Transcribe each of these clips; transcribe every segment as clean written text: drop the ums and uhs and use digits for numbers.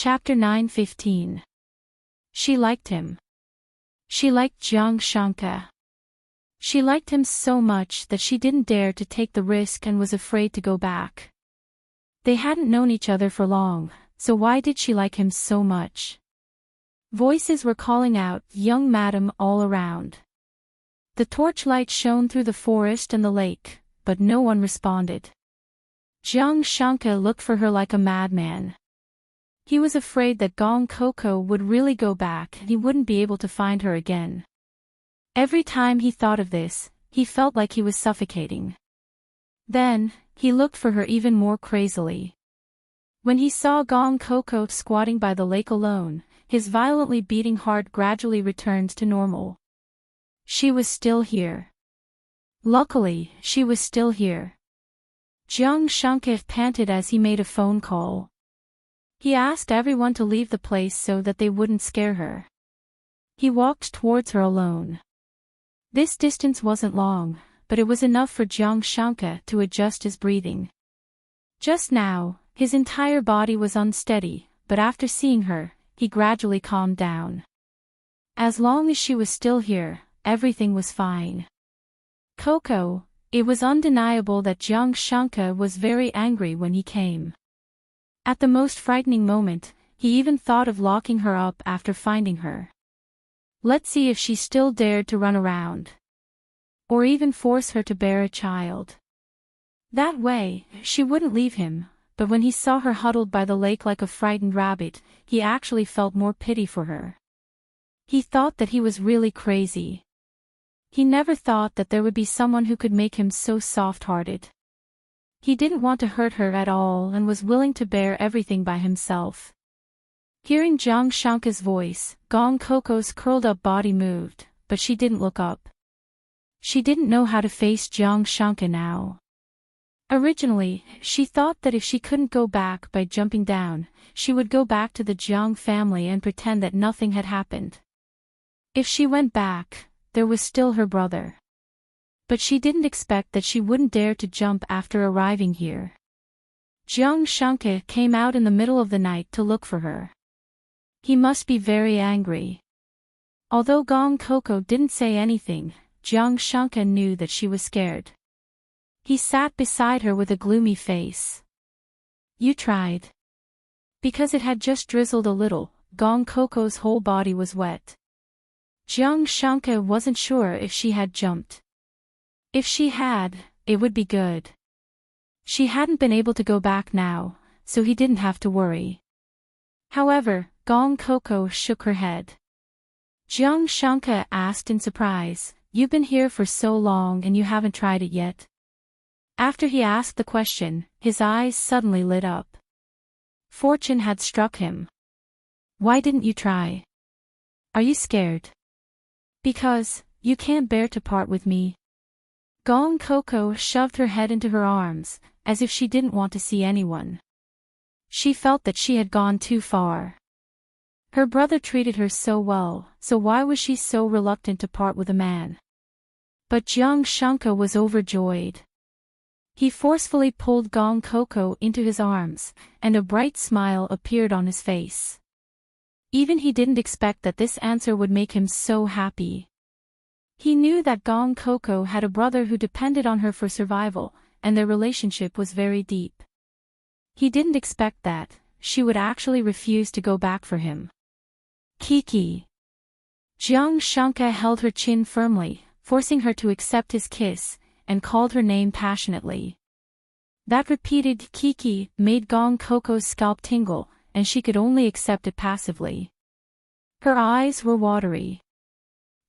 Chapter 9:15. She liked him. She liked Jiang Shanke. She liked him so much that she didn't dare to take the risk and was afraid to go back. They hadn't known each other for long, so why did she like him so much? Voices were calling out, "Young madam," all around. The torchlight shone through the forest and the lake, but no one responded. Jiang Shanke looked for her like a madman. He was afraid that Gong Coco would really go back and he wouldn't be able to find her again. Every time he thought of this, he felt like he was suffocating. Then, he looked for her even more crazily. When he saw Gong Coco squatting by the lake alone, his violently beating heart gradually returned to normal. She was still here. Luckily, she was still here. Jiang Shanke panted as he made a phone call. He asked everyone to leave the place so that they wouldn't scare her. He walked towards her alone. This distance wasn't long, but it was enough for Jiang Shanke to adjust his breathing. Just now, his entire body was unsteady, but after seeing her, he gradually calmed down. As long as she was still here, everything was fine. Coco, it was undeniable that Jiang Shanke was very angry when he came. At the most frightening moment, he even thought of locking her up after finding her. Let's see if she still dared to run around. Or even force her to bear a child. That way, she wouldn't leave him, but when he saw her huddled by the lake like a frightened rabbit, he actually felt more pity for her. He thought that he was really crazy. He never thought that there would be someone who could make him so soft-hearted. He didn't want to hurt her at all and was willing to bear everything by himself. Hearing Jiang Shanke's voice, Gong Coco's curled-up body moved, but she didn't look up. She didn't know how to face Jiang Shanke now. Originally, she thought that if she couldn't go back by jumping down, she would go back to the Jiang family and pretend that nothing had happened. If she went back, there was still her brother. But she didn't expect that she wouldn't dare to jump after arriving here. Jiang Shanke came out in the middle of the night to look for her. He must be very angry. Although Gong Coco didn't say anything, Jiang Shanke knew that she was scared. He sat beside her with a gloomy face. "You tried." Because it had just drizzled a little, Gong Coco's whole body was wet. Jiang Shanke wasn't sure if she had jumped. If she had, it would be good. She hadn't been able to go back now, so he didn't have to worry. However, Gong Coco shook her head. Jiang Shanke asked in surprise, "You've been here for so long and you haven't tried it yet?" After he asked the question, his eyes suddenly lit up. Fortune had struck him. "Why didn't you try? Are you scared?" "Because, you can't bear to part with me." Gong Coco shoved her head into her arms, as if she didn't want to see anyone. She felt that she had gone too far. Her brother treated her so well, so why was she so reluctant to part with a man? But Jiang Shanke was overjoyed. He forcefully pulled Gong Coco into his arms, and a bright smile appeared on his face. Even he didn't expect that this answer would make him so happy. He knew that Gong Coco had a brother who depended on her for survival, and their relationship was very deep. He didn't expect that she would actually refuse to go back for him. "Kiki." Jiang Shanke held her chin firmly, forcing her to accept his kiss, and called her name passionately. That repeated "Kiki" made Gong Coco's scalp tingle, and she could only accept it passively. Her eyes were watery.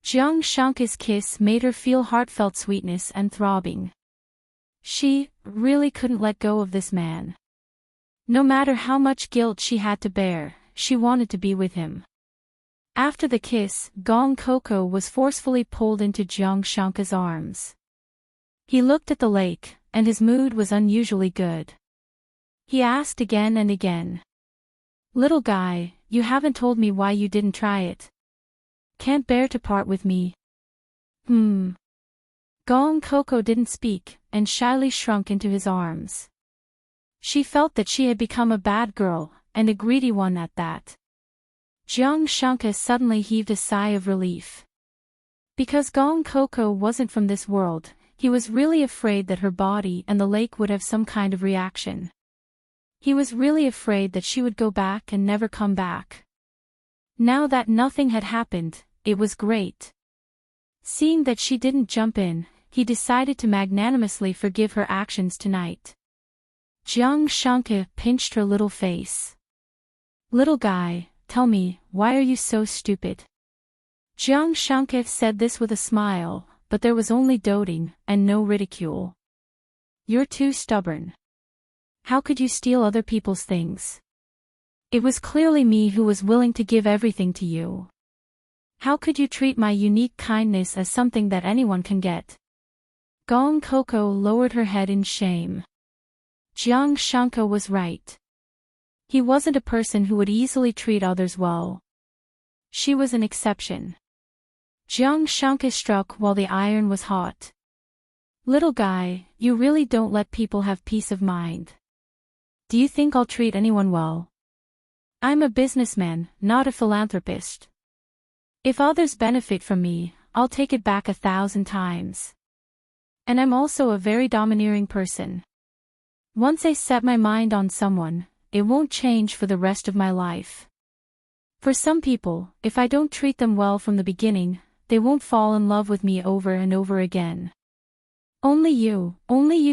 Jiang Shanke's kiss made her feel heartfelt sweetness and throbbing. She really couldn't let go of this man. No matter how much guilt she had to bear, she wanted to be with him. After the kiss, Gong Coco was forcefully pulled into Jiang Shanke's arms. He looked at the lake, and his mood was unusually good. He asked again and again. "Little guy, you haven't told me why you didn't try it. Can't bear to part with me?" Gong Coco didn't speak, and shyly shrunk into his arms. She felt that she had become a bad girl, and a greedy one at that. Jiang Shanke suddenly heaved a sigh of relief. Because Gong Coco wasn't from this world, he was really afraid that her body and the lake would have some kind of reaction. He was really afraid that she would go back and never come back. Now that nothing had happened, it was great. Seeing that she didn't jump in, he decided to magnanimously forgive her actions tonight. Jiang Shanke pinched her little face. Little guy, tell me, why are you so stupid? Jiang Shanke said this with a smile, but there was only doting, and no ridicule. You're too stubborn. How could you steal other people's things? It was clearly me who was willing to give everything to you. How could you treat my unique kindness as something that anyone can get? Gong Coco lowered her head in shame. Jiang Shanke was right. He wasn't a person who would easily treat others well. She was an exception. Jiang Shanke struck while the iron was hot. Little guy, you really don't let people have peace of mind. Do you think I'll treat anyone well? I'm a businessman, not a philanthropist. If others benefit from me, I'll take it back 1,000 times. And I'm also a very domineering person. Once I set my mind on someone, it won't change for the rest of my life. For some people, if I don't treat them well from the beginning, they won't fall in love with me over and over again. Only you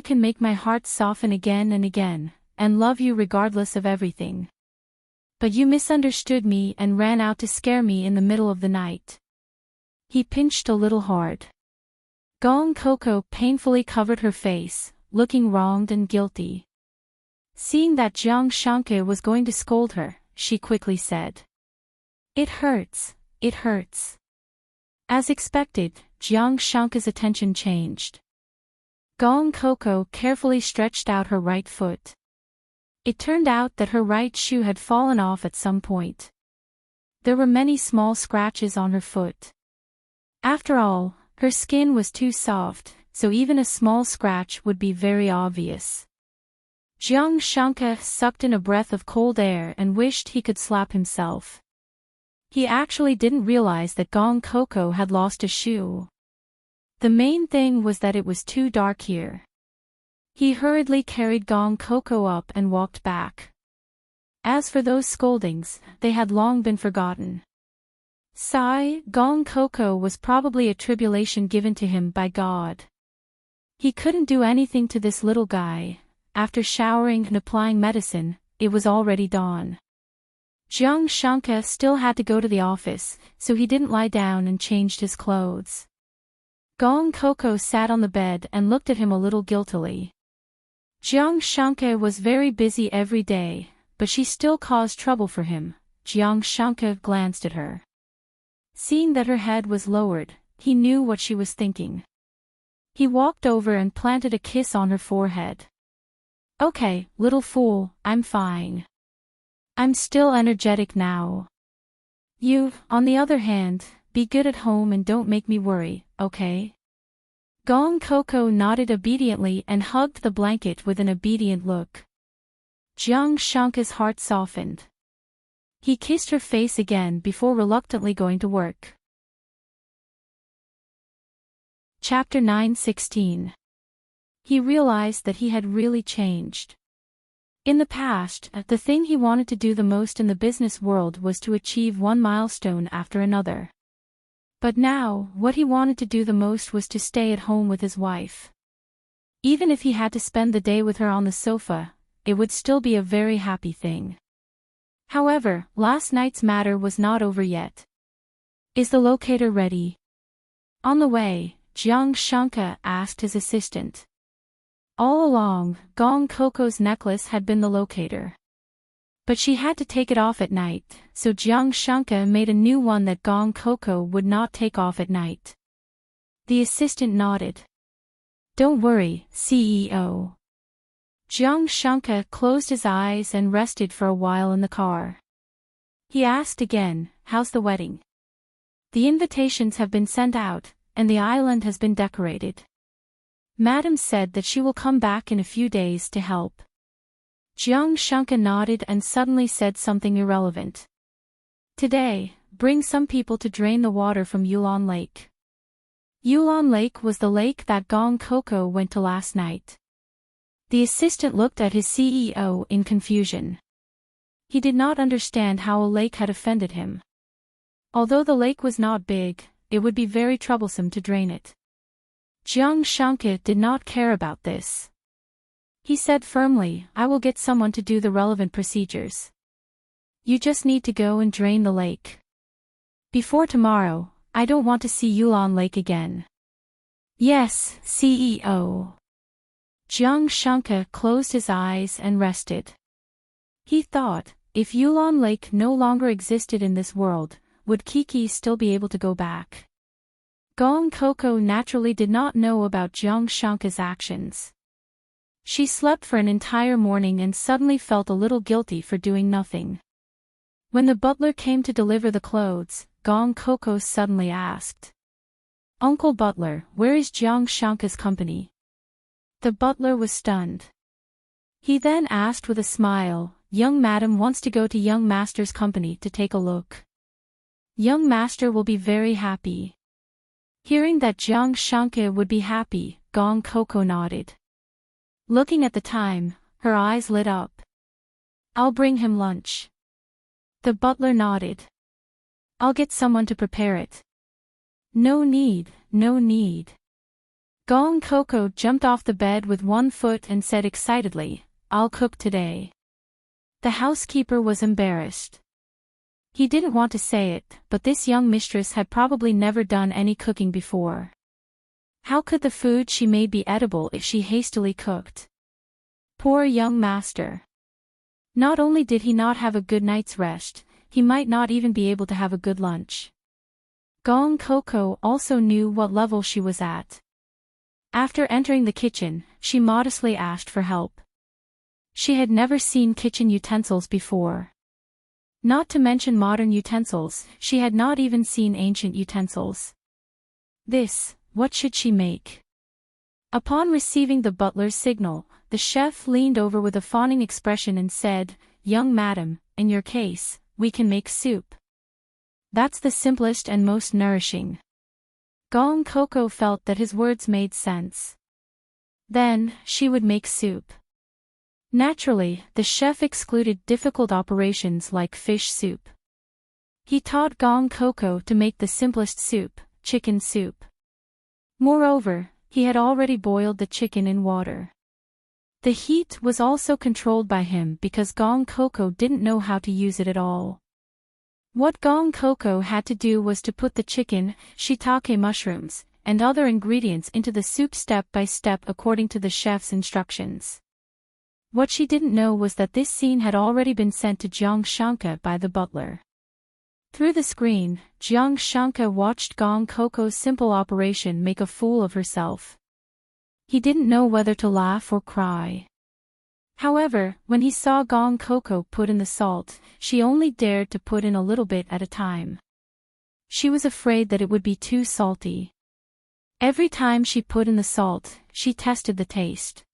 can make my heart soften again and again, and love you regardless of everything. But you misunderstood me and ran out to scare me in the middle of the night. He pinched a little hard. Gong Coco painfully covered her face, looking wronged and guilty. Seeing that Jiang Shanke was going to scold her, she quickly said, It hurts, it hurts. As expected, Jiang Shanke's attention changed. Gong Coco carefully stretched out her right foot. It turned out that her right shoe had fallen off at some point. There were many small scratches on her foot. After all, her skin was too soft, so even a small scratch would be very obvious. Jiang Shanke sucked in a breath of cold air and wished he could slap himself. He actually didn't realize that Gong Coco had lost a shoe. The main thing was that it was too dark here. He hurriedly carried Gong Coco up and walked back. As for those scoldings, they had long been forgotten. Sigh, Gong Coco was probably a tribulation given to him by God. He couldn't do anything to this little guy. After showering and applying medicine, it was already dawn. Jiang Shanke still had to go to the office, so he didn't lie down and changed his clothes. Gong Coco sat on the bed and looked at him a little guiltily. Jiang Shanke was very busy every day, but she still caused trouble for him. Jiang Shanke glanced at her. Seeing that her head was lowered, he knew what she was thinking. He walked over and planted a kiss on her forehead. Okay, little fool, I'm fine. I'm still energetic now. You, on the other hand, be good at home and don't make me worry, okay? Gong Coco nodded obediently and hugged the blanket with an obedient look. Jiang Shanke's heart softened. He kissed her face again before reluctantly going to work. Chapter 9:16. He realized that he had really changed. In the past, the thing he wanted to do the most in the business world was to achieve one milestone after another. But now, what he wanted to do the most was to stay at home with his wife. Even if he had to spend the day with her on the sofa, it would still be a very happy thing. However, last night's matter was not over yet. Is the locator ready? On the way, Jiang Shanke asked his assistant. All along, Gong Coco's necklace had been the locator. But she had to take it off at night, so Jiang Shanke made a new one that Gong Coco would not take off at night. The assistant nodded. Don't worry, CEO. Jiang Shanke closed his eyes and rested for a while in the car. He asked again, how's the wedding? The invitations have been sent out, and the island has been decorated. Madam said that she will come back in a few days to help. Jiang Shanka nodded and suddenly said something irrelevant. Today, bring some people to drain the water from Yulon Lake. Yulon Lake was the lake that Gong Coco went to last night. The assistant looked at his CEO in confusion. He did not understand how a lake had offended him. Although the lake was not big, it would be very troublesome to drain it. Jiang Shanka did not care about this. He said firmly, I will get someone to do the relevant procedures. You just need to go and drain the lake. Before tomorrow, I don't want to see Yulon Lake again. Yes, CEO. Jiang Shanka closed his eyes and rested. He thought, if Yulon Lake no longer existed in this world, would Kiki still be able to go back? Gong Coco naturally did not know about Jiang Shanka's actions. She slept for an entire morning and suddenly felt a little guilty for doing nothing. When the butler came to deliver the clothes, Gong Coco suddenly asked, Uncle Butler, where is Jiang Shanka's company? The butler was stunned. He then asked with a smile, Young Madam wants to go to Young Master's company to take a look. Young Master will be very happy. Hearing that Jiang Shanka would be happy, Gong Coco nodded. Looking at the time, her eyes lit up. I'll bring him lunch. The butler nodded. I'll get someone to prepare it. No need, no need. Gong Coco jumped off the bed with one foot and said excitedly, I'll cook today. The housekeeper was embarrassed. He didn't want to say it, but this young mistress had probably never done any cooking before. How could the food she made be edible if she hastily cooked? Poor young master. Not only did he not have a good night's rest, he might not even be able to have a good lunch. Gong Coco also knew what level she was at. After entering the kitchen, she modestly asked for help. She had never seen kitchen utensils before. Not to mention modern utensils, she had not even seen ancient utensils. What should she make? Upon receiving the butler's signal, the chef leaned over with a fawning expression and said, Young madam, in your case, we can make soup. That's the simplest and most nourishing. Gong Coco felt that his words made sense. Then, she would make soup. Naturally, the chef excluded difficult operations like fish soup. He taught Gong Coco to make the simplest soup, chicken soup. Moreover, he had already boiled the chicken in water. The heat was also controlled by him because Gong Coco didn't know how to use it at all. What Gong Coco had to do was to put the chicken, shiitake mushrooms, and other ingredients into the soup step by step according to the chef's instructions. What she didn't know was that this scene had already been sent to Jiang Shanka by the butler. Through the screen, Jiang Shanka watched Gong Coco's simple operation make a fool of herself. He didn't know whether to laugh or cry. However, when he saw Gong Coco put in the salt, she only dared to put in a little bit at a time. She was afraid that it would be too salty. Every time she put in the salt, she tested the taste.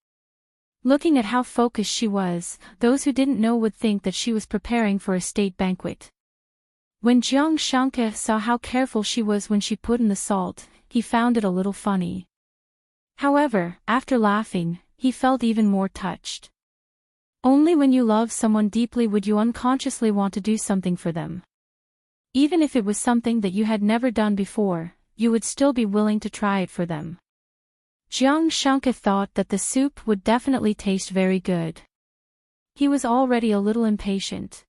Looking at how focused she was, those who didn't know would think that she was preparing for a state banquet. When Jiang Shanka saw how careful she was when she put in the salt, he found it a little funny. However, after laughing, he felt even more touched. Only when you love someone deeply would you unconsciously want to do something for them. Even if it was something that you had never done before, you would still be willing to try it for them. Jiang Shanka thought that the soup would definitely taste very good. He was already a little impatient.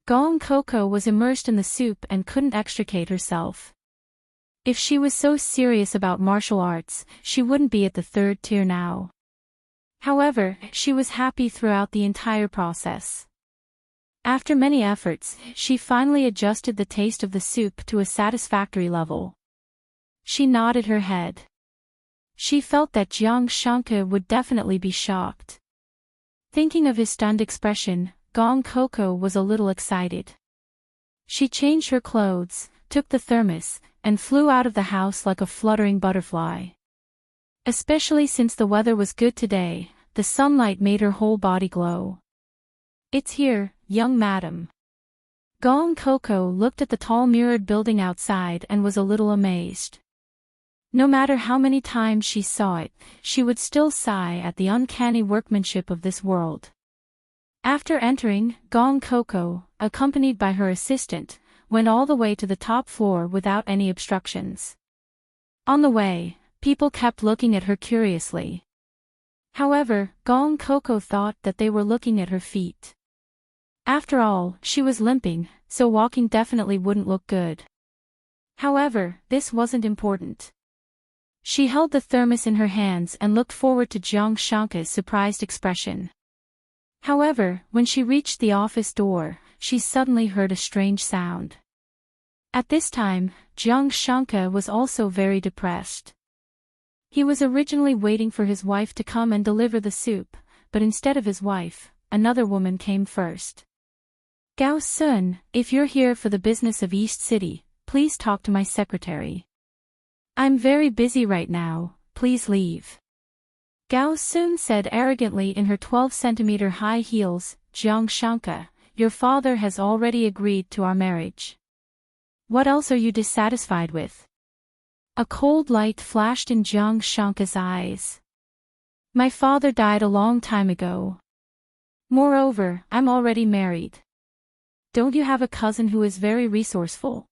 Gong Coco was immersed in the soup and couldn't extricate herself. If she was so serious about martial arts, she wouldn't be at the third tier now. However, she was happy throughout the entire process. After many efforts, she finally adjusted the taste of the soup to a satisfactory level. She nodded her head. She felt that Jiang Shanka would definitely be shocked. Thinking of his stunned expression, Gong Coco was a little excited. She changed her clothes, took the thermos, and flew out of the house like a fluttering butterfly. Especially since the weather was good today, the sunlight made her whole body glow. "It's here, young madam." Gong Coco looked at the tall mirrored building outside and was a little amazed. No matter how many times she saw it, she would still sigh at the uncanny workmanship of this world. After entering, Gong Coco, accompanied by her assistant, went all the way to the top floor without any obstructions. On the way, people kept looking at her curiously. However, Gong Coco thought that they were looking at her feet. After all, she was limping, so walking definitely wouldn't look good. However, this wasn't important. She held the thermos in her hands and looked forward to Jiang Shanka's surprised expression. However, when she reached the office door, she suddenly heard a strange sound. At this time, Jiang Shanka was also very depressed. He was originally waiting for his wife to come and deliver the soup, but instead of his wife, another woman came first. "Gao Sun, if you're here for the business of East City, please talk to my secretary. I'm very busy right now, please leave." Gao Sun said arrogantly in her 12-centimeter high heels, "Jiang Shanka, your father has already agreed to our marriage. What else are you dissatisfied with?" A cold light flashed in Jiang Shanka's eyes. "My father died a long time ago. Moreover, I'm already married. Don't you have a cousin who is very resourceful?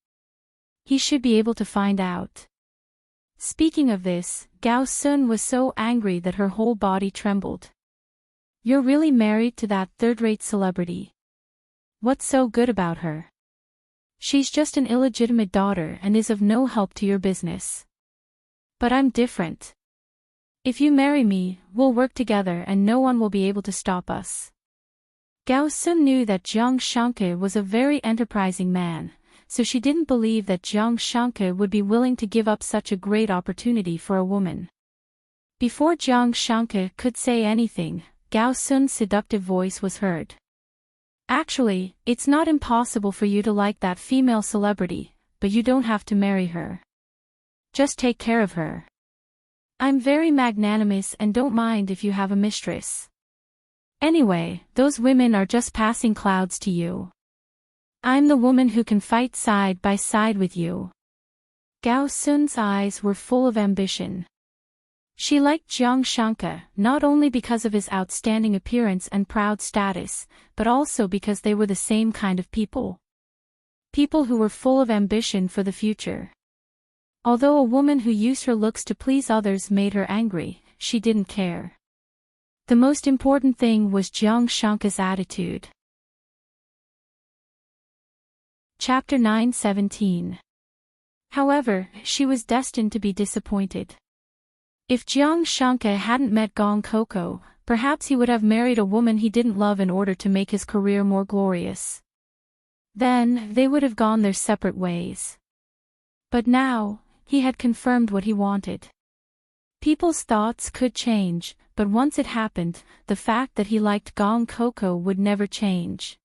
He should be able to find out." Speaking of this, Gao Sun was so angry that her whole body trembled. "You're really married to that third-rate celebrity? What's so good about her? She's just an illegitimate daughter and is of no help to your business. But I'm different. If you marry me, we'll work together and no one will be able to stop us." Gao Sun knew that Jiang Shanka was a very enterprising man, so she didn't believe that Jiang Shanka would be willing to give up such a great opportunity for a woman. Before Jiang Shanka could say anything, Gao Sun's seductive voice was heard. "Actually, it's not impossible for you to like that female celebrity, but you don't have to marry her. Just take care of her. I'm very magnanimous and don't mind if you have a mistress. Anyway, those women are just passing clouds to you. I'm the woman who can fight side by side with you." Gao Sun's eyes were full of ambition. She liked Jiang Shanka not only because of his outstanding appearance and proud status, but also because they were the same kind of people. People who were full of ambition for the future. Although a woman who used her looks to please others made her angry, she didn't care. The most important thing was Jiang Shanka's attitude. Chapter 9:17. However, she was destined to be disappointed. If Jiang Shanka hadn't met Gong Coco, perhaps he would have married a woman he didn't love in order to make his career more glorious. Then, they would have gone their separate ways. But now, he had confirmed what he wanted. People's thoughts could change, but once it happened, the fact that he liked Gong Coco would never change.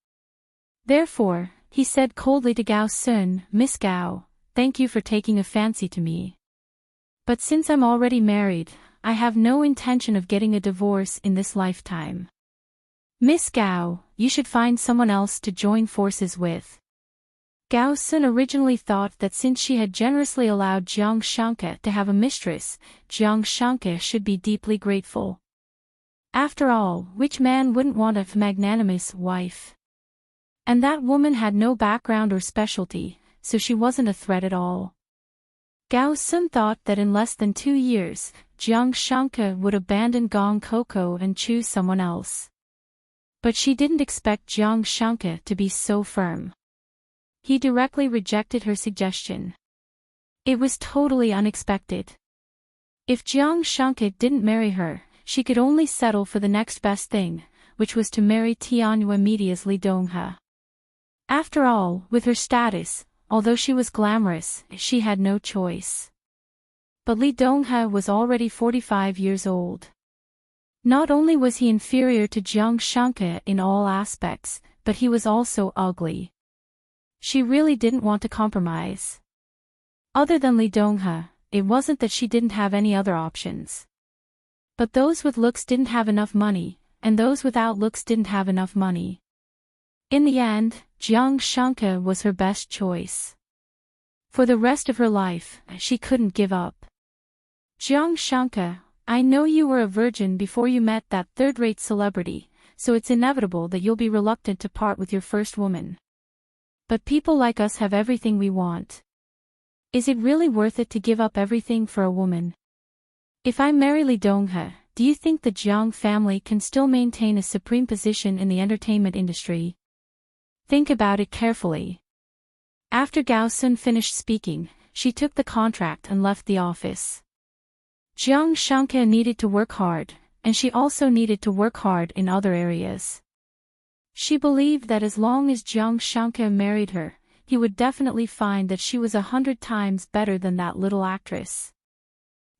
Therefore, he said coldly to Gao Sun, "Miss Gao, thank you for taking a fancy to me. But since I'm already married, I have no intention of getting a divorce in this lifetime. Miss Gao, you should find someone else to join forces with." Gao Sun originally thought that since she had generously allowed Jiang Shanka to have a mistress, Jiang Shanka should be deeply grateful. After all, which man wouldn't want a magnanimous wife? And that woman had no background or specialty, so she wasn't a threat at all. Gao Sun thought that in less than 2 years, Jiang Shanka would abandon Gong Coco and choose someone else. But she didn't expect Jiang Shanka to be so firm. He directly rejected her suggestion. It was totally unexpected. If Jiang Shanka didn't marry her, she could only settle for the next best thing, which was to marry Tianyu Media's Li Donghe. After all, with her status, although she was glamorous, she had no choice. But Li Donghe was already 45 years old. Not only was he inferior to Jiang Shanka in all aspects, but he was also ugly. She really didn't want to compromise. Other than Li Donghe, it wasn't that she didn't have any other options. But those with looks didn't have enough money, and those without looks didn't have enough money. In the end, Jiang Shanke was her best choice. For the rest of her life, she couldn't give up. Jiang Shanke, I know you were a virgin before you met that third-rate celebrity, so it's inevitable that you'll be reluctant to part with your first woman. But people like us have everything we want. Is it really worth it to give up everything for a woman? If I marry Li Donghe, do you think the Jiang family can still maintain a supreme position in the entertainment industry? Think about it carefully. After Gao Sun finished speaking, she took the contract and left the office. Jiang Shanke needed to work hard, and she also needed to work hard in other areas. She believed that as long as Jiang Shanke married her, he would definitely find that she was 100 times better than that little actress.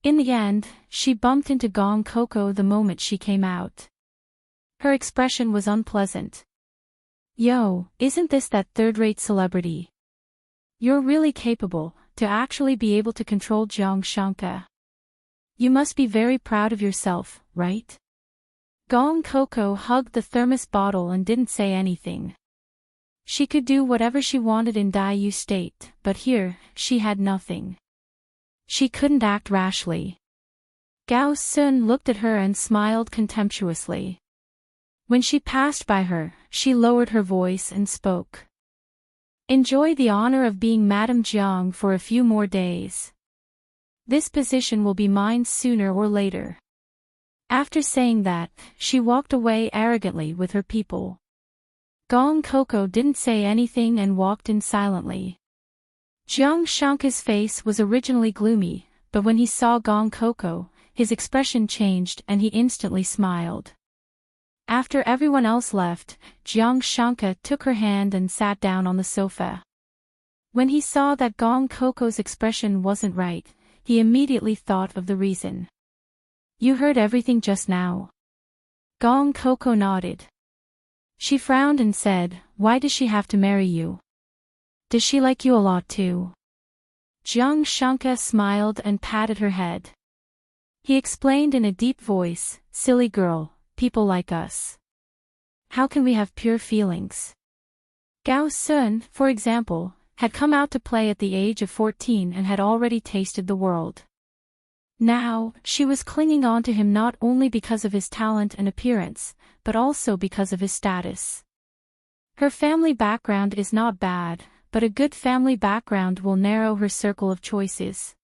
In the end, she bumped into Gong Coco the moment she came out. Her expression was unpleasant. Yo, isn't this that third-rate celebrity? You're really capable, to actually be able to control Jiang Shanke. You must be very proud of yourself, right? Gong Coco hugged the thermos bottle and didn't say anything. She could do whatever she wanted in Daiyu State, but here, she had nothing. She couldn't act rashly. Gao Sun looked at her and smiled contemptuously. When she passed by her, she lowered her voice and spoke. Enjoy the honor of being Madame Jiang for a few more days. This position will be mine sooner or later. After saying that, she walked away arrogantly with her people. Gong Coco didn't say anything and walked in silently. Jiang Shanke's face was originally gloomy, but when he saw Gong Coco, his expression changed and he instantly smiled. After everyone else left, Jiang Shanke took her hand and sat down on the sofa. When he saw that Gong Coco's expression wasn't right, he immediately thought of the reason. You heard everything just now? Gong Coco nodded. She frowned and said, why does she have to marry you? Does she like you a lot too? Jiang Shanke smiled and patted her head. He explained in a deep voice, silly girl, people like us. How can we have pure feelings? Gao Sun, for example, had come out to play at the age of 14 and had already tasted the world. Now, she was clinging on to him not only because of his talent and appearance, but also because of his status. Her family background is not bad, but a good family background will narrow her circle of choices.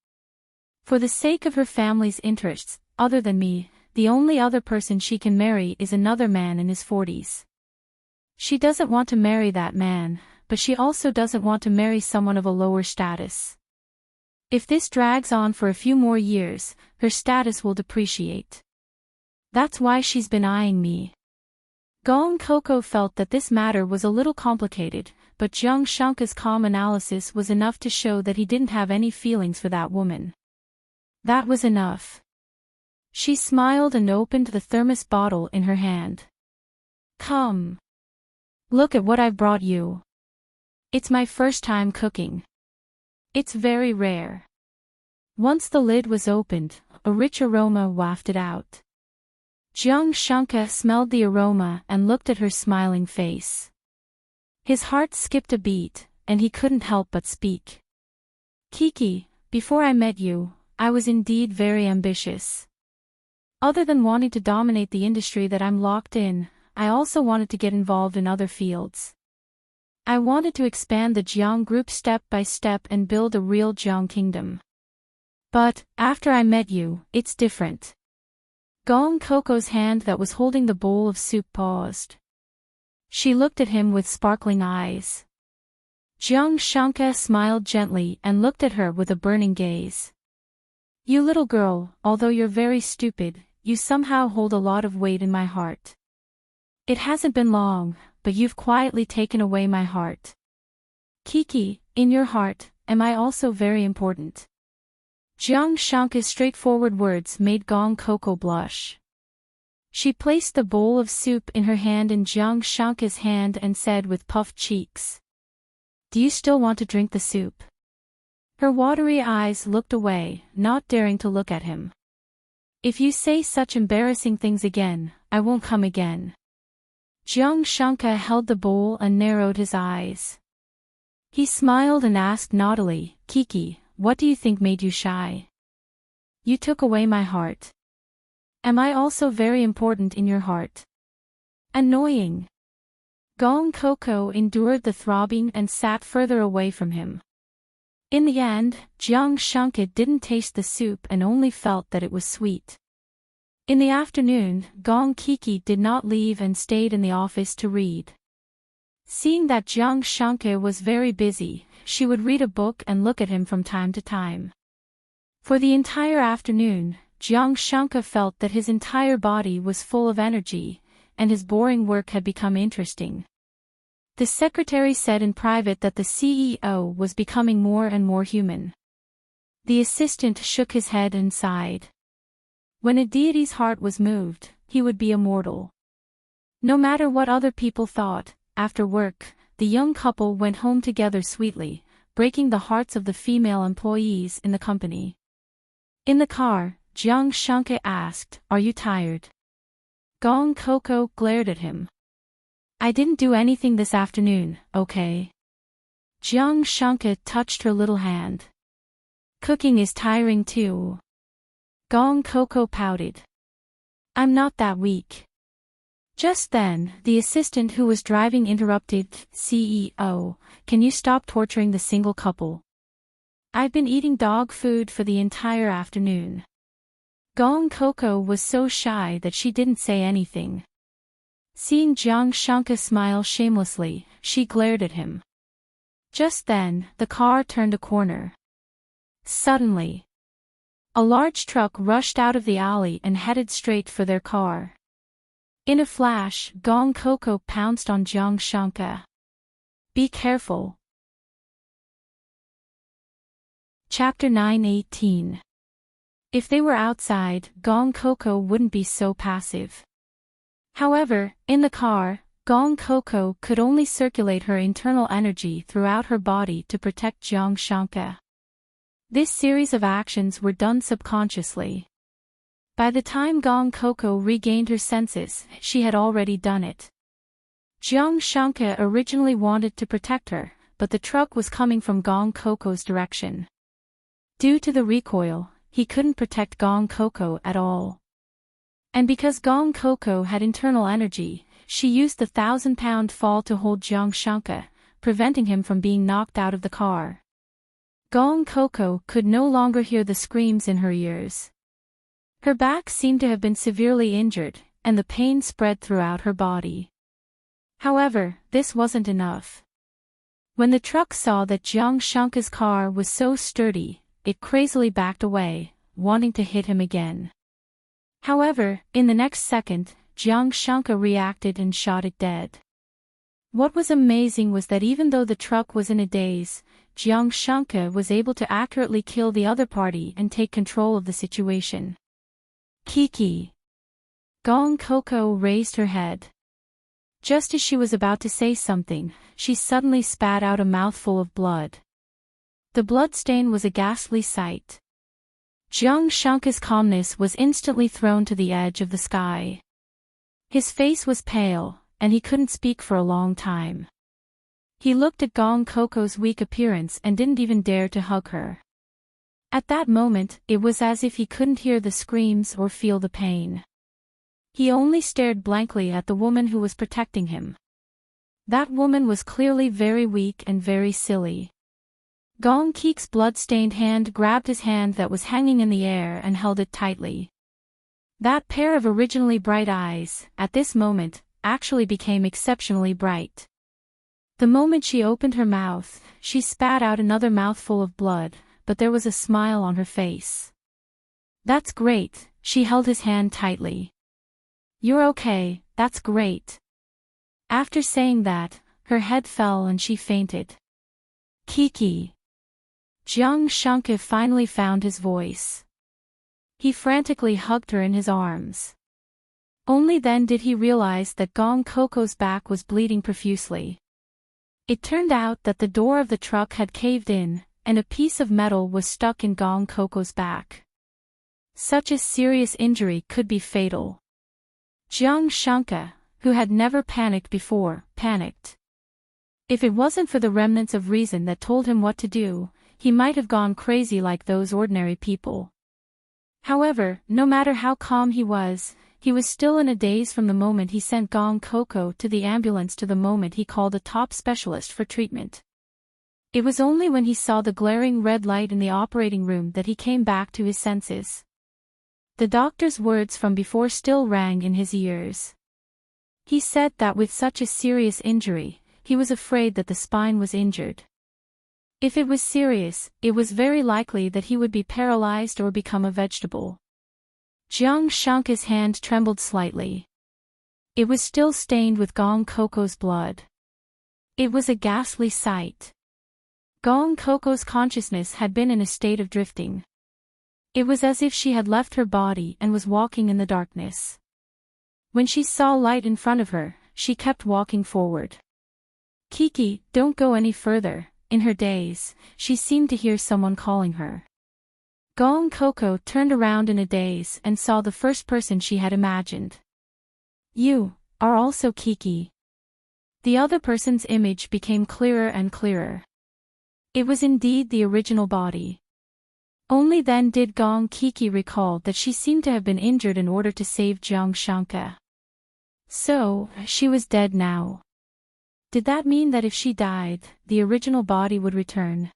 For the sake of her family's interests, other than me, the only other person she can marry is another man in his 40s. She doesn't want to marry that man, but she also doesn't want to marry someone of a lower status. If this drags on for a few more years, her status will depreciate. That's why she's been eyeing me. Gong Coco felt that this matter was a little complicated, but Jiang Shanke's calm analysis was enough to show that he didn't have any feelings for that woman. That was enough. She smiled and opened the thermos bottle in her hand. Come. Look at what I've brought you. It's my first time cooking. It's very rare. Once the lid was opened, a rich aroma wafted out. Jiang Shanke smelled the aroma and looked at her smiling face. His heart skipped a beat, and he couldn't help but speak. Kiki, before I met you, I was indeed very ambitious. Other than wanting to dominate the industry that I'm locked in, I also wanted to get involved in other fields. I wanted to expand the Jiang group step by step and build a real Jiang kingdom. But, after I met you, it's different. Gong Coco's hand that was holding the bowl of soup paused. She looked at him with sparkling eyes. Jiang Shanke smiled gently and looked at her with a burning gaze. You little girl, although you're very stupid, you somehow hold a lot of weight in my heart. It hasn't been long, but you've quietly taken away my heart. Kiki, in your heart, am I also very important? Jiang Shanke's straightforward words made Gong Coco blush. She placed the bowl of soup in her hand in Jiang Shanke's hand and said with puffed cheeks. Do you still want to drink the soup? Her watery eyes looked away, not daring to look at him. If you say such embarrassing things again, I won't come again. Jiang Shanka held the bowl and narrowed his eyes. He smiled and asked naughtily, Kiki, what do you think made you shy? You took away my heart. Am I also very important in your heart? Annoying. Gong Coco endured the throbbing and sat further away from him. In the end, Jiang Shanka didn't taste the soup and only felt that it was sweet. In the afternoon, Gong Kiki did not leave and stayed in the office to read. Seeing that Jiang Shanka was very busy, she would read a book and look at him from time to time. For the entire afternoon, Jiang Shanka felt that his entire body was full of energy, and his boring work had become interesting. The secretary said in private that the CEO was becoming more and more human. The assistant shook his head and sighed. When a deity's heart was moved, he would be immortal. No matter what other people thought, after work, the young couple went home together sweetly, breaking the hearts of the female employees in the company. In the car, Jiang Shanka asked, Are you tired? Gong Coco glared at him. I didn't do anything this afternoon, okay? Jiang Shanka touched her little hand. Cooking is tiring too. Gong Coco pouted. I'm not that weak. Just then, the assistant who was driving interrupted, CEO, can you stop torturing the single couple? I've been eating dog food for the entire afternoon. Gong Coco was so shy that she didn't say anything. Seeing Jiang Shanka smile shamelessly, she glared at him. Just then, the car turned a corner. Suddenly, a large truck rushed out of the alley and headed straight for their car. In a flash, Gong Coco pounced on Jiang Shanka. Be careful. Chapter 9:18. If they were outside, Gong Coco wouldn't be so passive. However, in the car, Gong Coco could only circulate her internal energy throughout her body to protect Jiang Shanka. This series of actions were done subconsciously. By the time Gong Coco regained her senses, she had already done it. Jiang Shanka originally wanted to protect her, but the truck was coming from Gong Coco's direction. Due to the recoil, he couldn't protect Gong Coco at all. And because Gong Coco had internal energy, she used the 1,000-pound fall to hold Jiang Shanka, preventing him from being knocked out of the car. Gong Coco could no longer hear the screams in her ears. Her back seemed to have been severely injured, and the pain spread throughout her body. However, this wasn't enough. When the truck saw that Jiang Shanka's car was so sturdy, it crazily backed away, wanting to hit him again. However, in the next second, Jiang Shanka reacted and shot it dead. What was amazing was that even though the truck was in a daze, Jiang Shanka was able to accurately kill the other party and take control of the situation. Kiki. Gong Coco raised her head. Just as she was about to say something, she suddenly spat out a mouthful of blood. The bloodstain was a ghastly sight. Jiang Shanka's calmness was instantly thrown to the edge of the sky. His face was pale, and he couldn't speak for a long time. He looked at Gong Coco's weak appearance and didn't even dare to hug her. At that moment, it was as if he couldn't hear the screams or feel the pain. He only stared blankly at the woman who was protecting him. That woman was clearly very weak and very silly. Gong Kik's blood-stained hand grabbed his hand that was hanging in the air and held it tightly. That pair of originally bright eyes, at this moment, actually became exceptionally bright. The moment she opened her mouth, she spat out another mouthful of blood, but there was a smile on her face. That's great, she held his hand tightly. You're okay, that's great. After saying that, her head fell and she fainted. Kiki. Jiang Shanka finally found his voice. He frantically hugged her in his arms. Only then did he realize that Gong Coco's back was bleeding profusely. It turned out that the door of the truck had caved in, and a piece of metal was stuck in Gong Coco's back. Such a serious injury could be fatal. Jiang Shanke, who had never panicked before, panicked. If it wasn't for the remnants of reason that told him what to do, he might have gone crazy like those ordinary people. However, no matter how calm he was still in a daze from the moment he sent Gong Coco to the ambulance to the moment he called a top specialist for treatment. It was only when he saw the glaring red light in the operating room that he came back to his senses. The doctor's words from before still rang in his ears. He said that with such a serious injury, he was afraid that the spine was injured. If it was serious, it was very likely that he would be paralyzed or become a vegetable. Jiang Shanke's hand trembled slightly. It was still stained with Gong Coco's blood. It was a ghastly sight. Gong Coco's consciousness had been in a state of drifting. It was as if she had left her body and was walking in the darkness. When she saw light in front of her, she kept walking forward. "Kiki, don't go any further." In her daze, she seemed to hear someone calling her. Gong Coco turned around in a daze and saw the first person she had imagined. "You are also Kiki." The other person's image became clearer and clearer. It was indeed the original body. Only then did Gong Kiki recall that she seemed to have been injured in order to save Jiang Shanke. So, she was dead now. Did that mean that if she died, the original body would return?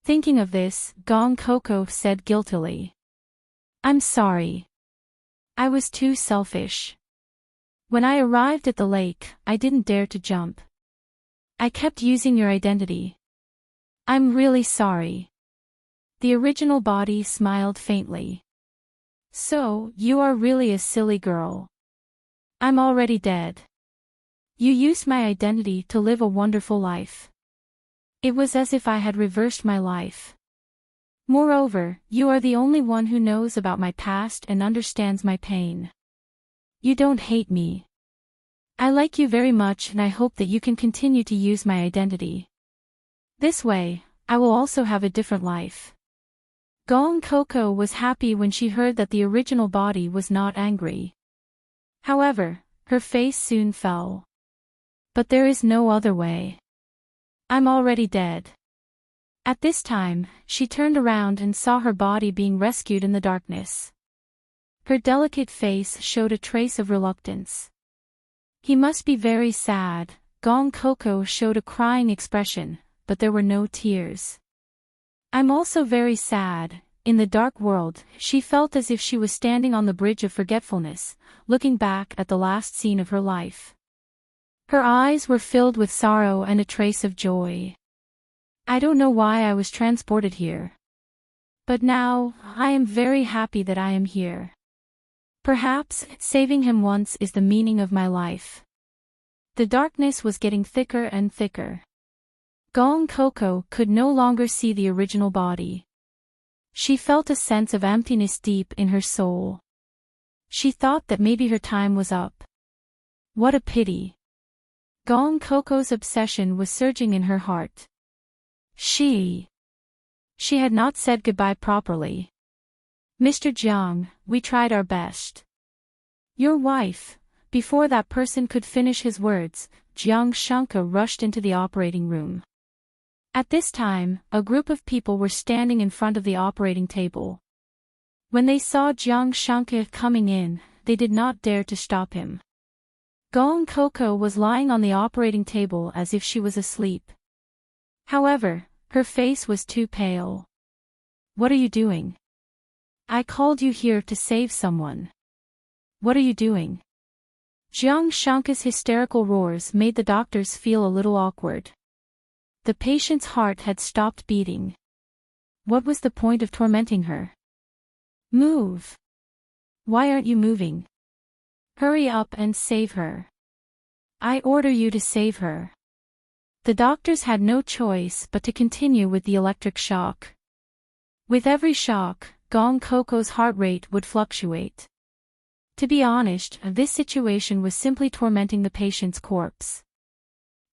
Thinking of this, Gong Coco said guiltily. "I'm sorry. I was too selfish. When I arrived at the lake, I didn't dare to jump. I kept using your identity. I'm really sorry." The original body smiled faintly. "So, you are really a silly girl. I'm already dead. You used my identity to live a wonderful life. It was as if I had reversed my life. Moreover, you are the only one who knows about my past and understands my pain. You don't hate me. I like you very much and I hope that you can continue to use my identity. This way, I will also have a different life." Gong Coco was happy when she heard that the original body was not angry. However, her face soon fell. "But there is no other way. I'm already dead." At this time, she turned around and saw her body being rescued in the darkness. Her delicate face showed a trace of reluctance. "He must be very sad." Gong Coco showed a crying expression, but there were no tears. "I'm also very sad." In the dark world, she felt as if she was standing on the bridge of forgetfulness, looking back at the last scene of her life. Her eyes were filled with sorrow and a trace of joy. "I don't know why I was transported here. But now, I am very happy that I am here. Perhaps, saving him once is the meaning of my life." The darkness was getting thicker and thicker. Gong Coco could no longer see the original body. She felt a sense of emptiness deep in her soul. She thought that maybe her time was up. What a pity. Gong Coco's obsession was surging in her heart. She had not said goodbye properly. "Mr. Jiang, we tried our best." "Your wife." Before that person could finish his words, Jiang Shanke rushed into the operating room. At this time, a group of people were standing in front of the operating table. When they saw Jiang Shanke coming in, they did not dare to stop him. Gong Coco was lying on the operating table as if she was asleep. However, her face was too pale. "What are you doing? I called you here to save someone. What are you doing?" Jiang Shanke's hysterical roars made the doctors feel a little awkward. The patient's heart had stopped beating. What was the point of tormenting her? "Move! Why aren't you moving? Hurry up and save her. I order you to save her." The doctors had no choice but to continue with the electric shock. With every shock, Gong Coco's heart rate would fluctuate. To be honest, this situation was simply tormenting the patient's corpse.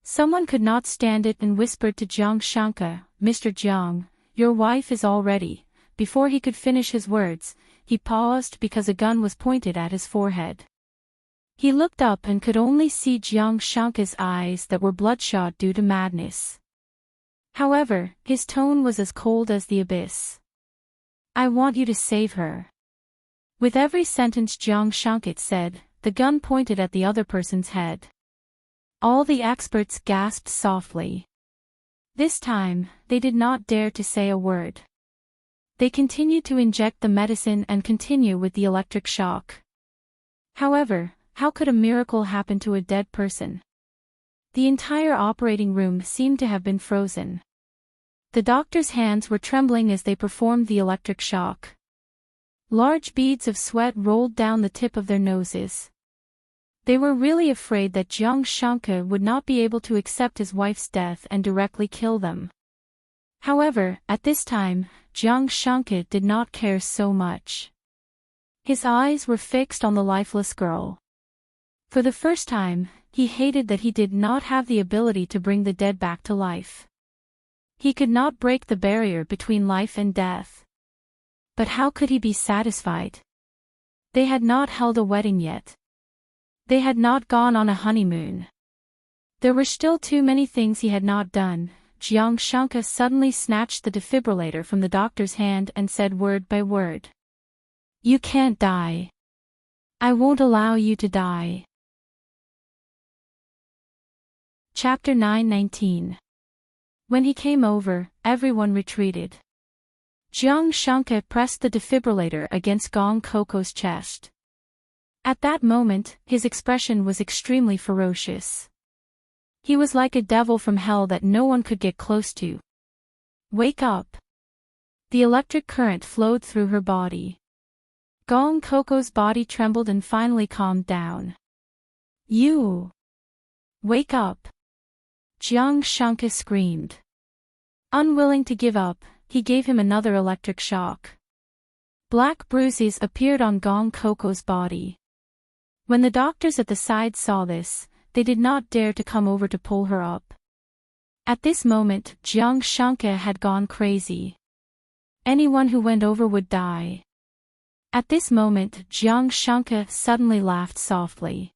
Someone could not stand it and whispered to Jiang Shanke, "Mr. Jiang, your wife is all ready." Before he could finish his words, he paused because a gun was pointed at his forehead. He looked up and could only see Jiang Shanka's eyes that were bloodshot due to madness. However, his tone was as cold as the abyss. "I want you to save her." With every sentence Jiang Shanka said, the gun pointed at the other person's head. All the experts gasped softly. This time, they did not dare to say a word. They continued to inject the medicine and continue with the electric shock. However, how could a miracle happen to a dead person? The entire operating room seemed to have been frozen. The doctor's hands were trembling as they performed the electric shock. Large beads of sweat rolled down the tip of their noses. They were really afraid that Jiang Shanka would not be able to accept his wife's death and directly kill them. However, at this time, Jiang Shanka did not care so much. His eyes were fixed on the lifeless girl. For the first time, he hated that he did not have the ability to bring the dead back to life. He could not break the barrier between life and death. But how could he be satisfied? They had not held a wedding yet. They had not gone on a honeymoon. There were still too many things he had not done. Jiang Shanka suddenly snatched the defibrillator from the doctor's hand and said word by word. "You can't die. I won't allow you to die." Chapter 9:19. When he came over, everyone retreated. Jiang Shanka pressed the defibrillator against Gong Coco's chest. At that moment, his expression was extremely ferocious. He was like a devil from hell that no one could get close to. "Wake up!" The electric current flowed through her body. Gong Coco's body trembled and finally calmed down. "You! Wake up!" Jiang Shanka screamed. Unwilling to give up, he gave him another electric shock. Black bruises appeared on Gong Coco's body. When the doctors at the side saw this, they did not dare to come over to pull her up. At this moment, Jiang Shanka had gone crazy. Anyone who went over would die. At this moment, Jiang Shanka suddenly laughed softly.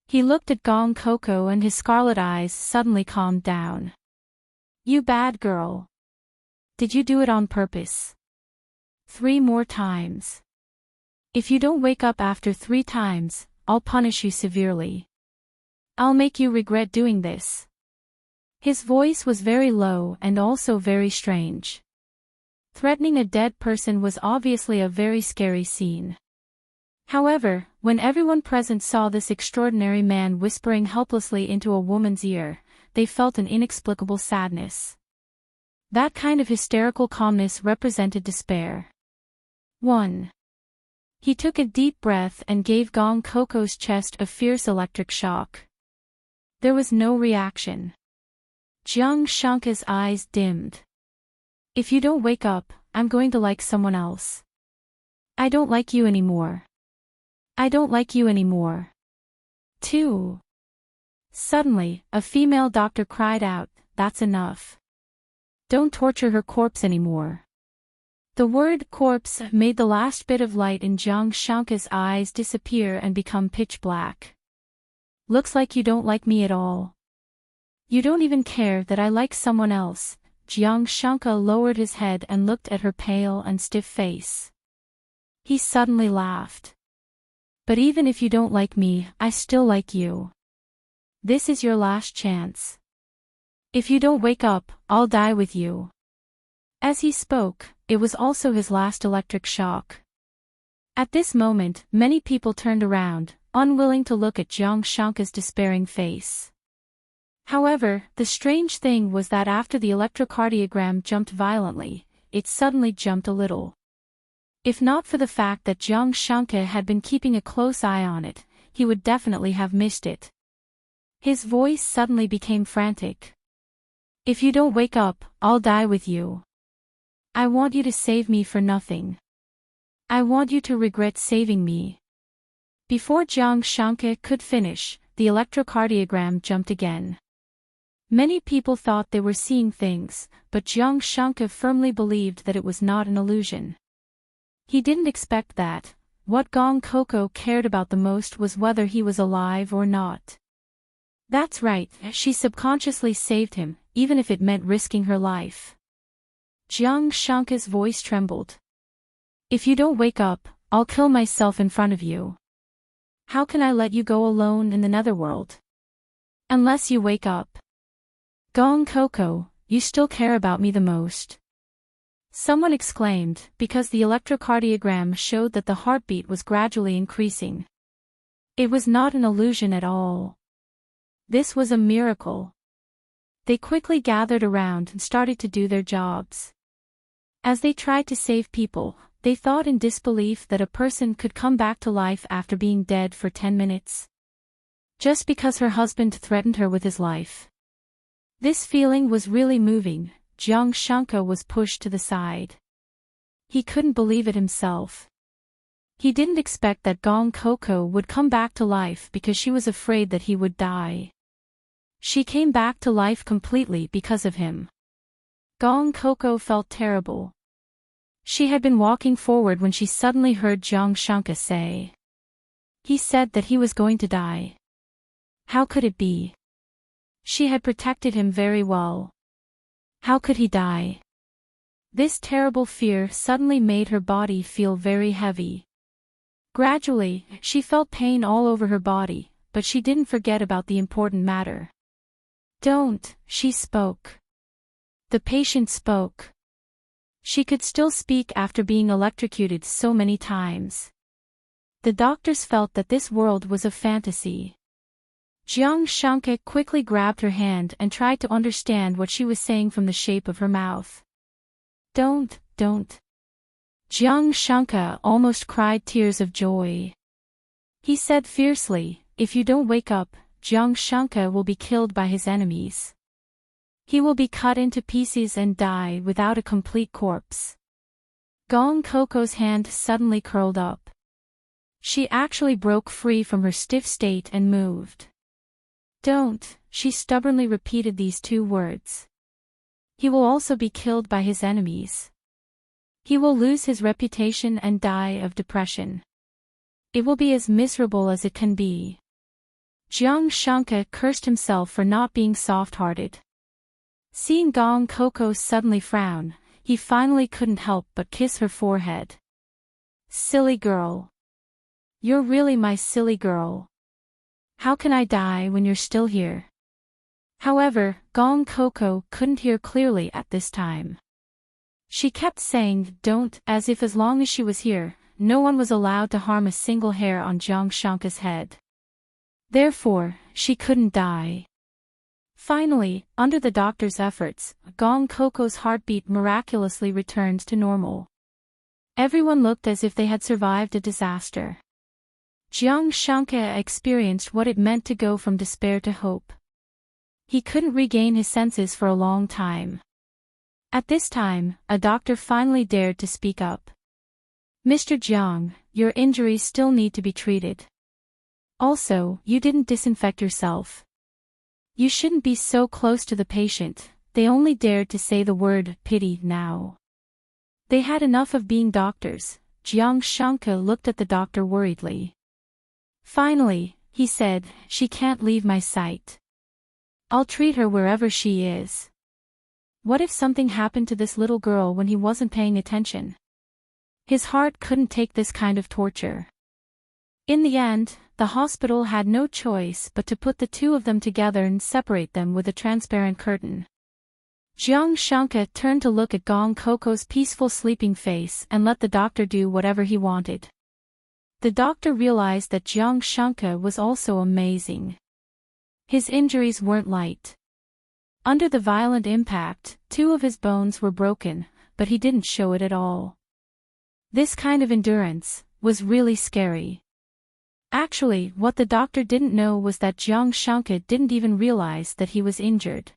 He looked at Gong Coco and his scarlet eyes suddenly calmed down. "You bad girl. Did you do it on purpose?" 3 more times. "If you don't wake up after 3 times, I'll punish you severely. I'll make you regret doing this." His voice was very low and also very strange. Threatening a dead person was obviously a very scary scene. However, when everyone present saw this extraordinary man whispering helplessly into a woman's ear, they felt an inexplicable sadness. That kind of hysterical calmness represented despair. 1. He took a deep breath and gave Gong Coco's chest a fierce electric shock. There was no reaction. Jiang Shanka's eyes dimmed. "If you don't wake up, I'm going to like someone else. I don't like you anymore. I don't like you anymore." 2. Suddenly, a female doctor cried out, "That's enough. Don't torture her corpse anymore." The word corpse made the last bit of light in Jiang Shanka's eyes disappear and become pitch black. "Looks like you don't like me at all. You don't even care that I like someone else." Jiang Shanka lowered his head and looked at her pale and stiff face. He suddenly laughed. "But even if you don't like me, I still like you. This is your last chance. If you don't wake up, I'll die with you." As he spoke, it was also his last electric shock. At this moment, many people turned around, unwilling to look at Jiang Shanka's despairing face. However, the strange thing was that after the electrocardiogram jumped violently, it suddenly jumped a little. If not for the fact that Jiang Shanka had been keeping a close eye on it, he would definitely have missed it. His voice suddenly became frantic. "If you don't wake up, I'll die with you. I want you to save me for nothing. I want you to regret saving me." Before Jiang Shanka could finish, the electrocardiogram jumped again. Many people thought they were seeing things, but Jiang Shanka firmly believed that it was not an illusion. He didn't expect that. What Gong Coco cared about the most was whether he was alive or not. That's right, she subconsciously saved him, even if it meant risking her life. Jiang Shanka's voice trembled. If you don't wake up, I'll kill myself in front of you. How can I let you go alone in the netherworld? Unless you wake up. Gong Coco, you still care about me the most. Someone exclaimed, because the electrocardiogram showed that the heartbeat was gradually increasing. It was not an illusion at all. This was a miracle. They quickly gathered around and started to do their jobs. As they tried to save people, they thought in disbelief that a person could come back to life after being dead for 10 minutes. Just because her husband threatened her with his life. This feeling was really moving. Jiang Shanka was pushed to the side. He couldn't believe it himself. He didn't expect that Gong Coco would come back to life because she was afraid that he would die. She came back to life completely because of him. Gong Coco felt terrible. She had been walking forward when she suddenly heard Jiang Shanka say. He said that he was going to die. How could it be? She had protected him very well. How could he die? This terrible fear suddenly made her body feel very heavy. Gradually, she felt pain all over her body, but she didn't forget about the important matter. Don't, she spoke. The patient spoke. She could still speak after being electrocuted so many times. The doctors felt that this world was a fantasy. Jiang Shanka quickly grabbed her hand and tried to understand what she was saying from the shape of her mouth. Don't. Jiang Shanka almost cried tears of joy. He said fiercely, if you don't wake up, Jiang Shanka will be killed by his enemies. He will be cut into pieces and die without a complete corpse. Gong Coco's hand suddenly curled up. She actually broke free from her stiff state and moved. Don't, she stubbornly repeated these two words. He will also be killed by his enemies. He will lose his reputation and die of depression. It will be as miserable as it can be. Jiang Shanka cursed himself for not being soft-hearted. Seeing Gong Coco suddenly frown, he finally couldn't help but kiss her forehead. Silly girl. You're really my silly girl. How can I die when you're still here? However, Gong Coco couldn't hear clearly at this time. She kept saying don't, as if as long as she was here, no one was allowed to harm a single hair on Jiang Shanka's head. Therefore, she couldn't die. Finally, under the doctor's efforts, Gong Coco's heartbeat miraculously returned to normal. Everyone looked as if they had survived a disaster. Jiang Shanka experienced what it meant to go from despair to hope. He couldn't regain his senses for a long time. At this time, a doctor finally dared to speak up. Mr. Jiang, your injuries still need to be treated. Also, you didn't disinfect yourself. You shouldn't be so close to the patient. They only dared to say the word pity now. They had enough of being doctors. Jiang Shanka looked at the doctor worriedly. Finally, he said, she can't leave my sight. I'll treat her wherever she is. What if something happened to this little girl when he wasn't paying attention? His heart couldn't take this kind of torture. In the end, the hospital had no choice but to put the two of them together and separate them with a transparent curtain. Jiang Shanka turned to look at Gong Coco's peaceful sleeping face and let the doctor do whatever he wanted. The doctor realized that Jiang Shanka was also amazing. His injuries weren't light. Under the violent impact, 2 of his bones were broken, but he didn't show it at all. This kind of endurance was really scary. Actually, what the doctor didn't know was that Jiang Shanka didn't even realize that he was injured.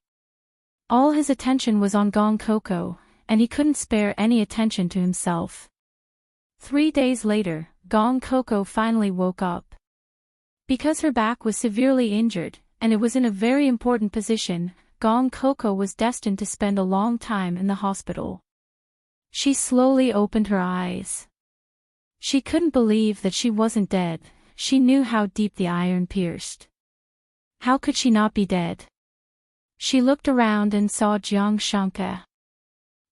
All his attention was on Gong Coco, and he couldn't spare any attention to himself. 3 days later, Gong Coco finally woke up. Because her back was severely injured, and it was in a very important position, Gong Coco was destined to spend a long time in the hospital. She slowly opened her eyes. She couldn't believe that she wasn't dead. She knew how deep the iron pierced. How could she not be dead? She looked around and saw Jiang Shanke.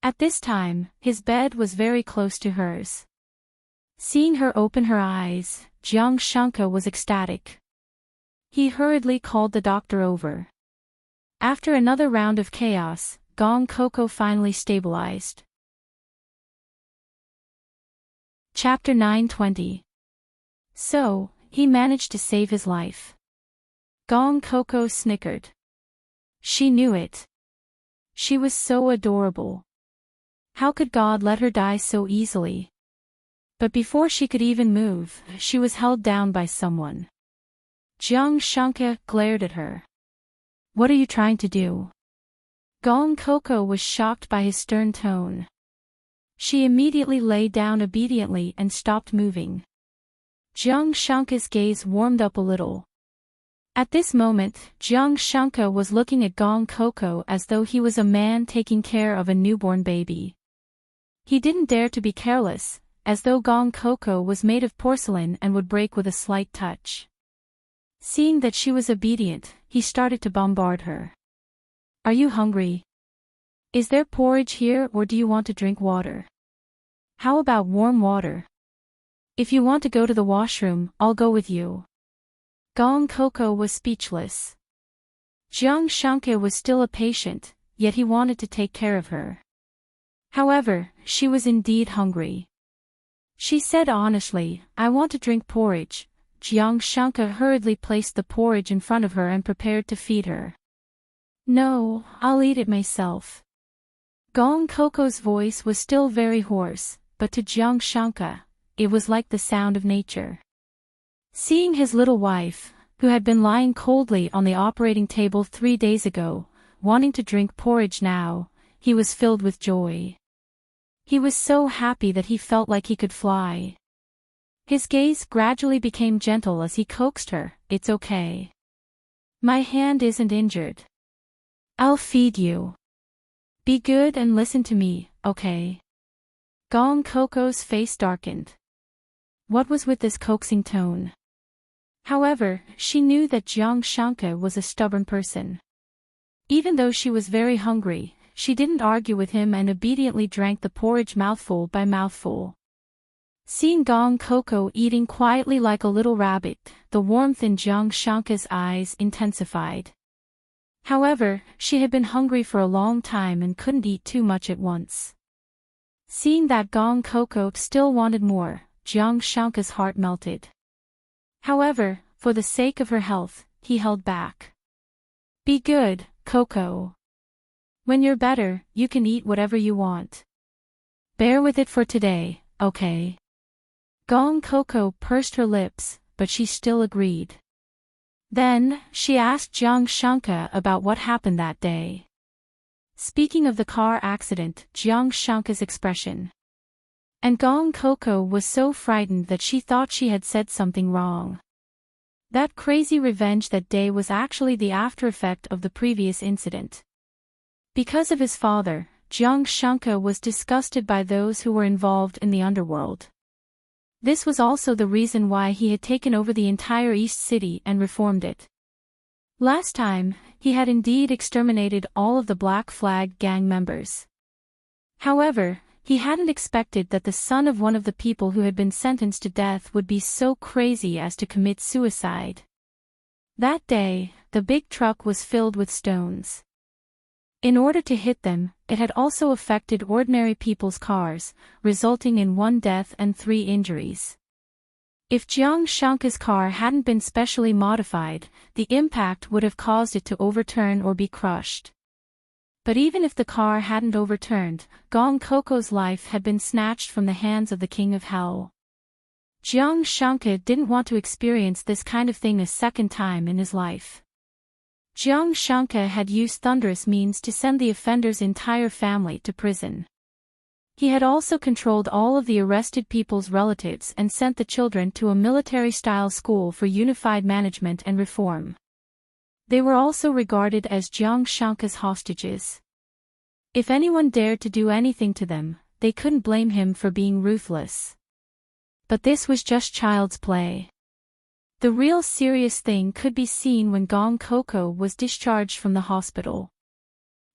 At this time, his bed was very close to hers. Seeing her open her eyes, Jiang Shanke was ecstatic. He hurriedly called the doctor over. After another round of chaos, Gong Coco finally stabilized. Chapter 920. So, he managed to save his life. Gong Coco snickered. She knew it. She was so adorable. How could God let her die so easily? But before she could even move, she was held down by someone. Jiang Shanke glared at her. What are you trying to do? Gong Coco was shocked by his stern tone. She immediately lay down obediently and stopped moving. Jiang Shanke's gaze warmed up a little. At this moment, Jiang Shanke was looking at Gong Coco as though he was a man taking care of a newborn baby. He didn't dare to be careless, as though Gong Coco was made of porcelain and would break with a slight touch. Seeing that she was obedient, he started to bombard her. Are you hungry? Is there porridge here or do you want to drink water? How about warm water? If you want to go to the washroom, I'll go with you. Gong Coco was speechless. Jiang Shanke was still a patient, yet he wanted to take care of her. However, she was indeed hungry. She said honestly, I want to drink porridge. Jiang Shanke hurriedly placed the porridge in front of her and prepared to feed her. No, I'll eat it myself. Gong Coco's voice was still very hoarse, but to Jiang Shanke, it was like the sound of nature. Seeing his little wife, who had been lying coldly on the operating table 3 days ago, wanting to drink porridge now, he was filled with joy. He was so happy that he felt like he could fly. His gaze gradually became gentle as he coaxed her, It's okay. My hand isn't injured. I'll feed you. Be good and listen to me, okay? Gong Coco's face darkened. What was with this coaxing tone? However, she knew that Jiang Shanke was a stubborn person. Even though she was very hungry, she didn't argue with him and obediently drank the porridge mouthful by mouthful. Seeing Gong Coco eating quietly like a little rabbit, the warmth in Jiang Shanke's eyes intensified. However, she had been hungry for a long time and couldn't eat too much at once. Seeing that Gong Coco still wanted more, Jiang Shanke's heart melted. However, for the sake of her health, he held back. Be good, Coco. When you're better, you can eat whatever you want. Bear with it for today, okay? Gong Coco pursed her lips, but she still agreed. Then, she asked Jiang Shanke about what happened that day. Speaking of the car accident, Jiang Shanke's expression. And Gong Coco was so frightened that she thought she had said something wrong. That crazy revenge that day was actually the after effect of the previous incident. Because of his father, Jiang Shanke was disgusted by those who were involved in the underworld. This was also the reason why he had taken over the entire East City and reformed it. Last time, he had indeed exterminated all of the Black Flag gang members. However, he hadn't expected that the son of one of the people who had been sentenced to death would be so crazy as to commit suicide. That day, the big truck was filled with stones. In order to hit them, it had also affected ordinary people's cars, resulting in 1 death and 3 injuries. If Jiang Shanke's car hadn't been specially modified, the impact would have caused it to overturn or be crushed. But even if the car hadn't overturned, Gong Coco's life had been snatched from the hands of the King of Hell. Jiang Shanke didn't want to experience this kind of thing a second time in his life. Jiang Shanke had used thunderous means to send the offender's entire family to prison. He had also controlled all of the arrested people's relatives and sent the children to a military-style school for unified management and reform. They were also regarded as Jiang Shanke's hostages. If anyone dared to do anything to them, they couldn't blame him for being ruthless. But this was just child's play. The real serious thing could be seen when Gong Coco was discharged from the hospital.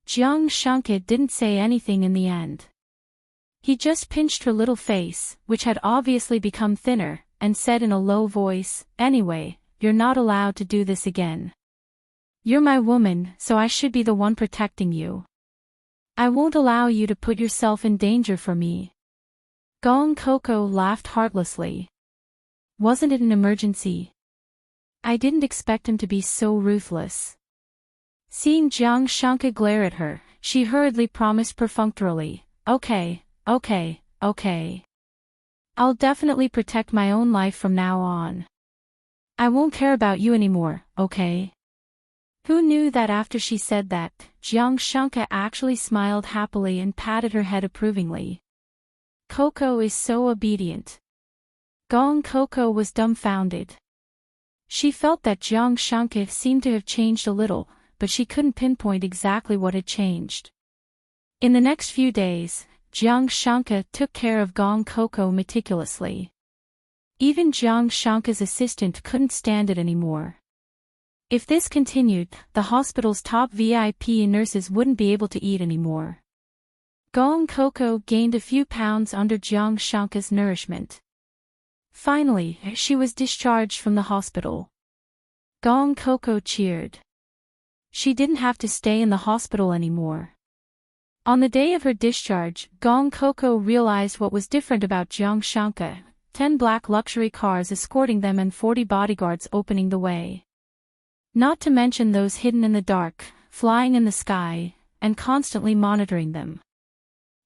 Jiang Shanke didn't say anything in the end. He just pinched her little face, which had obviously become thinner, and said in a low voice, "Anyway, you're not allowed to do this again. You're my woman, so I should be the one protecting you. I won't allow you to put yourself in danger for me." Gong Coco laughed heartlessly. "Wasn't it an emergency? I didn't expect him to be so ruthless." Seeing Jiang Shanke glare at her, she hurriedly promised perfunctorily, Okay. I'll definitely protect my own life from now on. I won't care about you anymore, okay?" Who knew that after she said that, Jiang Shanke actually smiled happily and patted her head approvingly. Coco is so obedient. Gong Coco was dumbfounded. She felt that Jiang Shanke seemed to have changed a little, but she couldn't pinpoint exactly what had changed. In the next few days, Jiang Shanke took care of Gong Coco meticulously. Even Jiang Shanke's assistant couldn't stand it anymore. If this continued, the hospital's top VIP nurses wouldn't be able to eat anymore. Gong Coco gained a few pounds under Jiang Shanke's nourishment. Finally, she was discharged from the hospital. Gong Coco cheered. She didn't have to stay in the hospital anymore. On the day of her discharge, Gong Coco realized what was different about Jiang Shanke: 10 black luxury cars escorting them and 40 bodyguards opening the way. Not to mention those hidden in the dark, flying in the sky, and constantly monitoring them.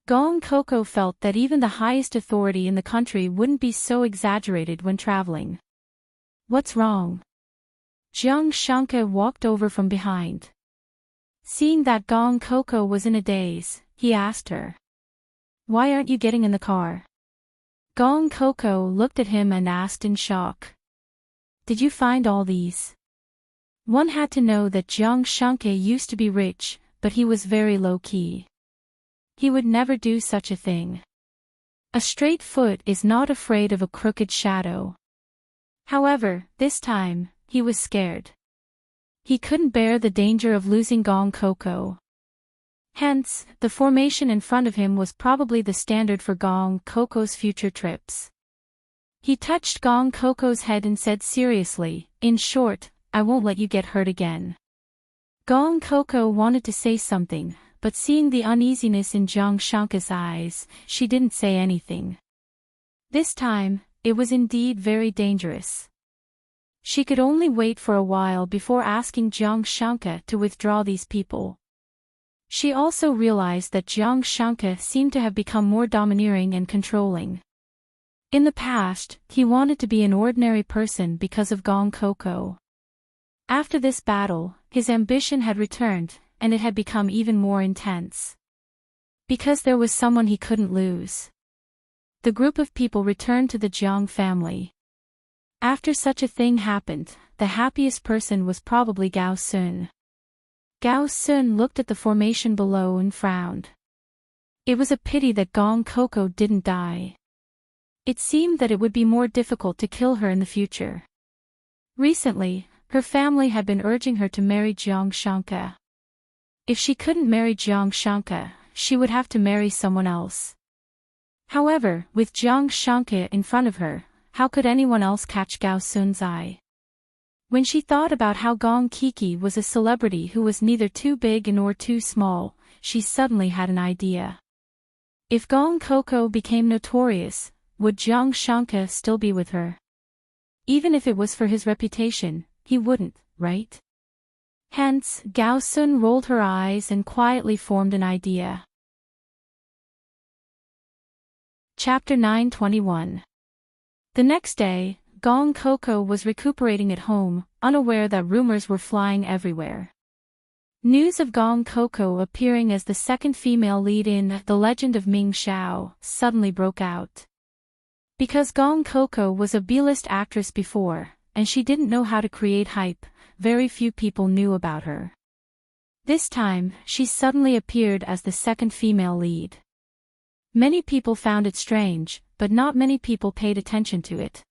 Gong Coco felt that even the highest authority in the country wouldn't be so exaggerated when traveling. "What's wrong?" Jiang Shanke walked over from behind. Seeing that Gong Coco was in a daze, he asked her, "Why aren't you getting in the car?" Gong Coco looked at him and asked in shock, "Did you find all these?" One had to know that Jiang Shanke used to be rich, but he was very low-key. He would never do such a thing. A straight foot is not afraid of a crooked shadow. However, this time, he was scared. He couldn't bear the danger of losing Gong Coco. Hence, the formation in front of him was probably the standard for Gong Coco's future trips. He touched Gong Coco's head and said seriously, "In short, I won't let you get hurt again." Gong Coco wanted to say something, but seeing the uneasiness in Jiang Shanke's eyes, she didn't say anything. This time, it was indeed very dangerous. She could only wait for a while before asking Jiang Shanke to withdraw these people. She also realized that Jiang Shanke seemed to have become more domineering and controlling. In the past, he wanted to be an ordinary person because of Gong Coco. After this battle, his ambition had returned, and it had become even more intense. Because there was someone he couldn't lose. The group of people returned to the Jiang family. After such a thing happened, the happiest person was probably Gao Sun. Gao Sun looked at the formation below and frowned. It was a pity that Gong Coco didn't die. It seemed that it would be more difficult to kill her in the future. Recently, her family had been urging her to marry Jiang Shanke. If she couldn't marry Jiang Shanke, she would have to marry someone else. However, with Jiang Shanke in front of her, how could anyone else catch Gao Sun's eye? When she thought about how Gong Kiki was a celebrity who was neither too big nor too small, she suddenly had an idea. If Gong Coco became notorious, would Jiang Shanke still be with her? Even if it was for his reputation, he wouldn't, right? Hence, Gao Sun rolled her eyes and quietly formed an idea. Chapter 921. The next day, Gong Coco was recuperating at home, unaware that rumors were flying everywhere. News of Gong Coco appearing as the second female lead in The Legend of Ming Xiao suddenly broke out. Because Gong Coco was a B-list actress before, and she didn't know how to create hype, very few people knew about her. This time, she suddenly appeared as the second female lead. Many people found it strange, but not many people paid attention to it.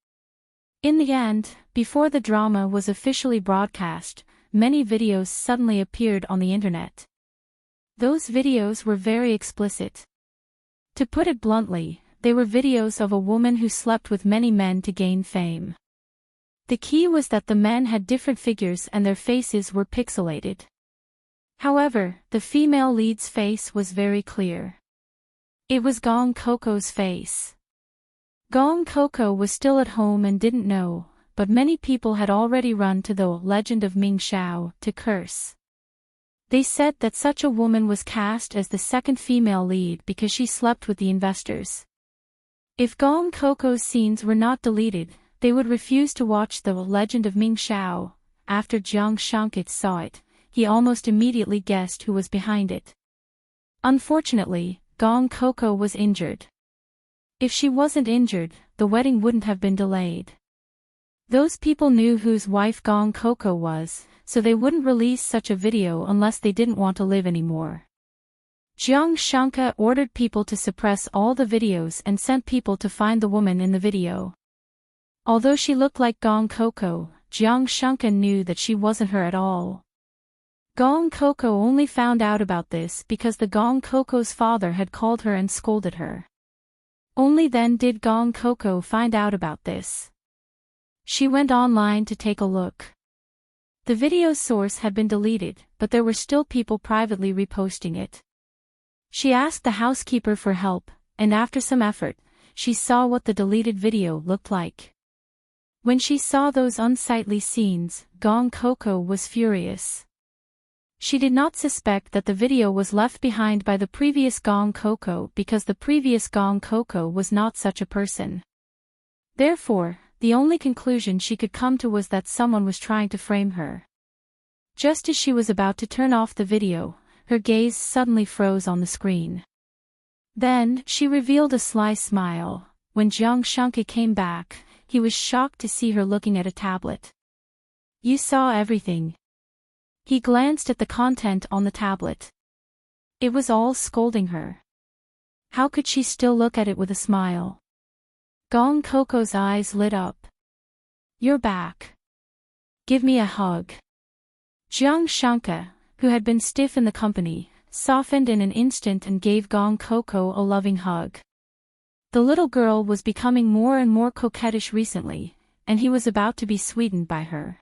In the end, before the drama was officially broadcast, many videos suddenly appeared on the internet. Those videos were very explicit. To put it bluntly, they were videos of a woman who slept with many men to gain fame. The key was that the men had different figures and their faces were pixelated. However, the female lead's face was very clear. It was Gong Coco's face. Gong Coco was still at home and didn't know, but many people had already run to the Legend of Ming Xiao to curse. They said that such a woman was cast as the second female lead because she slept with the investors. If Gong Coco's scenes were not deleted, they would refuse to watch the Legend of Ming Xiao. After Jiang Shankit saw it, he almost immediately guessed who was behind it. Unfortunately, Gong Coco was injured. If she wasn't injured, the wedding wouldn't have been delayed. Those people knew whose wife Gong Coco was, so they wouldn't release such a video unless they didn't want to live anymore. Jiang Shanka ordered people to suppress all the videos and sent people to find the woman in the video. Although she looked like Gong Coco, Jiang Shanka knew that she wasn't her at all. Gong Coco only found out about this because the Gong Coco's father had called her and scolded her. Only then did Gong Coco find out about this. She went online to take a look. The video's source had been deleted, but there were still people privately reposting it. She asked the housekeeper for help, and after some effort, she saw what the deleted video looked like. When she saw those unsightly scenes, Gong Coco was furious. She did not suspect that the video was left behind by the previous Gong Coco because the previous Gong Coco was not such a person. Therefore, the only conclusion she could come to was that someone was trying to frame her. Just as she was about to turn off the video, her gaze suddenly froze on the screen. Then, she revealed a sly smile. When Jiang Shanke came back, he was shocked to see her looking at a tablet. "You saw everything." He glanced at the content on the tablet. It was all scolding her. How could she still look at it with a smile? Gong Coco's eyes lit up. "You're back. Give me a hug." Jiang Shanka, who had been stiff in the company, softened in an instant and gave Gong Coco a loving hug. The little girl was becoming more and more coquettish recently, and he was about to be sweetened by her.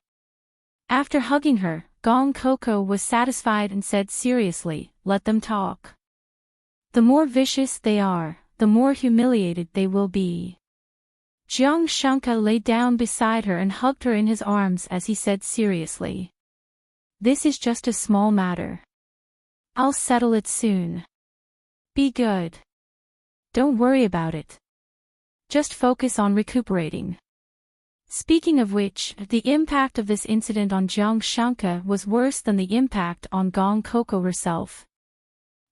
After hugging her, Gong Coco was satisfied and said seriously, "Let them talk. The more vicious they are, the more humiliated they will be." Jiang Shanka lay down beside her and hugged her in his arms as he said seriously, "This is just a small matter. I'll settle it soon. Be good. Don't worry about it. Just focus on recuperating." Speaking of which, the impact of this incident on Jiang Shanka was worse than the impact on Gong Coco herself.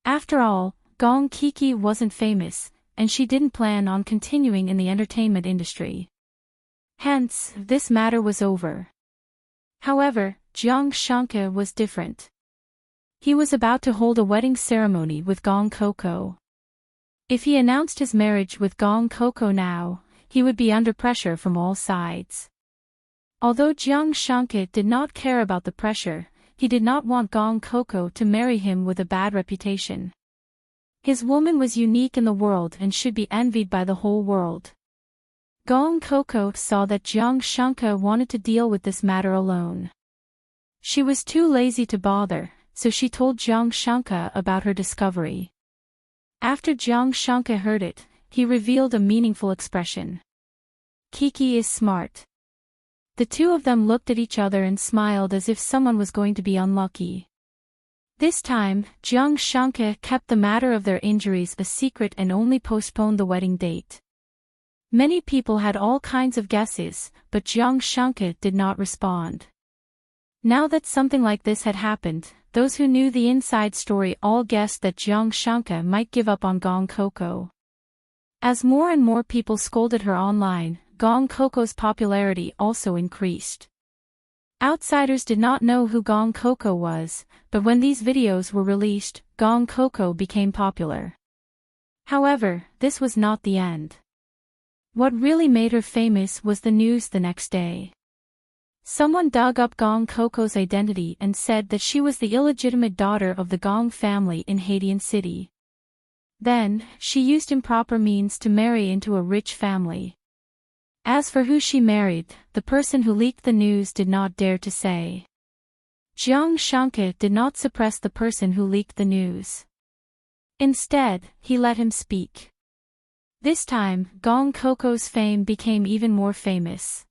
After all, Gong Kiki wasn't famous, and she didn't plan on continuing in the entertainment industry. Hence, this matter was over. However, Jiang Shanka was different. He was about to hold a wedding ceremony with Gong Coco. If he announced his marriage with Gong Coco now, he would be under pressure from all sides. Although Jiang Shanka did not care about the pressure, he did not want Gong Coco to marry him with a bad reputation. His woman was unique in the world and should be envied by the whole world. Gong Coco saw that Jiang Shanka wanted to deal with this matter alone. She was too lazy to bother, so she told Jiang Shanka about her discovery. After Jiang Shanka heard it, he revealed a meaningful expression. "Kiki is smart." The two of them looked at each other and smiled as if someone was going to be unlucky. This time, Jiang Shanka kept the matter of their injuries a secret and only postponed the wedding date. Many people had all kinds of guesses, but Jiang Shanka did not respond. Now that something like this had happened, those who knew the inside story all guessed that Jiang Shanka might give up on Gong Coco. As more and more people scolded her online, Gong Coco's popularity also increased. Outsiders did not know who Gong Coco was, but when these videos were released, Gong Coco became popular. However, this was not the end. What really made her famous was the news the next day. Someone dug up Gong Coco's identity and said that she was the illegitimate daughter of the Gong family in Haitian City. Then, she used improper means to marry into a rich family. As for who she married, the person who leaked the news did not dare to say. Jiang Shanke did not suppress the person who leaked the news. Instead, he let him speak. This time, Gong Coco's fame became even more famous.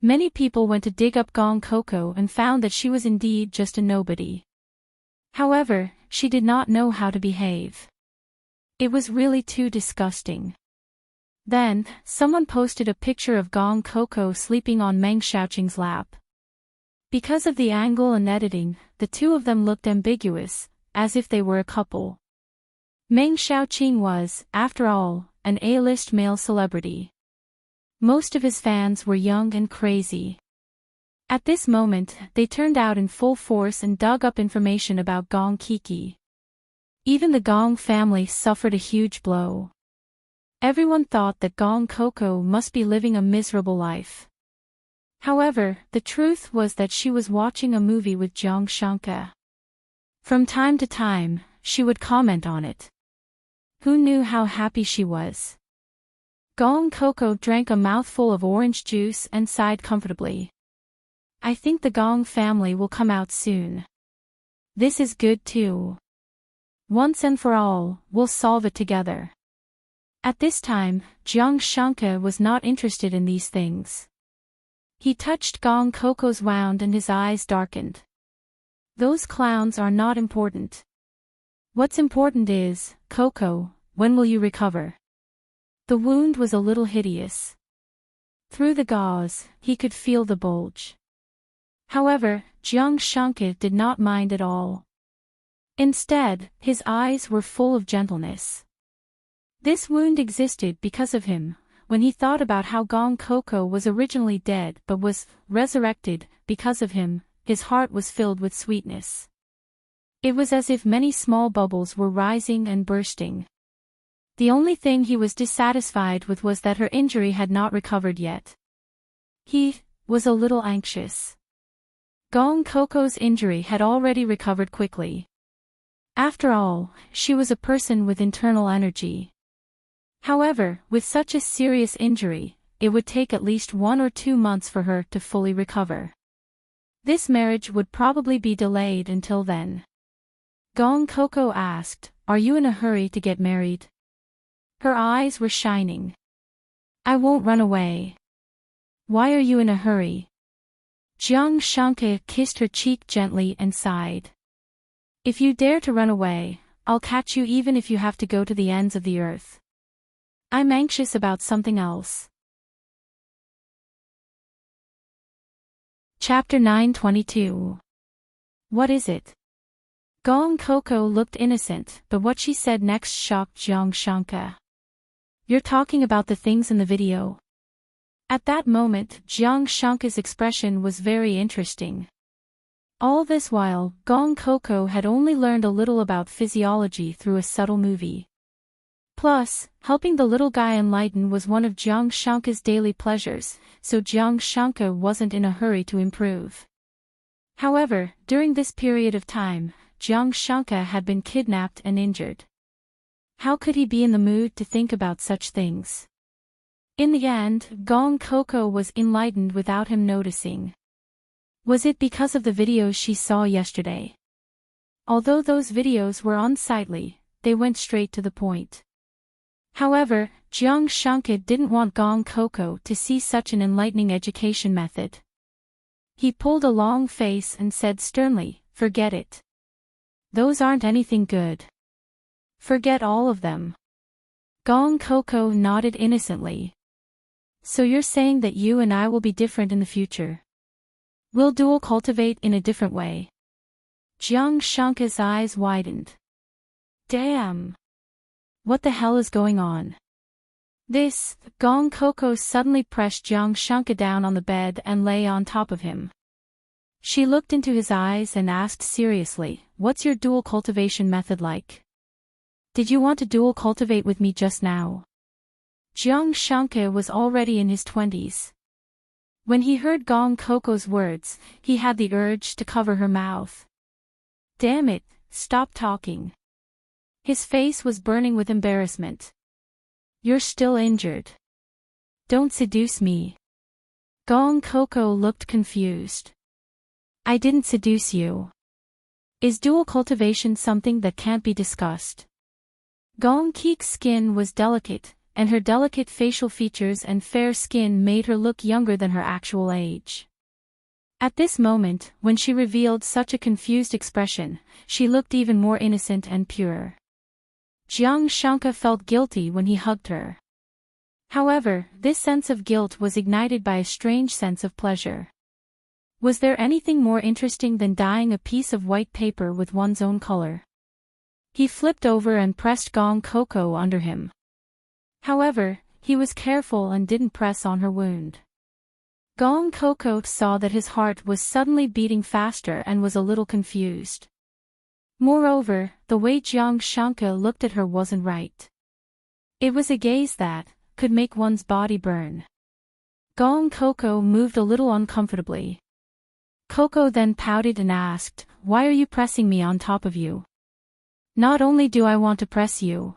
Many people went to dig up Gong Coco and found that she was indeed just a nobody. However, she did not know how to behave. It was really too disgusting. Then, someone posted a picture of Gong Coco sleeping on Meng Xiaoqing's lap. Because of the angle and editing, the two of them looked ambiguous, as if they were a couple. Meng Xiaoqing was, after all, an A-list male celebrity. Most of his fans were young and crazy. At this moment, they turned out in full force and dug up information about Gong Kiki. Even the Gong family suffered a huge blow. Everyone thought that Gong Coco must be living a miserable life. However, the truth was that she was watching a movie with Jiang Shanke. From time to time, she would comment on it. Who knew how happy she was? Gong Coco drank a mouthful of orange juice and sighed comfortably. I think the Gong family will come out soon. This is good too. Once and for all, we'll solve it together. At this time, Jiang Shanke was not interested in these things. He touched Gong Coco's wound and his eyes darkened. Those clowns are not important. What's important is, Coco, when will you recover? The wound was a little hideous. Through the gauze, he could feel the bulge. However, Jiang Shanke did not mind at all. Instead, his eyes were full of gentleness. This wound existed because of him. When he thought about how Gong Coco was originally dead but was resurrected because of him, his heart was filled with sweetness. It was as if many small bubbles were rising and bursting. The only thing he was dissatisfied with was that her injury had not recovered yet. He was a little anxious. Gong Coco's injury had already recovered quickly. After all, she was a person with internal energy. However, with such a serious injury, it would take at least 1 or 2 months for her to fully recover. This marriage would probably be delayed until then. Gong Coco asked, "Are you in a hurry to get married?" Her eyes were shining. "I won't run away." "Why are you in a hurry?" Jiang Shanke kissed her cheek gently and sighed. "If you dare to run away, I'll catch you even if you have to go to the ends of the earth. I'm anxious about something else." Chapter 922. What is it? Gong Coco looked innocent, but what she said next shocked Jiang Shanke. "You're talking about the things in the video?" At that moment, Jiang Shanke's expression was very interesting. All this while, Gong Coco had only learned a little about physiology through a subtle movie. Plus, helping the little guy enlighten was one of Jiang Shanke's daily pleasures, so Jiang Shanke wasn't in a hurry to improve. However, during this period of time, Jiang Shanke had been kidnapped and injured. How could he be in the mood to think about such things? In the end, Gong Coco was enlightened without him noticing. Was it because of the videos she saw yesterday? Although those videos were unsightly, they went straight to the point. However, Jiang Shanke didn't want Gong Coco to see such an enlightening education method. He pulled a long face and said sternly, "Forget it. Those aren't anything good. Forget all of them." Gong Coco nodded innocently. "So you're saying that you and I will be different in the future? We'll dual cultivate in a different way?" Jiang Shanke's eyes widened. Damn! What the hell is going on? Gong Coco suddenly pressed Jiang Shanke down on the bed and lay on top of him. She looked into his eyes and asked seriously, "What's your dual cultivation method like? Did you want to dual cultivate with me just now?" Jiang Shanke was already in his 20s. When he heard Gong Coco's words, he had the urge to cover her mouth. Damn it, stop talking. His face was burning with embarrassment. You're still injured. Don't seduce me. Gong Coco looked confused. I didn't seduce you. Is dual cultivation something that can't be discussed? Gong Keek's skin was delicate, and her delicate facial features and fair skin made her look younger than her actual age. At this moment, when she revealed such a confused expression, she looked even more innocent and pure. Jiang Shanke felt guilty when he hugged her. However, this sense of guilt was ignited by a strange sense of pleasure. Was there anything more interesting than dyeing a piece of white paper with one's own color? He flipped over and pressed Gong Coco under him. However, he was careful and didn't press on her wound. Gong Coco saw that his heart was suddenly beating faster and was a little confused. Moreover, the way Jiang Shanke looked at her wasn't right. It was a gaze that could make one's body burn. Gong Coco moved a little uncomfortably. Coco then pouted and asked, "Why are you pressing me on top of you? Not only do I want to press you.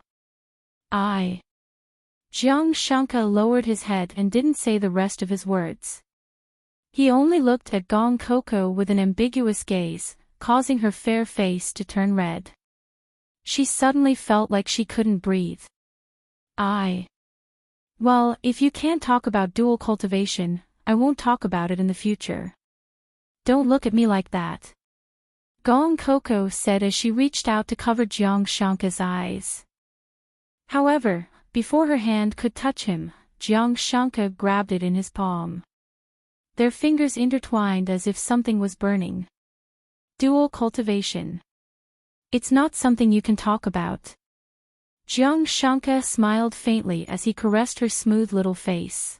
Jiang Shanke lowered his head and didn't say the rest of his words. He only looked at Gong Coco with an ambiguous gaze, causing her fair face to turn red. She suddenly felt like she couldn't breathe. Well, if you can't talk about dual cultivation, I won't talk about it in the future. Don't look at me like that. Gong Coco said as she reached out to cover Jiang Shanke's eyes. However, before her hand could touch him, Jiang Shanke grabbed it in his palm. Their fingers intertwined as if something was burning. Dual cultivation. It's not something you can talk about. Jiang Shanke smiled faintly as he caressed her smooth little face.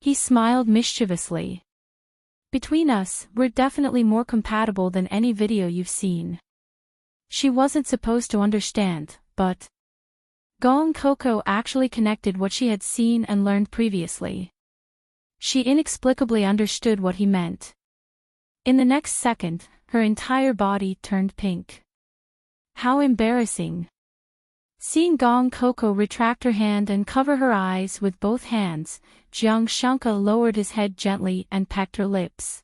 He smiled mischievously. Between us, we're definitely more compatible than any video you've seen. She wasn't supposed to understand, but Gong Coco actually connected what she had seen and learned previously. She inexplicably understood what he meant. In the next second, her entire body turned pink. How embarrassing. Seeing Gong Coco retract her hand and cover her eyes with both hands, Jiang Shanke lowered his head gently and pecked her lips.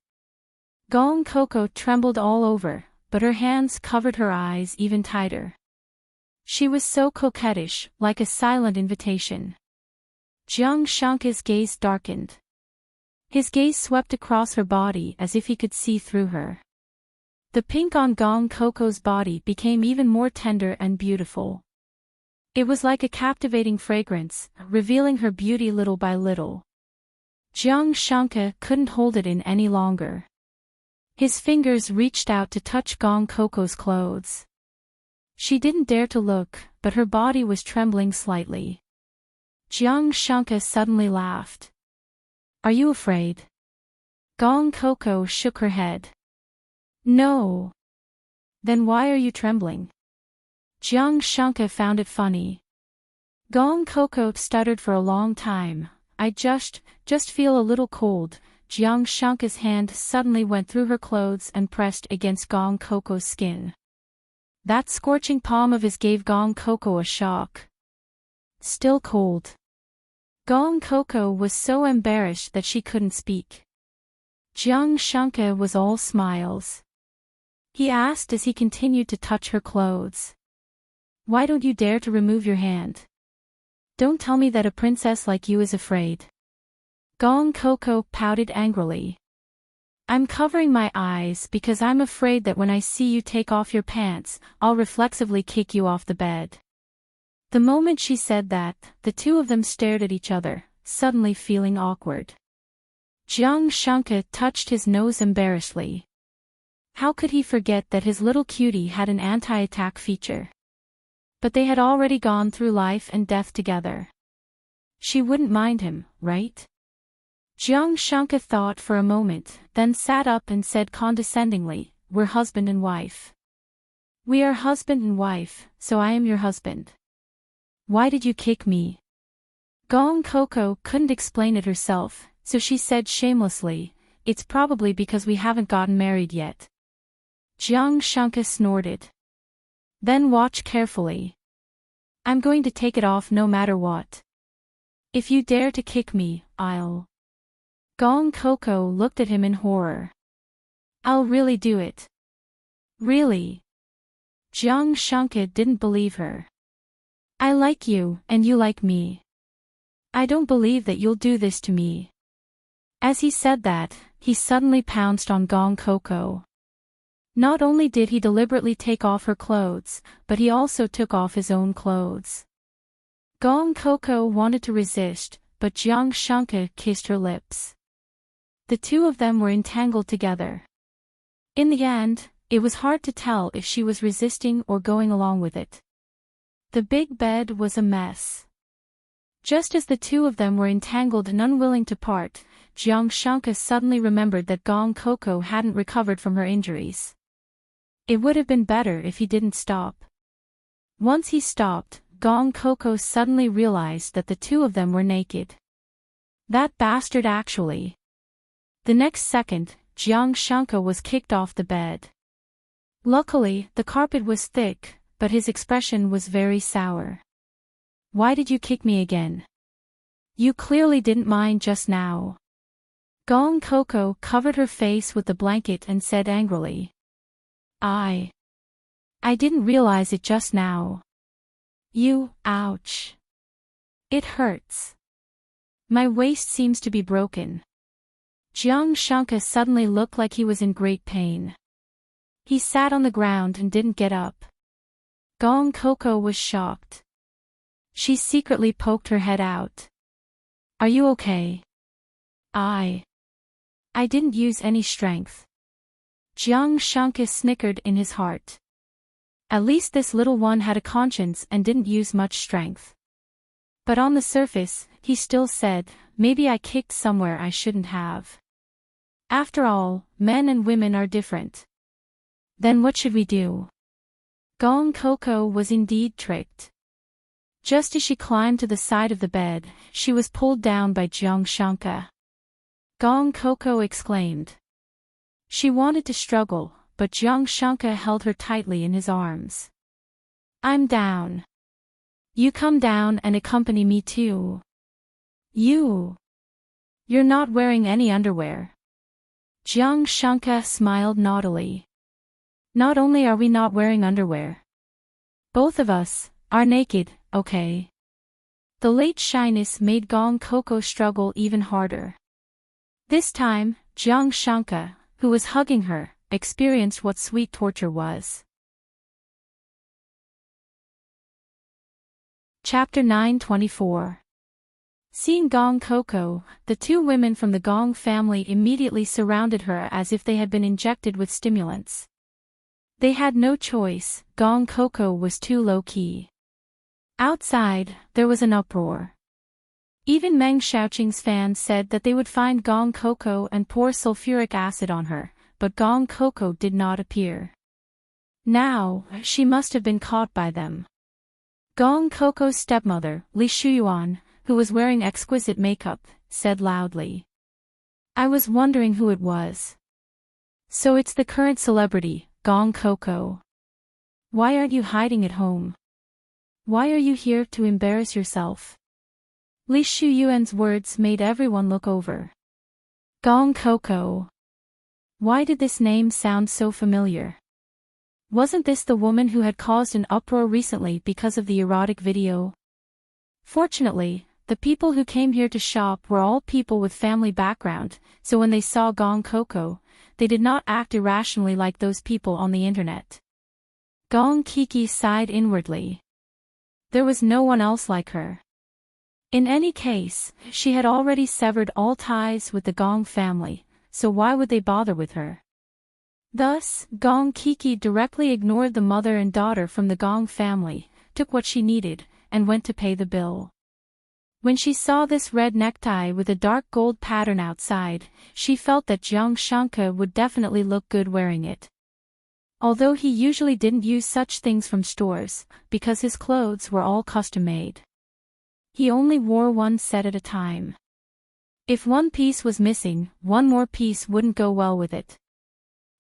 Gong Coco trembled all over, but her hands covered her eyes even tighter. She was so coquettish, like a silent invitation. Jiang Shanke's gaze darkened. His gaze swept across her body as if he could see through her. The pink on Gong Coco's body became even more tender and beautiful. It was like a captivating fragrance, revealing her beauty little by little. Jiang Shanke couldn't hold it in any longer. His fingers reached out to touch Gong Coco's clothes. She didn't dare to look, but her body was trembling slightly. Jiang Shanke suddenly laughed. Are you afraid? Gong Coco shook her head. No. Then why are you trembling? Jiang Shanke found it funny. Gong Coco stuttered for a long time. I just feel a little cold. Jiang Shanke's hand suddenly went through her clothes and pressed against Gong Coco's skin. That scorching palm of his gave Gong Coco a shock. Still cold. Gong Coco was so embarrassed that she couldn't speak. Jiang Shanke was all smiles. He asked as he continued to touch her clothes. Why don't you dare to remove your hand? Don't tell me that a princess like you is afraid. Gong Coco pouted angrily. I'm covering my eyes because I'm afraid that when I see you take off your pants, I'll reflexively kick you off the bed. The moment she said that, the two of them stared at each other, suddenly feeling awkward. Jiang Shanke touched his nose embarrassedly. How could he forget that his little cutie had an anti-attack feature? But they had already gone through life and death together. She wouldn't mind him, right? Jiang Shanke thought for a moment, then sat up and said condescendingly, We're husband and wife. We are husband and wife, so I am your husband. Why did you kick me? Gong Coco couldn't explain it herself, so she said shamelessly, "It's probably because we haven't gotten married yet." Jiang Shanka snorted. "Then watch carefully. I'm going to take it off no matter what. If you dare to kick me, I'll..." Gong Coco looked at him in horror. "I'll really do it." "Really?" Jiang Shanka didn't believe her. "I like you, and you like me. I don't believe that you'll do this to me." As he said that, he suddenly pounced on Gong Coco. Not only did he deliberately take off her clothes, but he also took off his own clothes. Gong Coco wanted to resist, but Jiang Shanka kissed her lips. The two of them were entangled together. In the end, it was hard to tell if she was resisting or going along with it. The big bed was a mess. Just as the two of them were entangled and unwilling to part, Jiang Shanka suddenly remembered that Gong Coco hadn't recovered from her injuries. It would have been better if he didn't stop. Once he stopped, Gong Coco suddenly realized that the two of them were naked. That bastard actually. The next second, Jiang Shanka was kicked off the bed. Luckily, the carpet was thick, but his expression was very sour. "Why did you kick me again? You clearly didn't mind just now." Gong Coco covered her face with the blanket and said angrily. I didn't realize it just now." Ouch. It hurts. My waist seems to be broken." Jiang Shanka suddenly looked like he was in great pain. He sat on the ground and didn't get up. Gong Coco was shocked. She secretly poked her head out. "Are you okay?" I didn't use any strength." Jiang Shanka snickered in his heart. At least this little one had a conscience and didn't use much strength. But on the surface, he still said, "Maybe I kicked somewhere I shouldn't have. After all, men and women are different. Then what should we do?" Gong Coco was indeed tricked. Just as she climbed to the side of the bed, she was pulled down by Jiang Shanka. Gong Coco exclaimed. She wanted to struggle, but Jiang Shanka held her tightly in his arms. "I'm down. You come down and accompany me too." You're not wearing any underwear." Jiang Shanka smiled naughtily. "Not only are we not wearing underwear. Both of us are naked, okay?" The late shyness made Gong Coco struggle even harder. This time, Jiang Shanka, who was hugging her, experienced what sweet torture was. Chapter 924. Seeing Gong Coco, the two women from the Gong family immediately surrounded her as if they had been injected with stimulants. They had no choice, Gong Coco was too low-key. Outside, there was an uproar. Even Meng Xiaoqing's fans said that they would find Gong Coco and pour sulfuric acid on her, but Gong Coco did not appear. Now, she must have been caught by them. Gong Coco's stepmother, Li Shuyuan, who was wearing exquisite makeup, said loudly. "I was wondering who it was. So it's the current celebrity, Gong Coco. Why aren't you hiding at home? Why are you here to embarrass yourself?" Li Shuyuan's words made everyone look over. Gong Coco. Why did this name sound so familiar? Wasn't this the woman who had caused an uproar recently because of the erotic video? Fortunately, the people who came here to shop were all people with family background, so when they saw Gong Coco, they did not act irrationally like those people on the internet. Gong Kiki sighed inwardly. There was no one else like her. In any case, she had already severed all ties with the Gong family, so why would they bother with her? Thus, Gong Kiki directly ignored the mother and daughter from the Gong family, took what she needed, and went to pay the bill. When she saw this red necktie with a dark gold pattern outside, she felt that Jiang Shanka would definitely look good wearing it. Although he usually didn't use such things from stores, because his clothes were all custom-made. he only wore one set at a time. If one piece was missing, one more piece wouldn't go well with it.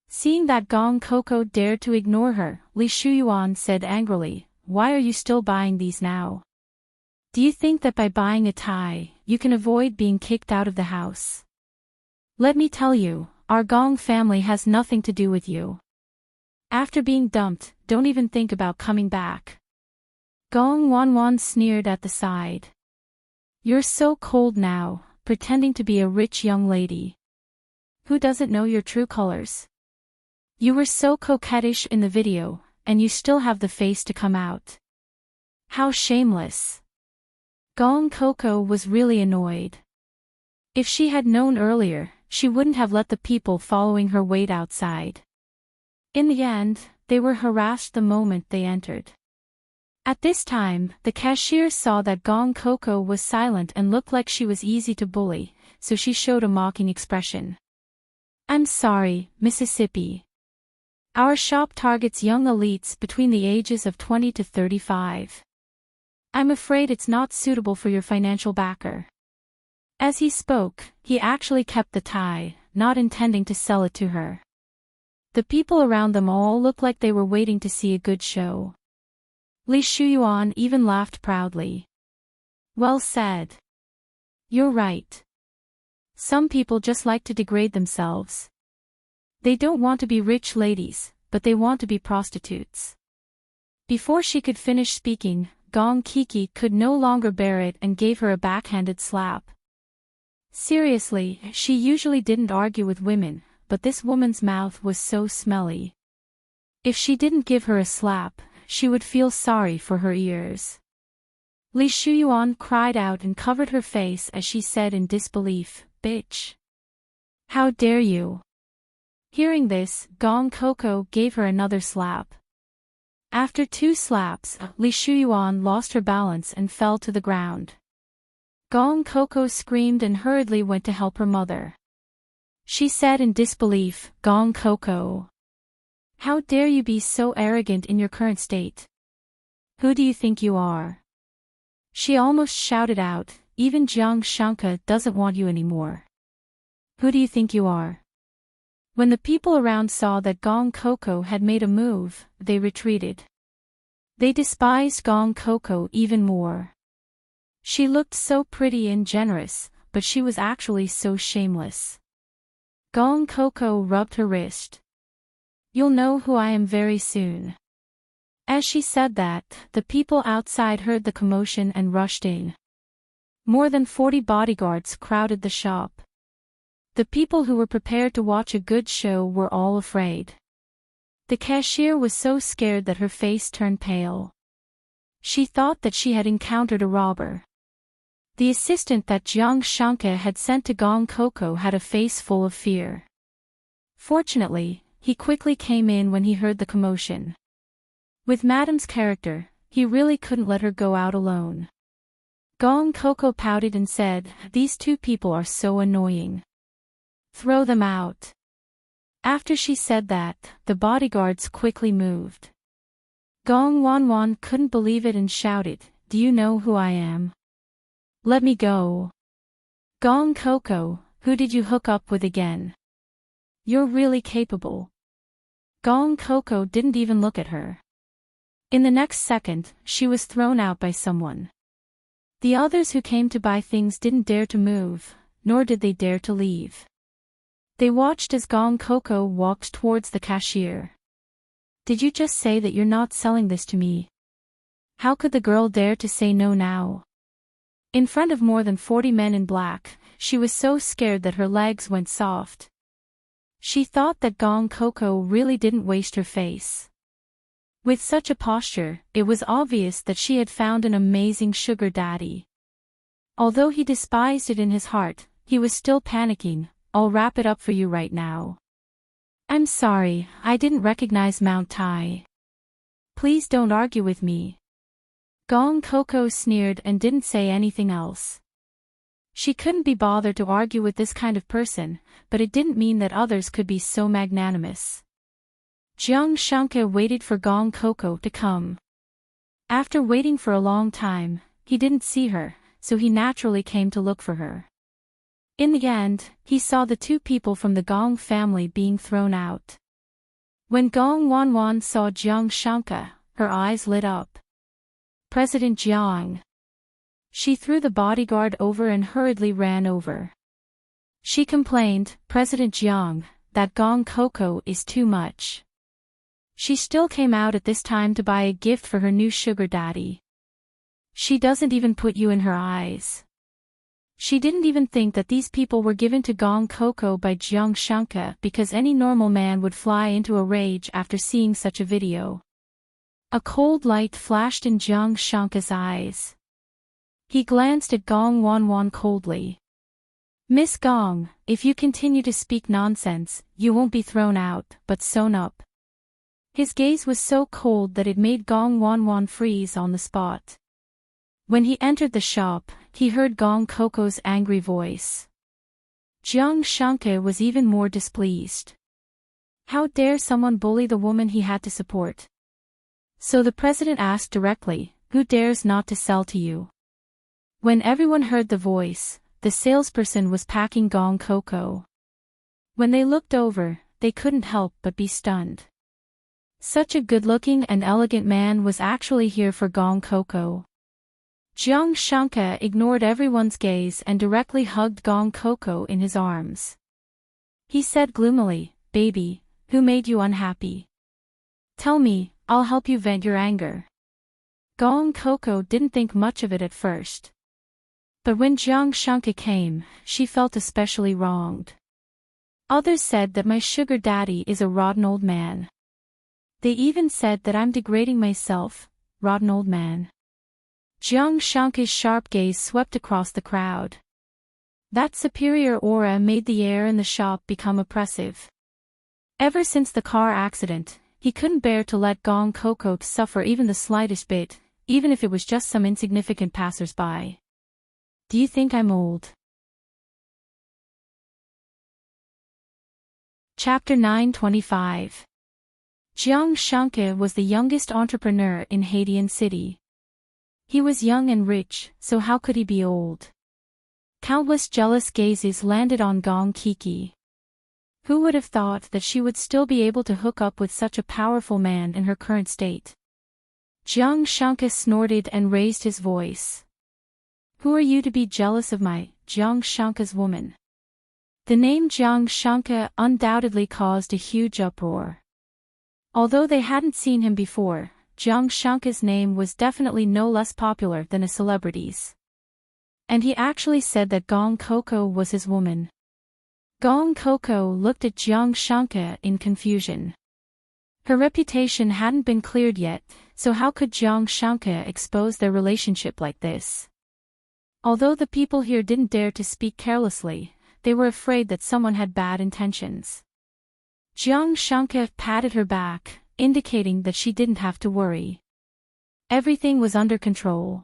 Seeing that Gong Coco dared to ignore her, Li Shuyuan said angrily, "Why are you still buying these now? Do you think that by buying a tie, you can avoid being kicked out of the house? Let me tell you, our Gong family has nothing to do with you. After being dumped, don't even think about coming back." Gong Wanwan sneered at the side. "You're so cold now, pretending to be a rich young lady. Who doesn't know your true colors? You were so coquettish in the video, and you still have the face to come out. How shameless." Gong Coco was really annoyed. If she had known earlier, she wouldn't have let the people following her wait outside. In the end, they were harassed the moment they entered. At this time, the cashier saw that Gong Coco was silent and looked like she was easy to bully, so she showed a mocking expression. "I'm sorry, Mississippi. Our shop targets young elites between the ages of 20 to 35. I'm afraid it's not suitable for your financial backer." As he spoke, he actually kept the tie, not intending to sell it to her. The people around them all looked like they were waiting to see a good show. Li Shuyuan even laughed proudly. "Well said. You're right. Some people just like to degrade themselves. They don't want to be rich ladies, but they want to be prostitutes." Before she could finish speaking, Gong Kiki could no longer bear it and gave her a backhanded slap. Seriously, she usually didn't argue with women, but this woman's mouth was so smelly. If she didn't give her a slap, she would feel sorry for her ears. Li Shuyuan cried out and covered her face as she said in disbelief, "Bitch! How dare you!" Hearing this, Gong Coco gave her another slap. After 2 slaps, Li Shuyuan lost her balance and fell to the ground. Gong Coco screamed and hurriedly went to help her mother. She said in disbelief, "Gong Coco, how dare you be so arrogant in your current state? Who do you think you are?" She almost shouted out, "Even Jiang Shanka doesn't want you anymore. Who do you think you are?" When the people around saw that Gong Coco had made a move, they retreated. They despised Gong Coco even more. She looked so pretty and generous, but she was actually so shameless. Gong Coco rubbed her wrist. "You'll know who I am very soon." As she said that, the people outside heard the commotion and rushed in. More than 40 bodyguards crowded the shop. The people who were prepared to watch a good show were all afraid. The cashier was so scared that her face turned pale. She thought that she had encountered a robber. The assistant that Jiang Shanka had sent to Gong Coco had a face full of fear. Fortunately, he quickly came in when he heard the commotion. With Madame's character, he really couldn't let her go out alone. Gong Coco pouted and said, "These 2 people are so annoying. Throw them out." After she said that, the bodyguards quickly moved. Gong Wanwan couldn't believe it and shouted, "Do you know who I am? Let me go." "Gong Coco, who did you hook up with again? You're really capable." Gong Coco didn't even look at her. In the next second, she was thrown out by someone. The others who came to buy things didn't dare to move, nor did they dare to leave. They watched as Gong Coco walked towards the cashier. "Did you just say that you're not selling this to me?" How could the girl dare to say no now? In front of more than 40 men in black, she was so scared that her legs went soft. She thought that Gong Coco really didn't waste her face. With such a posture, it was obvious that she had found an amazing sugar daddy. Although he despised it in his heart, he was still panicking. "I'll wrap it up for you right now." "I'm sorry, I didn't recognize Mount Tai. Please don't argue with me." Gong Coco sneered and didn't say anything else. She couldn't be bothered to argue with this kind of person, but it didn't mean that others could be so magnanimous. Jiang Shanka waited for Gong Coco to come. After waiting for a long time, he didn't see her, so he naturally came to look for her. In the end, he saw the two people from the Gong family being thrown out. When Gong Wanwan saw Jiang Shanka, her eyes lit up. President Jiang. She threw the bodyguard over and hurriedly ran over. She complained, President Jiang, that Gong Coco is too much. She still came out at this time to buy a gift for her new sugar daddy. She doesn't even put you in her eyes. She didn't even think that these people were given to Gong Coco by Jiang Shanka because any normal man would fly into a rage after seeing such a video. A cold light flashed in Jiang Shanka's eyes. He glanced at Gong Wanwan coldly. Miss Gong, if you continue to speak nonsense, you won't be thrown out, but sewn up. His gaze was so cold that it made Gong Wanwan freeze on the spot. When he entered the shop, he heard Gong Coco's angry voice. Jiang Shanka was even more displeased. How dare someone bully the woman he had to support? So the president asked directly, who dares not to sell to you? When everyone heard the voice, the salesperson was packing Gong Coco. When they looked over, they couldn't help but be stunned. Such a good-looking and elegant man was actually here for Gong Coco. Jiang Shanka ignored everyone's gaze and directly hugged Gong Coco in his arms. He said gloomily, Baby, who made you unhappy? Tell me, I'll help you vent your anger. Gong Coco didn't think much of it at first. But when Jiang Shanka came, she felt especially wronged. Others said that my sugar daddy is a rotten old man. They even said that I'm degrading myself, rotten old man. Jiang Shanka's sharp gaze swept across the crowd. That superior aura made the air in the shop become oppressive. Ever since the car accident, he couldn't bear to let Gong Coco suffer even the slightest bit, even if it was just some insignificant passers-by. Do you think I'm old? Chapter 925. Jiang Shanka was the youngest entrepreneur in Haitian City. He was young and rich, so how could he be old? Countless jealous gazes landed on Gong Kiki. Who would have thought that she would still be able to hook up with such a powerful man in her current state? Jiang Shanka snorted and raised his voice. Who are you to be jealous of my, Jiang Shanka's woman? The name Jiang Shanka undoubtedly caused a huge uproar. Although they hadn't seen him before, Jiang Shanka's name was definitely no less popular than a celebrity's. And he actually said that Gong Coco was his woman. Gong Coco looked at Jiang Shanka in confusion. Her reputation hadn't been cleared yet, so how could Jiang Shanka expose their relationship like this? Although the people here didn't dare to speak carelessly, they were afraid that someone had bad intentions. Jiang Shanka patted her back, indicating that she didn't have to worry. Everything was under control.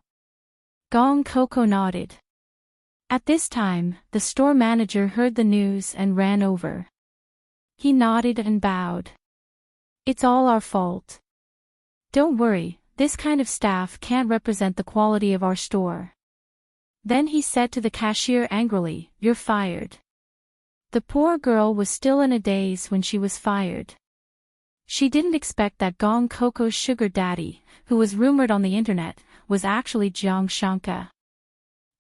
Gong Coco nodded. At this time, the store manager heard the news and ran over. He nodded and bowed. It's all our fault. Don't worry, this kind of staff can't represent the quality of our store. Then he said to the cashier angrily, You're fired. The poor girl was still in a daze when she was fired. She didn't expect that Gong Coco's sugar daddy, who was rumored on the internet, was actually Jiang Shanka.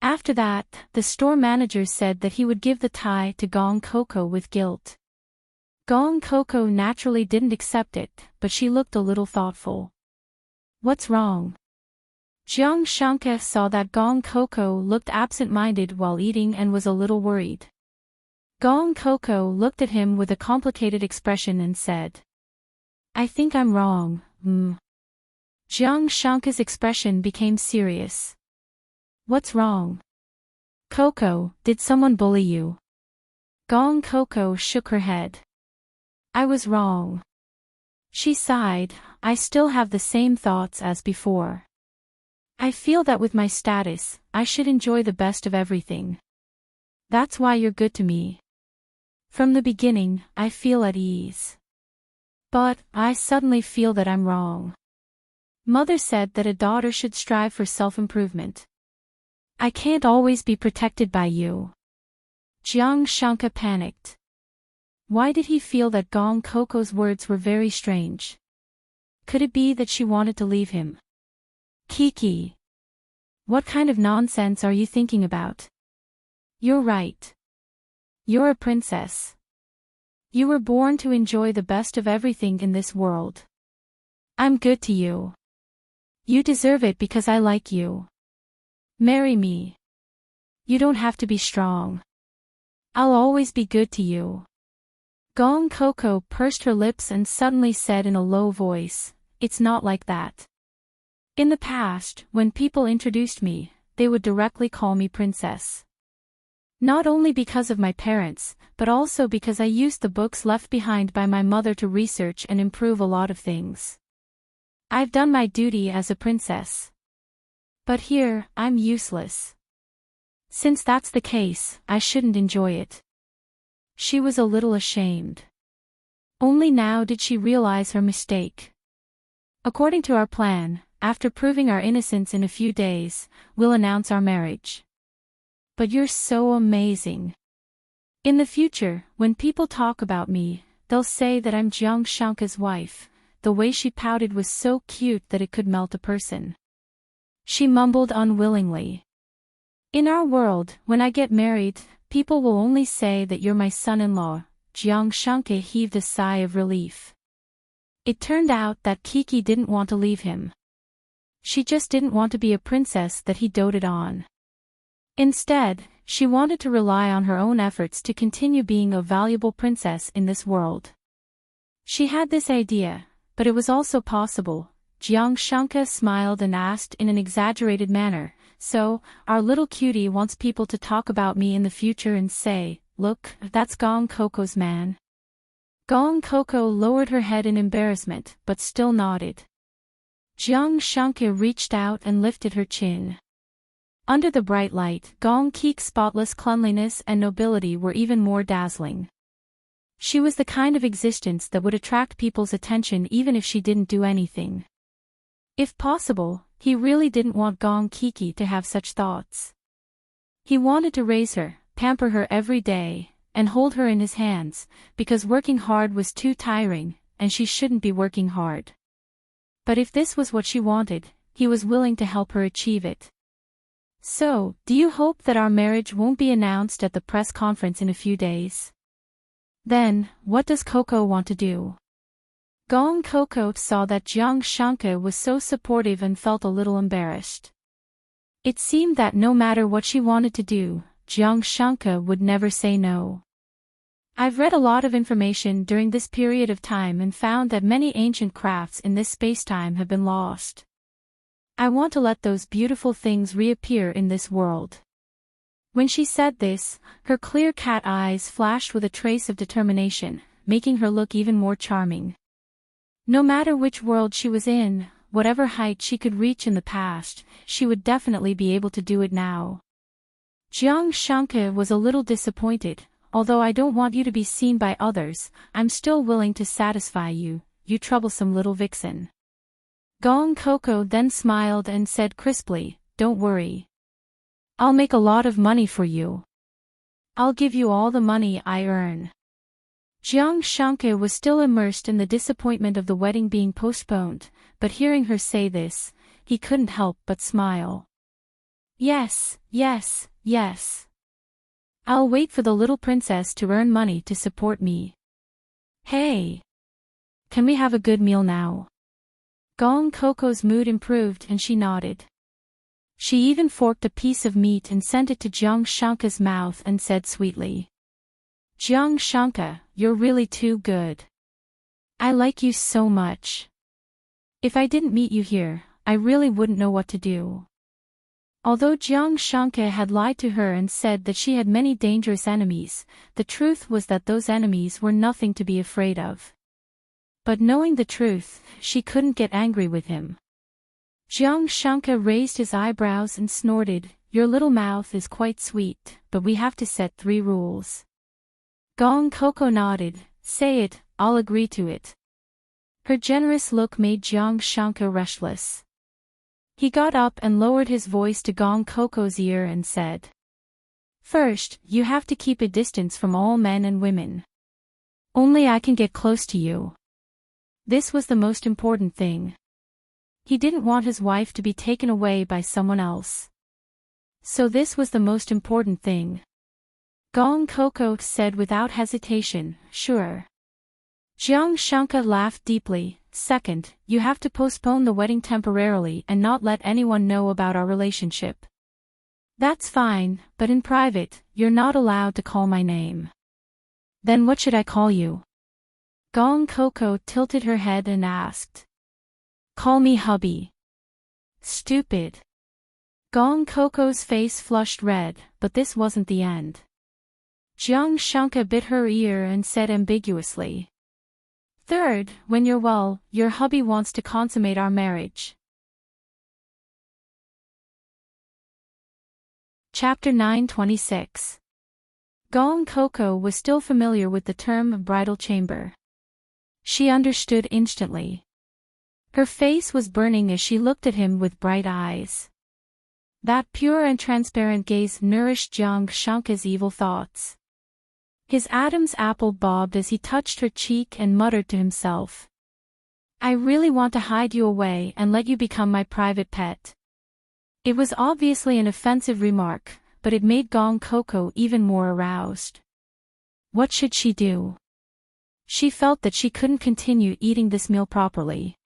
After that, the store manager said that he would give the tie to Gong Coco with guilt. Gong Coco naturally didn't accept it, but she looked a little thoughtful. What's wrong? Jiang Shanka saw that Gong Coco looked absent-minded while eating and was a little worried. Gong Coco looked at him with a complicated expression and said, I think I'm wrong, Jiang Shanka's expression became serious. What's wrong? Coco, did someone bully you? Gong Coco shook her head. I was wrong. She sighed, I still have the same thoughts as before. I feel that with my status, I should enjoy the best of everything. That's why you're good to me. From the beginning, I feel at ease. But, I suddenly feel that I'm wrong. Mother said that a daughter should strive for self-improvement. I can't always be protected by you. Jiang Shanka panicked. Why did he feel that Gong Coco's words were very strange? Could it be that she wanted to leave him? Kiki. What kind of nonsense are you thinking about? You're right. You're a princess. You were born to enjoy the best of everything in this world. I'm good to you. You deserve it because I like you. Marry me. You don't have to be strong. I'll always be good to you. Gong Coco pursed her lips and suddenly said in a low voice, "It's not like that. In the past, when people introduced me, they would directly call me princess. Not only because of my parents, but also because I used the books left behind by my mother to research and improve a lot of things. I've done my duty as a princess. But here, I'm useless. Since that's the case, I shouldn't enjoy it." She was a little ashamed. Only now did she realize her mistake. According to our plan, after proving our innocence in a few days, we'll announce our marriage. But you're so amazing. In the future, when people talk about me, they'll say that I'm Jiang Shanka's wife. The way she pouted was so cute that it could melt a person. She mumbled unwillingly. In our world, when I get married, people will only say that you're my son-in-law. Jiang Shanka heaved a sigh of relief. It turned out that Kiki didn't want to leave him. She just didn't want to be a princess that he doted on. Instead, she wanted to rely on her own efforts to continue being a valuable princess in this world. She had this idea, but it was also possible. Jiang Shanka smiled and asked in an exaggerated manner, "So, our little cutie wants people to talk about me in the future and say, 'Look, that's Gong Coco's man.'" Gong Coco lowered her head in embarrassment, but still nodded. Jiang Shanka reached out and lifted her chin. Under the bright light, Gong Kik's spotless cleanliness and nobility were even more dazzling. She was the kind of existence that would attract people's attention even if she didn't do anything. If possible, he really didn't want Gong Kiki to have such thoughts. He wanted to raise her, pamper her every day, and hold her in his hands, because working hard was too tiring, and she shouldn't be working hard. But if this was what she wanted, he was willing to help her achieve it. "So, do you hope that our marriage won't be announced at the press conference in a few days? Then, what does Coco want to do?" Gong Coco saw that Jiang Shanka was so supportive and felt a little embarrassed. It seemed that no matter what she wanted to do, Jiang Shanka would never say no. "I've read a lot of information during this period of time and found that many ancient crafts in this spacetime have been lost. I want to let those beautiful things reappear in this world." When she said this, her clear cat eyes flashed with a trace of determination, making her look even more charming. No matter which world she was in, whatever height she could reach in the past, she would definitely be able to do it now. Jiang Shanka was a little disappointed. "Although I don't want you to be seen by others, I'm still willing to satisfy you, you troublesome little vixen." Gong Coco then smiled and said crisply, "Don't worry. I'll make a lot of money for you. I'll give you all the money I earn." Jiang Shanka was still immersed in the disappointment of the wedding being postponed, but hearing her say this, he couldn't help but smile. "Yes, yes, yes. I'll wait for the little princess to earn money to support me. Hey! Can we have a good meal now?" Gong Coco's mood improved and she nodded. She even forked a piece of meat and sent it to Jiang Shanka's mouth and said sweetly, "Jiang Shanka, you're really too good. I like you so much. If I didn't meet you here, I really wouldn't know what to do." Although Jiang Shanka had lied to her and said that she had many dangerous enemies, the truth was that those enemies were nothing to be afraid of. But knowing the truth, she couldn't get angry with him. Jiang Shanka raised his eyebrows and snorted, "Your little mouth is quite sweet, but we have to set 3 rules." Gong Coco nodded, "Say it, I'll agree to it." Her generous look made Jiang Shanka restless. He got up and lowered his voice to Gong Coco's ear and said, "First, you have to keep a distance from all men and women. Only I can get close to you." This was the most important thing. He didn't want his wife to be taken away by someone else. So this was the most important thing. Gong Coco said without hesitation, "Sure." Jiang Shanka laughed deeply. "Second, you have to postpone the wedding temporarily and not let anyone know about our relationship." "That's fine, but in private, you're not allowed to call my name." "Then what should I call you?" Gong Coco tilted her head and asked. "Call me hubby." "Stupid." Gong Coco's face flushed red, but this wasn't the end. Jiang Shanka bit her ear and said ambiguously, "Third, when you're well, your hubby wants to consummate our marriage." Chapter 926. Gong Coco was still familiar with the term bridal chamber. She understood instantly. Her face was burning as she looked at him with bright eyes. That pure and transparent gaze nourished Jiang Shanka's evil thoughts. His Adam's apple bobbed as he touched her cheek and muttered to himself, "I really want to hide you away and let you become my private pet." It was obviously an offensive remark, but it made Gong Coco even more aroused. What should she do? She felt that she couldn't continue eating this meal properly.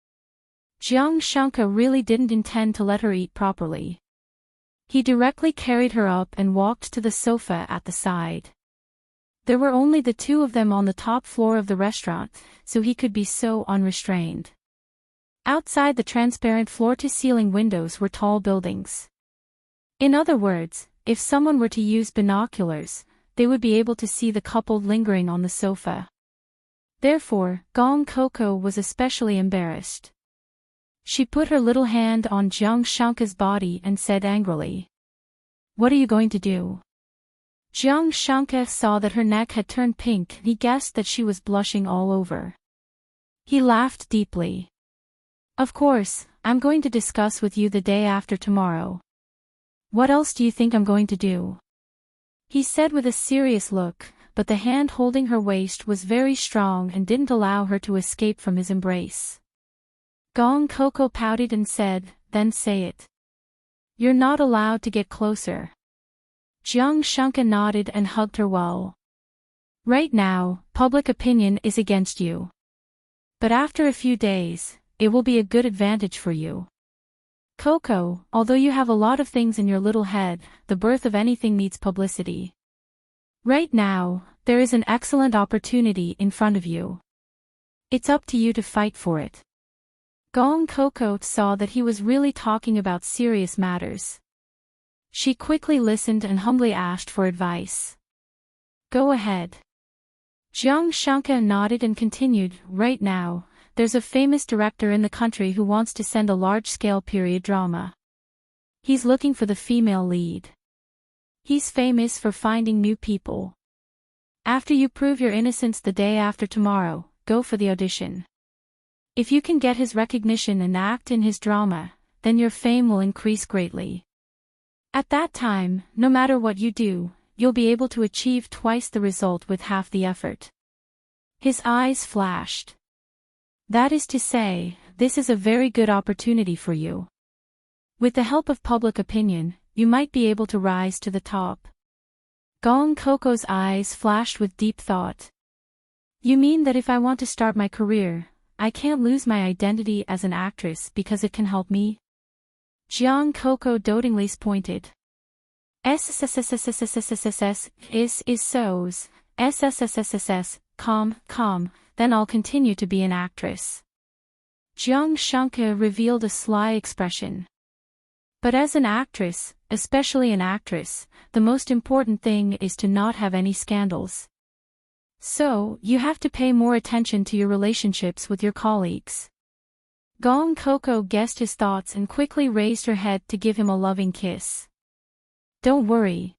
Jiang Shanka really didn't intend to let her eat properly. He directly carried her up and walked to the sofa at the side. There were only the two of them on the top floor of the restaurant, so he could be so unrestrained. Outside the transparent floor-to-ceiling windows were tall buildings. In other words, if someone were to use binoculars, they would be able to see the couple lingering on the sofa. Therefore, Gong Coco was especially embarrassed. She put her little hand on Jiang Shanka's body and said angrily, "What are you going to do?" Jiang Shanka saw that her neck had turned pink and he guessed that she was blushing all over. He laughed deeply. "Of course, I'm going to discuss with you the day after tomorrow." "What else do you think I'm going to do?" he said with a serious look, but the hand holding her waist was very strong and didn't allow her to escape from his embrace. Gong Coco pouted and said, "Then say it." "You're not allowed to get closer." Jiang Shanka nodded and hugged her well. "Right now, public opinion is against you. But after a few days, it will be a good advantage for you. Coco, although you have a lot of things in your little head, the birth of anything needs publicity. Right now, there is an excellent opportunity in front of you. It's up to you to fight for it." Gong Coco saw that he was really talking about serious matters. She quickly listened and humbly asked for advice. "Go ahead." Jiang Shanka nodded and continued, "Right now, there's a famous director in the country who wants to send a large-scale period drama. He's looking for the female lead. He's famous for finding new people. After you prove your innocence the day after tomorrow, go for the audition. If you can get his recognition and act in his drama, then your fame will increase greatly. At that time, no matter what you do, you'll be able to achieve twice the result with half the effort." His eyes flashed. "That is to say, this is a very good opportunity for you. With the help of public opinion, you might be able to rise to the top." Gong Coco's eyes flashed with deep thought. "You mean that if I want to start my career, I can't lose my identity as an actress because it can help me?" Jiang Coco dotingly pointed. "SSSSSSSSSS is so's, SSSSSS, calm, then I'll continue to be an actress." Jiang Shanka revealed a sly expression. "But as an actress, especially an actress, the most important thing is to not have any scandals. So, you have to pay more attention to your relationships with your colleagues." Gong Coco guessed his thoughts and quickly raised her head to give him a loving kiss. "Don't worry.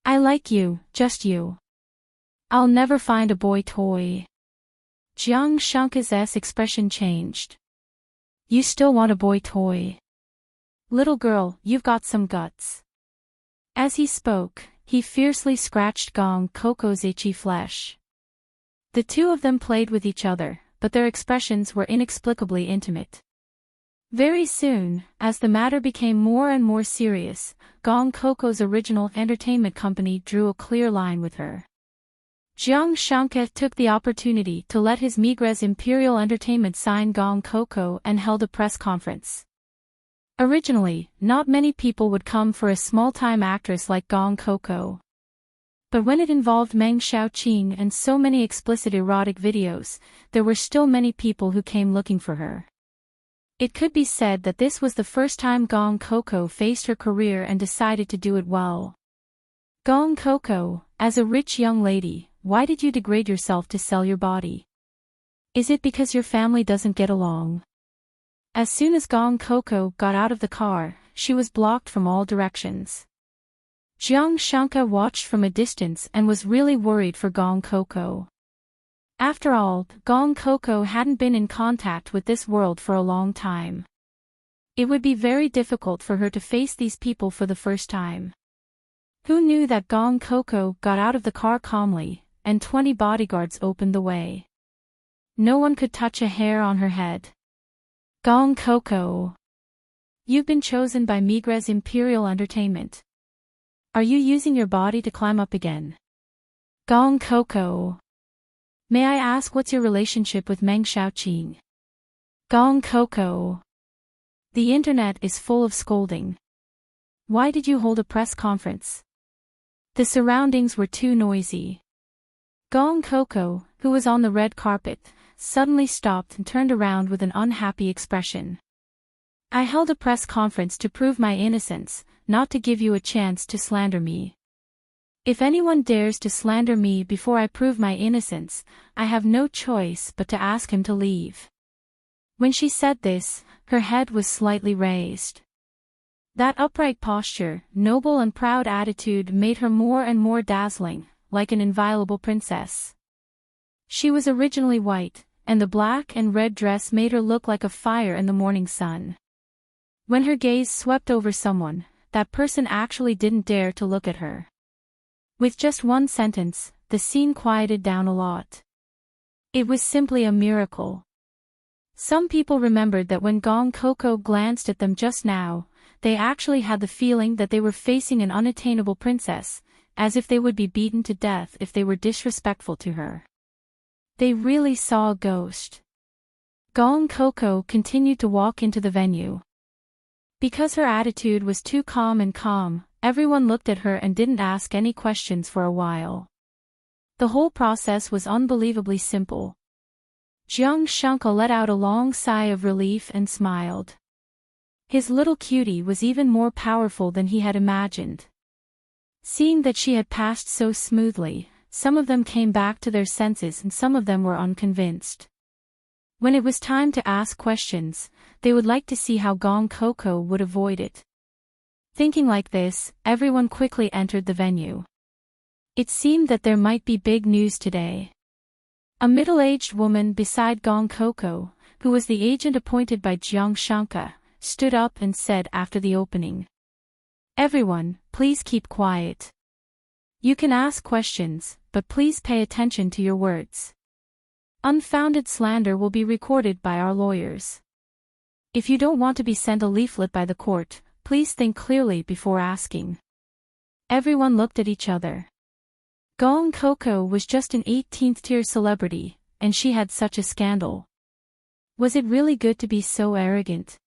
I like you, just you. I'll never find a boy toy." Jiang Shanka's expression changed. "You still want a boy toy?" Little girl, you've got some guts. As he spoke, he fiercely scratched Gong Coco's itchy flesh. The two of them played with each other, but their expressions were inexplicably intimate. Very soon, as the matter became more and more serious, Gong Coco's original entertainment company drew a clear line with her. Jiang Shanke took the opportunity to let his Migres Imperial Entertainment sign Gong Coco and held a press conference. Originally, not many people would come for a small-time actress like Gong Coco. But when it involved Meng Xiaoqing and so many explicit erotic videos, there were still many people who came looking for her. It could be said that this was the first time Gong Coco faced her career and decided to do it well. Gong Coco, as a rich young lady, why did you degrade yourself to sell your body? Is it because your family doesn't get along? As soon as Gong Coco got out of the car, she was blocked from all directions. Jiang Shanke watched from a distance and was really worried for Gong Coco. After all, Gong Coco hadn't been in contact with this world for a long time. It would be very difficult for her to face these people for the first time. Who knew that Gong Coco got out of the car calmly, and 20 bodyguards opened the way. No one could touch a hair on her head. Gong Coco. You've been chosen by Migres Imperial Entertainment. Are you using your body to climb up again? Gong Coco. May I ask what's your relationship with Meng Xiaoqing? Gong Coco. The internet is full of scolding. Why did you hold a press conference? The surroundings were too noisy. Gong Coco, who was on the red carpet, suddenly stopped and turned around with an unhappy expression. I held a press conference to prove my innocence, not to give you a chance to slander me. If anyone dares to slander me before I prove my innocence, I have no choice but to ask him to leave. When she said this, her head was slightly raised. That upright posture, noble and proud attitude made her more and more dazzling, like an inviolable princess. She was originally white, and the black and red dress made her look like a fire in the morning sun. When her gaze swept over someone, that person actually didn't dare to look at her. With just one sentence, the scene quieted down a lot. It was simply a miracle. Some people remembered that when Gong Coco glanced at them just now, they actually had the feeling that they were facing an unattainable princess, as if they would be beaten to death if they were disrespectful to her. They really saw a ghost. Gong Coco continued to walk into the venue. Because her attitude was too calm, everyone looked at her and didn't ask any questions for a while. The whole process was unbelievably simple. Jiang Shanke let out a long sigh of relief and smiled. His little cutie was even more powerful than he had imagined. Seeing that she had passed so smoothly, some of them came back to their senses and some of them were unconvinced. When it was time to ask questions, they would like to see how Gong Coco would avoid it. Thinking like this, everyone quickly entered the venue. It seemed that there might be big news today. A middle-aged woman beside Gong Coco, who was the agent appointed by Jiang Shanke, stood up and said after the opening. Everyone, please keep quiet. You can ask questions, but please pay attention to your words. Unfounded slander will be recorded by our lawyers. If you don't want to be sent a leaflet by the court, please think clearly before asking. Everyone looked at each other. Gong Coco was just an 18th-tier celebrity, and she had such a scandal. Was it really good to be so arrogant?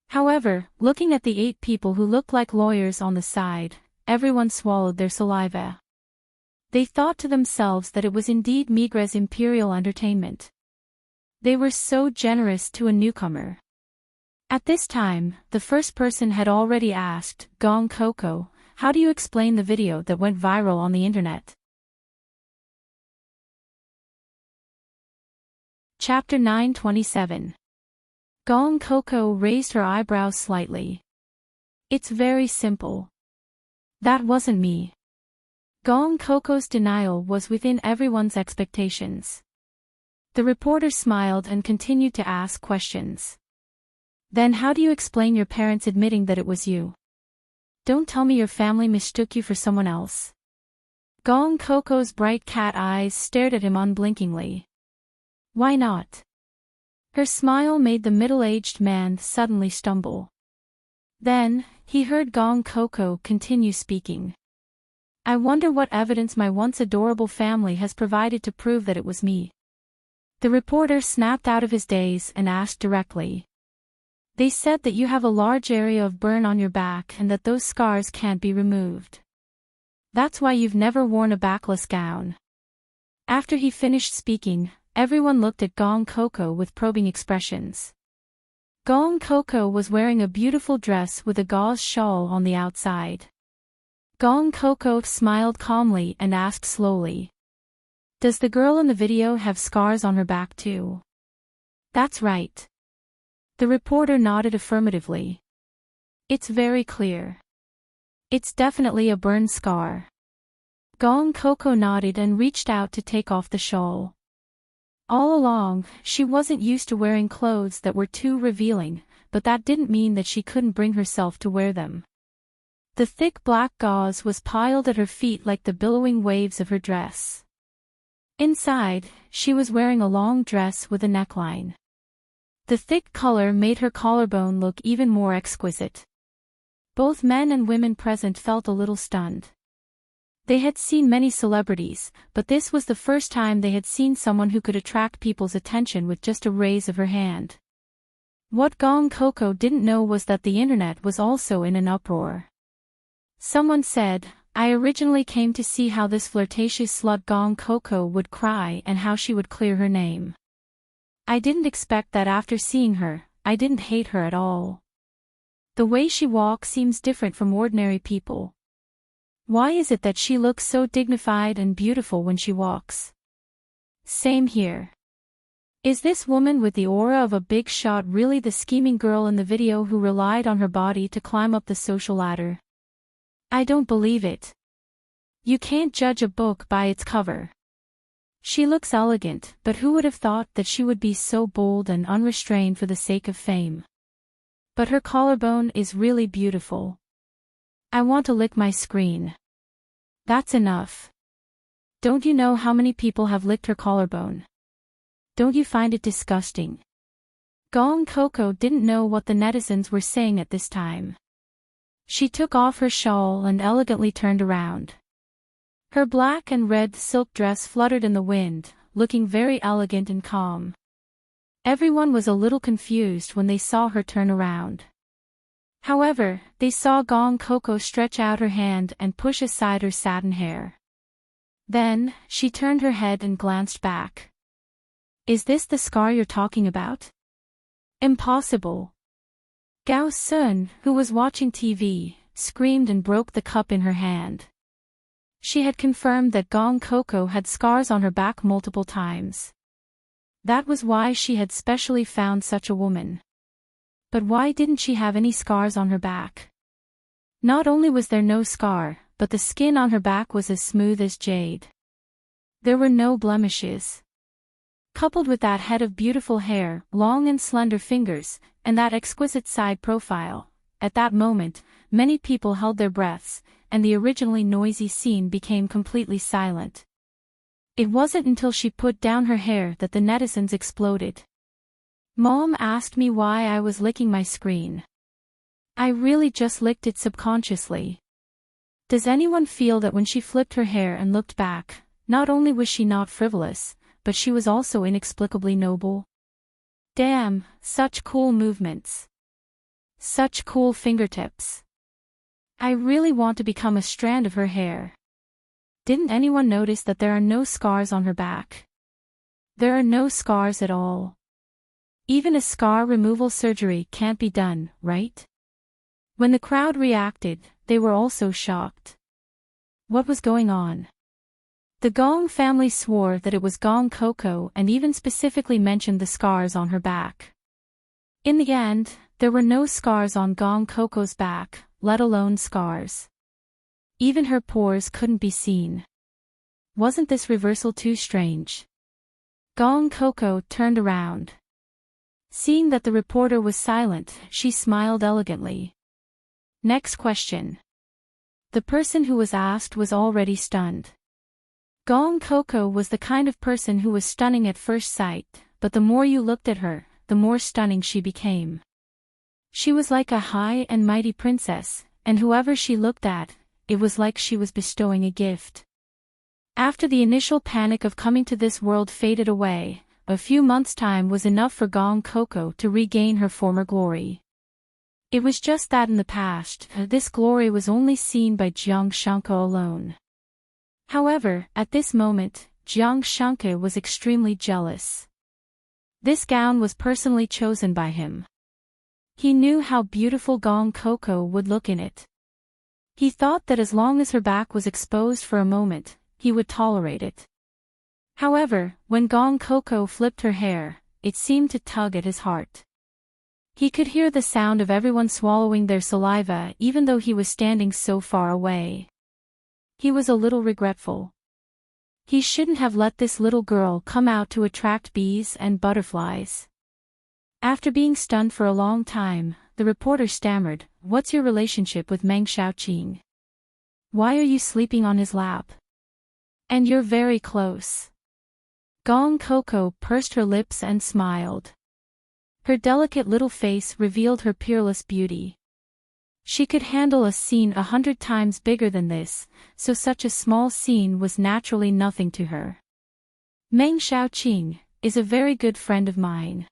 However, looking at the 8 people who looked like lawyers on the side, everyone swallowed their saliva. They thought to themselves that it was indeed Migres Imperial Entertainment. They were so generous to a newcomer. At this time, the first person had already asked, Gong Coco, how do you explain the video that went viral on the internet? Chapter 927. Gong Coco raised her eyebrows slightly. It's very simple. That wasn't me. Gong Coco's denial was within everyone's expectations. The reporter smiled and continued to ask questions. Then how do you explain your parents admitting that it was you? Don't tell me your family mistook you for someone else. Gong Coco's bright cat eyes stared at him unblinkingly. Why not? Her smile made the middle-aged man suddenly stumble. Then, he heard Gong Coco continue speaking. I wonder what evidence my once adorable family has provided to prove that it was me. The reporter snapped out of his daze and asked directly. They said that you have a large area of burn on your back and that those scars can't be removed. That's why you've never worn a backless gown. After he finished speaking, everyone looked at Gong Coco with probing expressions. Gong Coco was wearing a beautiful dress with a gauze shawl on the outside. Gong Coco smiled calmly and asked slowly. Does the girl in the video have scars on her back too? That's right. The reporter nodded affirmatively. It's very clear. It's definitely a burn scar. Gong Coco nodded and reached out to take off the shawl. All along, she wasn't used to wearing clothes that were too revealing, but that didn't mean that she couldn't bring herself to wear them. The thick black gauze was piled at her feet like the billowing waves of her dress. Inside, she was wearing a long dress with a neckline. The thick color made her collarbone look even more exquisite. Both men and women present felt a little stunned. They had seen many celebrities, but this was the first time they had seen someone who could attract people's attention with just a raise of her hand. What Gong Coco didn't know was that the internet was also in an uproar. Someone said, I originally came to see how this flirtatious slut Gong Coco would cry and how she would clear her name. I didn't expect that after seeing her, I didn't hate her at all. The way she walks seems different from ordinary people. Why is it that she looks so dignified and beautiful when she walks? Same here. Is this woman with the aura of a big shot really the scheming girl in the video who relied on her body to climb up the social ladder? I don't believe it. You can't judge a book by its cover. She looks elegant, but who would have thought that she would be so bold and unrestrained for the sake of fame? But her collarbone is really beautiful. I want to lick my screen. That's enough. Don't you know how many people have licked her collarbone? Don't you find it disgusting? Gong Coco didn't know what the netizens were saying at this time. She took off her shawl and elegantly turned around. Her black and red silk dress fluttered in the wind, looking very elegant and calm. Everyone was a little confused when they saw her turn around. However, they saw Gong Coco stretch out her hand and push aside her satin hair. Then, she turned her head and glanced back. Is this the scar you're talking about? Impossible. Gao Sun, who was watching TV, screamed and broke the cup in her hand. She had confirmed that Gong Coco had scars on her back multiple times. That was why she had specially found such a woman. But why didn't she have any scars on her back? Not only was there no scar, but the skin on her back was as smooth as jade. There were no blemishes. Coupled with that head of beautiful hair, long and slender fingers, and that exquisite side profile, at that moment, many people held their breaths, and the originally noisy scene became completely silent. It wasn't until she put down her hair that the netizens exploded. Mom asked me why I was licking my screen. I really just licked it subconsciously. Does anyone feel that when she flipped her hair and looked back, not only was she not frivolous, but she was also inexplicably noble? Damn, such cool movements. Such cool fingertips. I really want to become a strand of her hair. Didn't anyone notice that there are no scars on her back? There are no scars at all. Even a scar removal surgery can't be done, right? When the crowd reacted, they were also shocked. What was going on? The Gong family swore that it was Gong Coco and even specifically mentioned the scars on her back. In the end, there were no scars on Gong Coco's back, let alone scars. Even her pores couldn't be seen. Wasn't this reversal too strange? Gong Coco turned around. Seeing that the reporter was silent, she smiled elegantly. Next question. The person who was asked was already stunned. Gong Coco was the kind of person who was stunning at first sight, but the more you looked at her, the more stunning she became. She was like a high and mighty princess, and whoever she looked at, it was like she was bestowing a gift. After the initial panic of coming to this world faded away, a few months' time was enough for Gong Coco to regain her former glory. It was just that in the past, this glory was only seen by Jiang Shanke alone. However, at this moment, Jiang Shanke was extremely jealous. This gown was personally chosen by him. He knew how beautiful Gong Coco would look in it. He thought that as long as her back was exposed for a moment, he would tolerate it. However, when Gong Coco flipped her hair, it seemed to tug at his heart. He could hear the sound of everyone swallowing their saliva even though he was standing so far away. He was a little regretful. He shouldn't have let this little girl come out to attract bees and butterflies. After being stunned for a long time, the reporter stammered, "What's your relationship with Meng Xiaoqing? Why are you sleeping on his lap? And you're very close." Gong Coco pursed her lips and smiled. Her delicate little face revealed her peerless beauty. She could handle a scene 100 times bigger than this, so such a small scene was naturally nothing to her. Meng Xiaoqing is a very good friend of mine.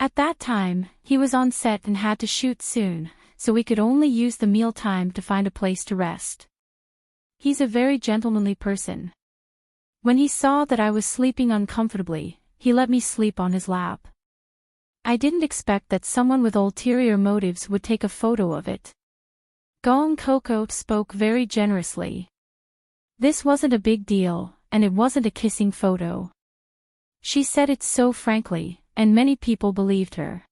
At that time, he was on set and had to shoot soon, so we could only use the meal time to find a place to rest. He's a very gentlemanly person. When he saw that I was sleeping uncomfortably, he let me sleep on his lap. I didn't expect that someone with ulterior motives would take a photo of it. Gong Coco spoke very generously. This wasn't a big deal, and it wasn't a kissing photo. She said it so frankly, and many people believed her.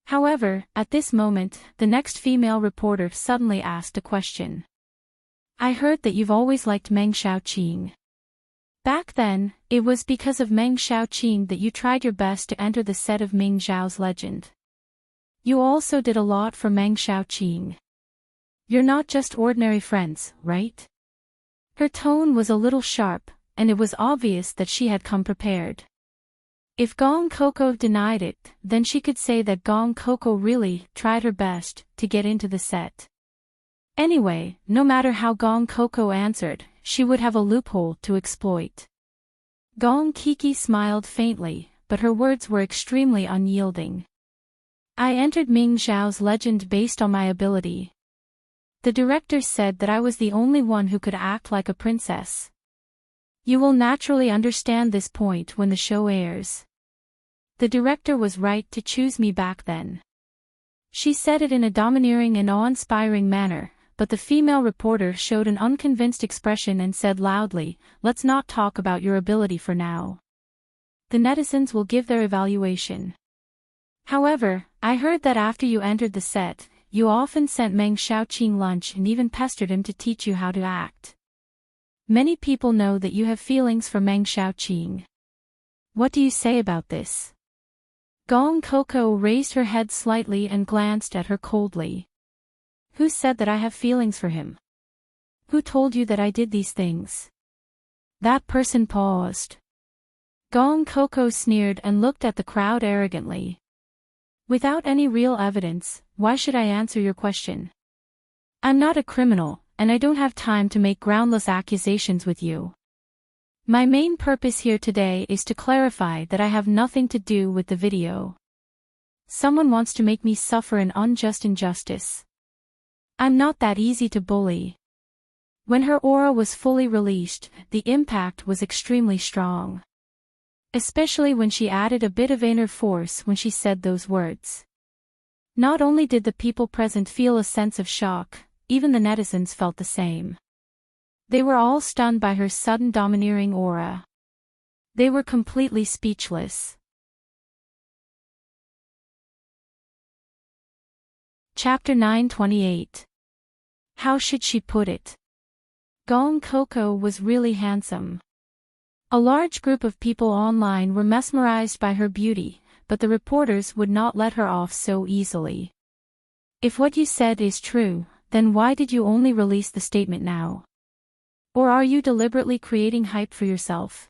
However, at this moment, the next female reporter suddenly asked a question. "I heard that you've always liked Meng Xiaoqing. Back then, it was because of Meng Xiaoqing that you tried your best to enter the set of Ming Zhao's legend. You also did a lot for Meng Xiaoqing. You're not just ordinary friends, right?" Her tone was a little sharp, and it was obvious that she had come prepared. If Gong Coco denied it, then she could say that Gong Coco really tried her best to get into the set. Anyway, no matter how Gong Coco answered, she would have a loophole to exploit. Gong Kiki smiled faintly, but her words were extremely unyielding. "I entered Ming Zhao's legend based on my ability. The director said that I was the only one who could act like a princess. You will naturally understand this point when the show airs. The director was right to choose me back then." She said it in a domineering and awe-inspiring manner, but the female reporter showed an unconvinced expression and said loudly, "Let's not talk about your ability for now. The netizens will give their evaluation. However, I heard that after you entered the set, you often sent Meng Xiaoqing lunch and even pestered him to teach you how to act. Many people know that you have feelings for Meng Xiaoqing. What do you say about this?" Gong Coco raised her head slightly and glanced at her coldly. "Who said that I have feelings for him? Who told you that I did these things?" That person paused. Gong Coco sneered and looked at the crowd arrogantly. "Without any real evidence, why should I answer your question? I'm not a criminal, and I don't have time to make groundless accusations with you. My main purpose here today is to clarify that I have nothing to do with the video. Someone wants to make me suffer an unjust injustice. I'm not that easy to bully." When her aura was fully released, the impact was extremely strong. Especially when she added a bit of inner force when she said those words. Not only did the people present feel a sense of shock, even the netizens felt the same. They were all stunned by her sudden domineering aura. They were completely speechless. Chapter 928. How should she put it? Gong Coco was really handsome. A large group of people online were mesmerized by her beauty, but the reporters would not let her off so easily. If what you said is true, then why did you only release the statement now? Or are you deliberately creating hype for yourself?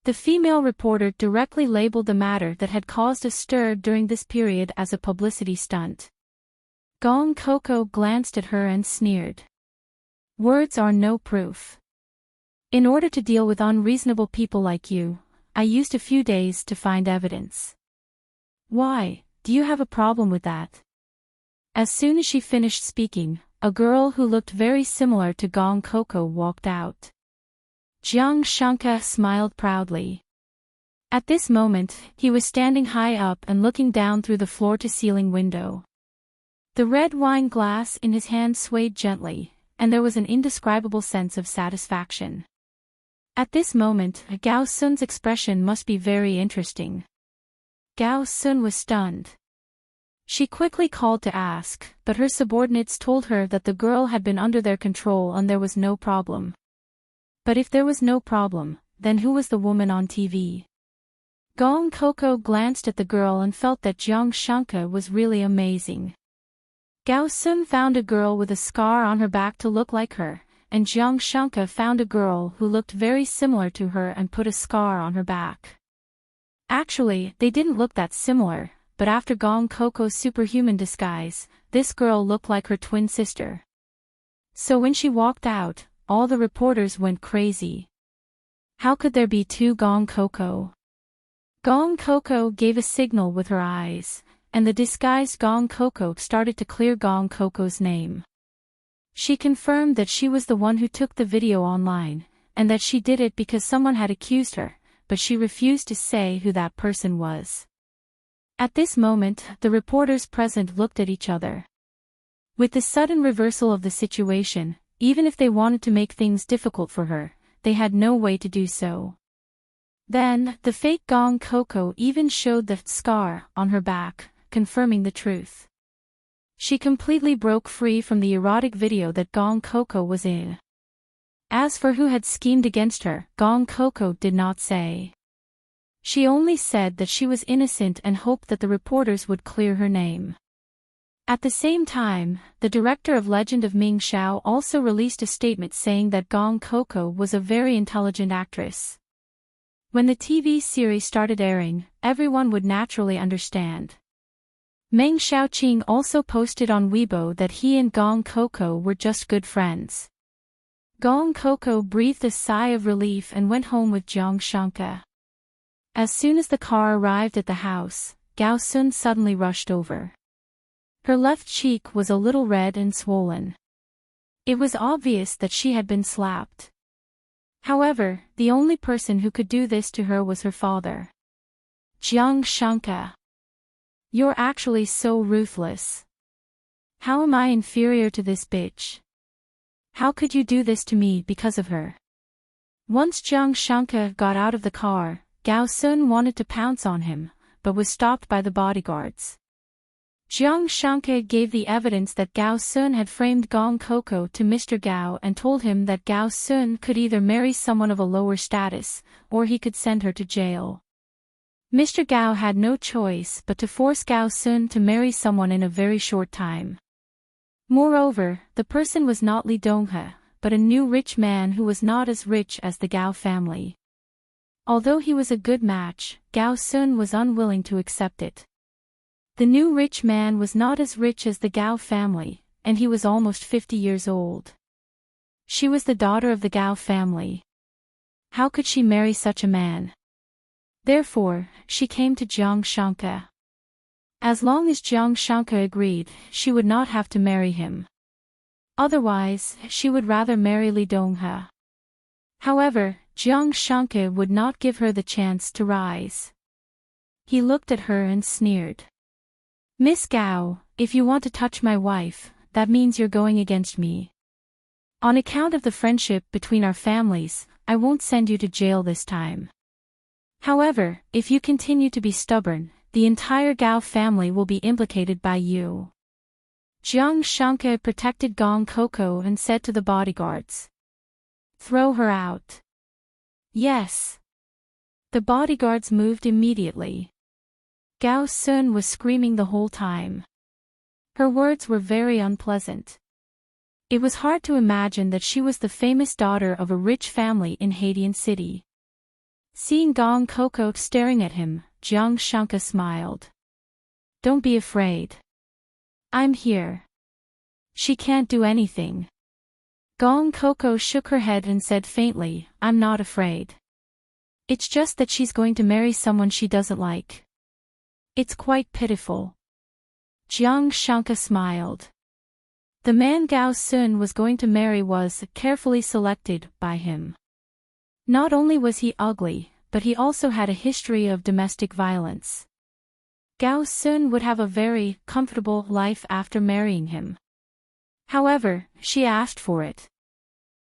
The female reporter directly labeled the matter that had caused a stir during this period as a publicity stunt. Gong Coco glanced at her and sneered. Words are no proof. In order to deal with unreasonable people like you, I used a few days to find evidence. Why, do you have a problem with that? As soon as she finished speaking, a girl who looked very similar to Gong Coco walked out. Jiang Shanka smiled proudly. At this moment, he was standing high up and looking down through the floor-to-ceiling window. The red wine glass in his hand swayed gently, and there was an indescribable sense of satisfaction. At this moment, Gao Sun's expression must be very interesting. Gao Sun was stunned. She quickly called to ask, but her subordinates told her that the girl had been under their control and there was no problem. But if there was no problem, then who was the woman on TV? Gong Coco glanced at the girl and felt that Jiang Shanka was really amazing. Gao Sun found a girl with a scar on her back to look like her, and Jiang Shanka found a girl who looked very similar to her and put a scar on her back. Actually, they didn't look that similar, but after Gong Coco's superhuman disguise, this girl looked like her twin sister. So when she walked out, all the reporters went crazy. How could there be two Gong Coco? Gong Coco gave a signal with her eyes, and the disguised Gong Coco started to clear Gong Coco's name. She confirmed that she was the one who took the video online, and that she did it because someone had accused her, but she refused to say who that person was. At this moment, the reporters present looked at each other. With the sudden reversal of the situation, even if they wanted to make things difficult for her, they had no way to do so. Then, the fake Gong Coco even showed the scar on her back, confirming the truth. She completely broke free from the erotic video that Gong Coco was in. As for who had schemed against her, Gong Coco did not say. She only said that she was innocent and hoped that the reporters would clear her name. At the same time, the director of Legend of Ming Xiao also released a statement saying that Gong Coco was a very intelligent actress. When the TV series started airing, everyone would naturally understand. Meng Xiaoqing also posted on Weibo that he and Gong Coco were just good friends. Gong Coco breathed a sigh of relief and went home with Jiang Shanka. As soon as the car arrived at the house, Gao Sun suddenly rushed over. Her left cheek was a little red and swollen. It was obvious that she had been slapped. However, the only person who could do this to her was her father. Jiang Shanka. You're actually so ruthless. How am I inferior to this bitch? How could you do this to me because of her? Once Jiang Shanka got out of the car, Gao Sun wanted to pounce on him, but was stopped by the bodyguards. Jiang Shanka gave the evidence that Gao Sun had framed Gong Coco to Mr. Gao and told him that Gao Sun could either marry someone of a lower status, or he could send her to jail. Mr. Gao had no choice but to force Gao Sun to marry someone in a very short time. Moreover, the person was not Li Donghe, but a new rich man who was not as rich as the Gao family. Although he was a good match, Gao Sun was unwilling to accept it. The new rich man was not as rich as the Gao family, and he was almost 50 years old. She was the daughter of the Gao family. How could she marry such a man? Therefore, she came to Jiang Shanka. As long as Jiang Shanka agreed, she would not have to marry him. Otherwise, she would rather marry Li Donghe. However, Jiang Shanka would not give her the chance to rise. He looked at her and sneered. Miss Gao, if you want to touch my wife, that means you're going against me. On account of the friendship between our families, I won't send you to jail this time. However, if you continue to be stubborn, the entire Gao family will be implicated by you. Jiang Shanka protected Gong Coco and said to the bodyguards. Throw her out. Yes. The bodyguards moved immediately. Gao Sun was screaming the whole time. Her words were very unpleasant. It was hard to imagine that she was the famous daughter of a rich family in Haitian City. Seeing Gong Coco staring at him, Jiang Shanka smiled. Don't be afraid. I'm here. She can't do anything. Gong Coco shook her head and said faintly, I'm not afraid. It's just that she's going to marry someone she doesn't like. It's quite pitiful. Jiang Shanka smiled. The man Gao Sun was going to marry was carefully selected by him. Not only was he ugly, but he also had a history of domestic violence. Gao Sun would have a very comfortable life after marrying him. However, she asked for it.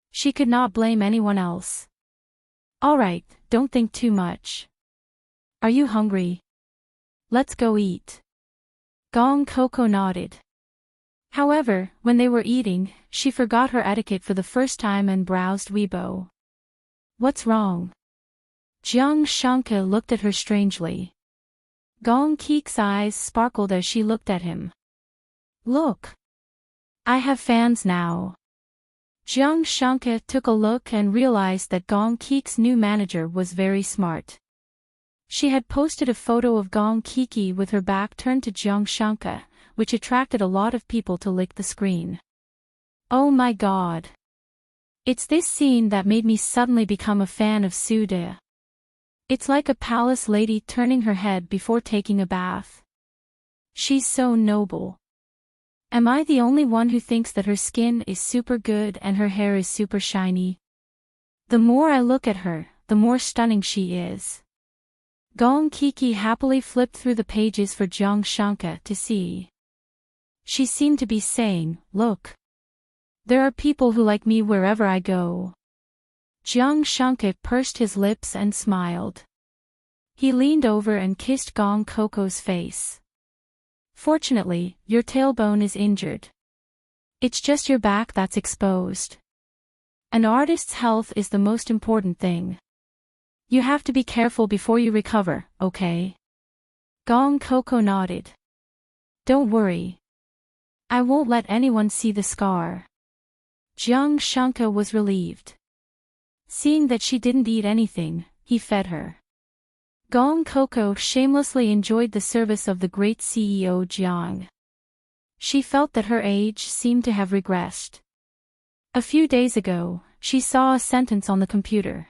She could not blame anyone else. All right, don't think too much. Are you hungry? Let's go eat. Gong Coco nodded. However, when they were eating, she forgot her etiquette for the first time and browsed Weibo. What's wrong? Jiang Shanka looked at her strangely. Gong Keek's eyes sparkled as she looked at him. Look. I have fans now. Jiang Shanka took a look and realized that Gong Keek's new manager was very smart. She had posted a photo of Gong Kiki with her back turned to Jiang Shanka, which attracted a lot of people to lick the screen. Oh my god. It's this scene that made me suddenly become a fan of Suda. It's like a palace lady turning her head before taking a bath. She's so noble. Am I the only one who thinks that her skin is super good and her hair is super shiny? The more I look at her, the more stunning she is. Gong Kiki happily flipped through the pages for Jiang Shanka to see. She seemed to be saying, look. There are people who like me wherever I go. Jiang Shanka pursed his lips and smiled. He leaned over and kissed Gong Coco's face. Fortunately, your tailbone is injured. It's just your back that's exposed. An artist's health is the most important thing. You have to be careful before you recover, okay? Gong Coco nodded. Don't worry. I won't let anyone see the scar. Jiang Shanka was relieved. Seeing that she didn't eat anything, he fed her. Gong Coco shamelessly enjoyed the service of the great CEO Jiang. She felt that her age seemed to have regressed. A few days ago, she saw a sentence on the computer.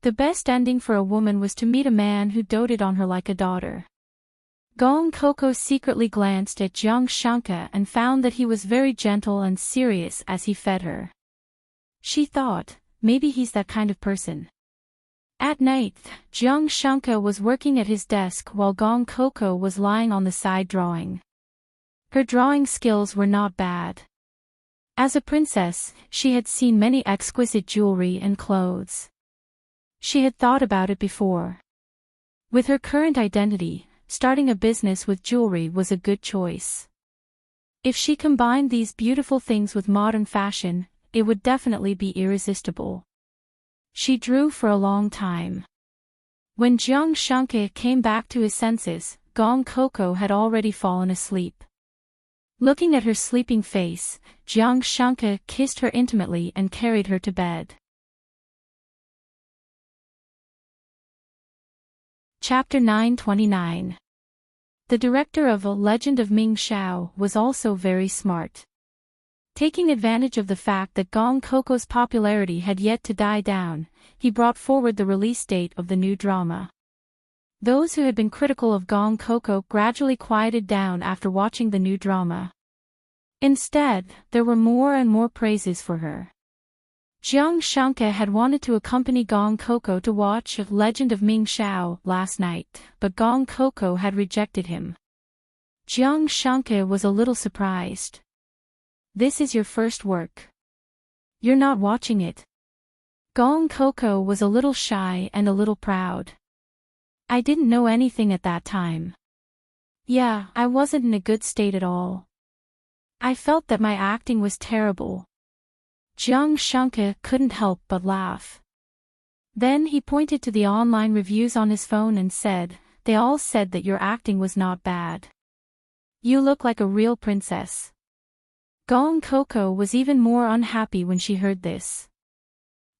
The best ending for a woman was to meet a man who doted on her like a daughter. Gong Coco secretly glanced at Jiang Shanka and found that he was very gentle and serious as he fed her. She thought, maybe he's that kind of person. At night, Jiang Shanka was working at his desk while Gong Coco was lying on the side drawing. Her drawing skills were not bad. As a princess, she had seen many exquisite jewelry and clothes. She had thought about it before. With her current identity, starting a business with jewelry was a good choice. If she combined these beautiful things with modern fashion, it would definitely be irresistible. She drew for a long time. When Jiang Shanka came back to his senses, Gong Coco had already fallen asleep. Looking at her sleeping face, Jiang Shanka kissed her intimately and carried her to bed. Chapter 929. The director of A Legend of Ming Xiao was also very smart. Taking advantage of the fact that Gong Coco's popularity had yet to die down, he brought forward the release date of the new drama. Those who had been critical of Gong Coco gradually quieted down after watching the new drama. Instead, there were more and more praises for her. Jiang Shanka had wanted to accompany Gong Coco to watch Legend of Ming Xiao last night, but Gong Coco had rejected him. Jiang Shanka was a little surprised. This is your first work. You're not watching it. Gong Coco was a little shy and a little proud. I didn't know anything at that time. Yeah, I wasn't in a good state at all. I felt that my acting was terrible. Jiang Shanka couldn't help but laugh. Then he pointed to the online reviews on his phone and said, they all said that your acting was not bad. You look like a real princess. Gong Coco was even more unhappy when she heard this.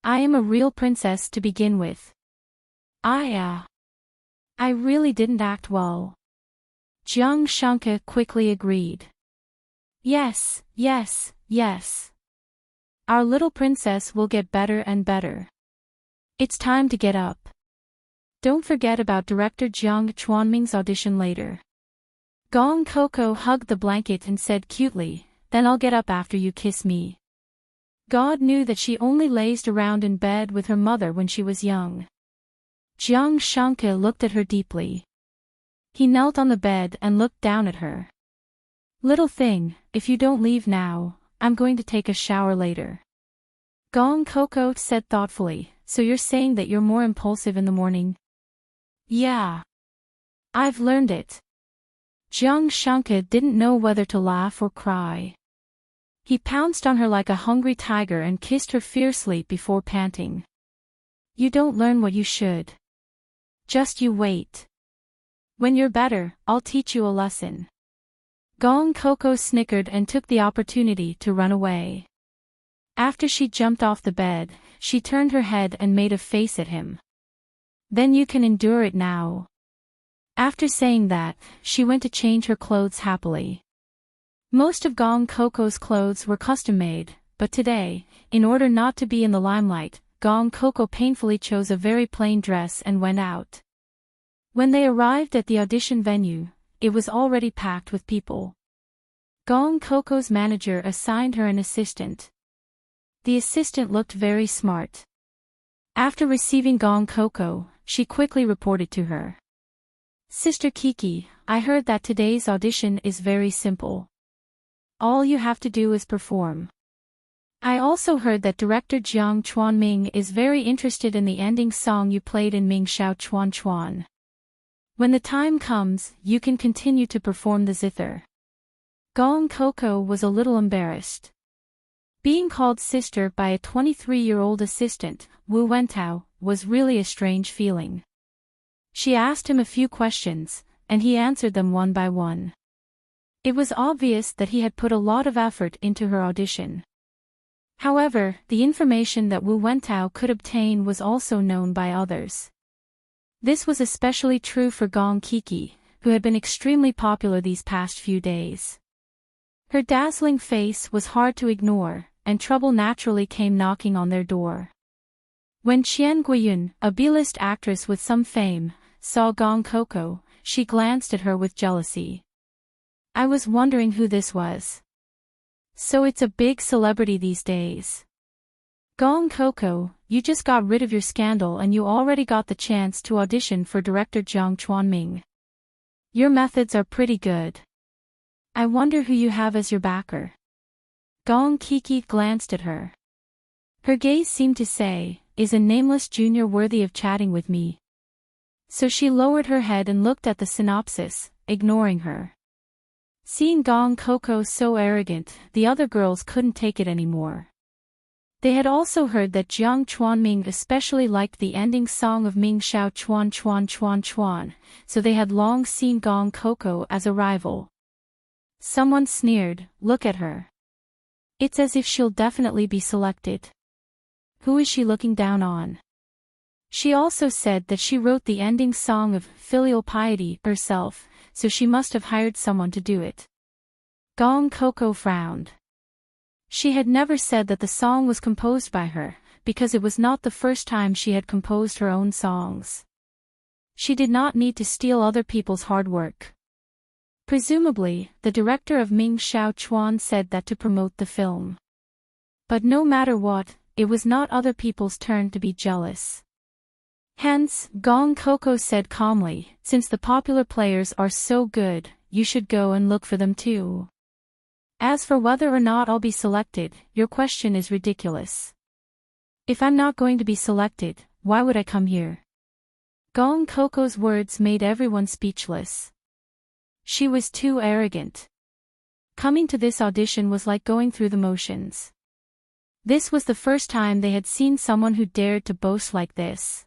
I am a real princess to begin with. I really didn't act well. Jiang Shanke quickly agreed. Yes. Our little princess will get better and better. It's time to get up. Don't forget about director Jiang Chuanming's audition later. Gong Coco hugged the blanket and said cutely, then I'll get up after you kiss me. God knew that she only lazed around in bed with her mother when she was young. Jiang Shanke looked at her deeply. He knelt on the bed and looked down at her. Little thing, if you don't leave now, I'm going to take a shower later. Gong Coco said thoughtfully, so you're saying that you're more impulsive in the morning? Yeah. I've learned it. Jiang Shanke didn't know whether to laugh or cry. He pounced on her like a hungry tiger and kissed her fiercely before panting. You don't learn what you should. Just you wait. When you're better, I'll teach you a lesson. Gong Coco snickered and took the opportunity to run away. After she jumped off the bed, she turned her head and made a face at him. Then you can endure it now. After saying that, she went to change her clothes happily. Most of Gong Coco's clothes were custom-made, but today, in order not to be in the limelight, Gong Coco painfully chose a very plain dress and went out. When they arrived at the audition venue, it was already packed with people. Gong Coco's manager assigned her an assistant. The assistant looked very smart. After receiving Gong Coco, she quickly reported to her. Sister Kiki, I heard that today's audition is very simple. All you have to do is perform. I also heard that director Jiang Chuanming is very interested in the ending song you played in Ming Xiao Chuan Chuan. When the time comes, you can continue to perform the zither. Gong Coco was a little embarrassed. Being called sister by a 23-year-old assistant, Wu Wentao, was really a strange feeling. She asked him a few questions, and he answered them one by one. It was obvious that he had put a lot of effort into her audition. However, the information that Wu Wentao could obtain was also known by others. This was especially true for Gong Kiki, who had been extremely popular these past few days. Her dazzling face was hard to ignore, and trouble naturally came knocking on their door. When Qian Guiyun, a B-list actress with some fame, saw Gong Coco, she glanced at her with jealousy. I was wondering who this was. So it's a big celebrity these days. Gong Coco, you just got rid of your scandal and you already got the chance to audition for director Jiang Chuanming. Your methods are pretty good. I wonder who you have as your backer. Gong Kiki glanced at her. Her gaze seemed to say, is a nameless junior worthy of chatting with me? So she lowered her head and looked at the synopsis, ignoring her. Seeing Gong Coco so arrogant, the other girls couldn't take it anymore. They had also heard that Jiang Chuanming especially liked the ending song of Ming Xiao Chuan Chuan Chuan Chuan, so they had long seen Gong Coco as a rival. Someone sneered, look at her. It's as if she'll definitely be selected. Who is she looking down on? She also said that she wrote the ending song of Filial Piety herself, so she must have hired someone to do it. Gong Coco frowned. She had never said that the song was composed by her, because it was not the first time she had composed her own songs. She did not need to steal other people's hard work. Presumably, the director of Ming Xiao Chuan said that to promote the film. But no matter what, it was not other people's turn to be jealous. Hence, Gong Coco said calmly, since the popular players are so good, you should go and look for them too. As for whether or not I'll be selected, your question is ridiculous. If I'm not going to be selected, why would I come here? Gong Coco's words made everyone speechless. She was too arrogant. Coming to this audition was like going through the motions. This was the first time they had seen someone who dared to boast like this.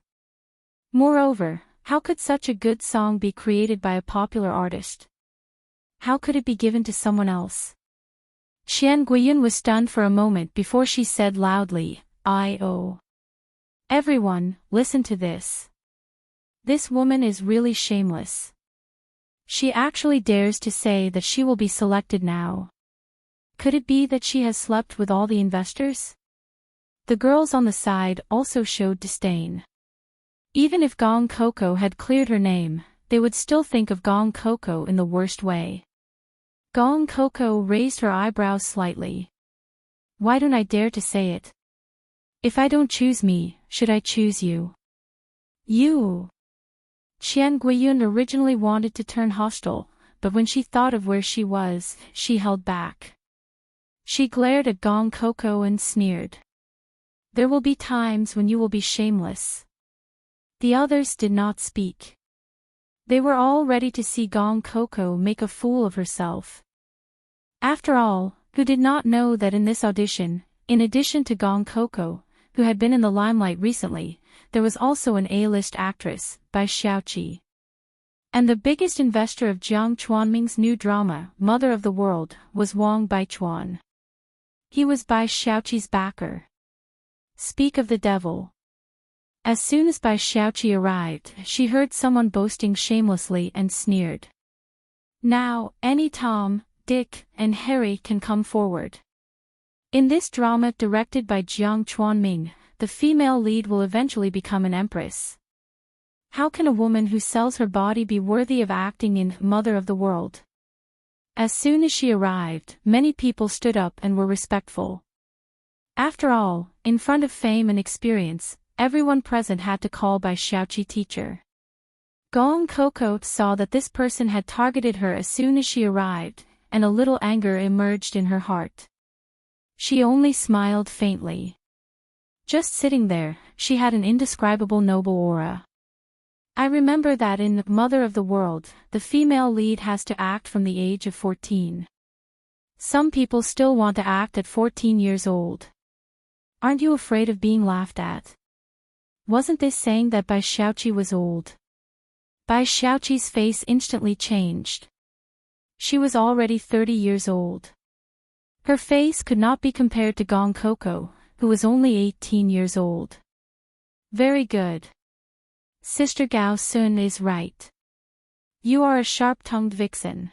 Moreover, How could such a good song be created by a popular artist? How could it be given to someone else? Xian Guiyun was stunned for a moment before she said loudly, "I-oh. Everyone, listen to this. This woman is really shameless. She actually dares to say that she will be selected now. Could it be that she has slept with all the investors?" The girls on the side also showed disdain. Even if Gong Coco had cleared her name, they would still think of Gong Coco in the worst way. Gong Coco raised her eyebrows slightly. "Why don't I dare to say it? If I don't choose me, should I choose you?" "You." Qian Guiyun originally wanted to turn hostile, but when she thought of where she was, she held back. She glared at Gong Coco and sneered. "There will be times when you will be shameless." The others did not speak. They were all ready to see Gong Coco make a fool of herself. After all, who did not know that in this audition, in addition to Gong Coco, who had been in the limelight recently, there was also an A-list actress, Bai Xiaoqi. And the biggest investor of Jiang Chuanming's new drama, Mother of the World, was Wang Baichuan. He was Bai Xiaoqi's backer. Speak of the devil. As soon as Bai Xiaoqi arrived, she heard someone boasting shamelessly and sneered. "Now, any Tom, Dick, and Harry can come forward. In this drama directed by Jiang Chuanming, the female lead will eventually become an empress. How can a woman who sells her body be worthy of acting in Mother of the World?" As soon as she arrived, many people stood up and were respectful. After all, in front of fame and experience, everyone present had to call Bai Xiaoqi teacher. Gong Coco saw that this person had targeted her as soon as she arrived, and a little anger emerged in her heart. She only smiled faintly. Just sitting there, she had an indescribable noble aura. I remember that in Mother of the World, the female lead has to act from the age of 14. Some people still want to act at 14 years old. Aren't you afraid of being laughed at? Wasn't this saying that Bai Xiaoqi was old? Bai Xiaoqi's face instantly changed. She was already 30 years old. Her face could not be compared to Gong Coco, who was only 18 years old. Very good. Sister Gao Sun is right. You are a sharp-tongued vixen.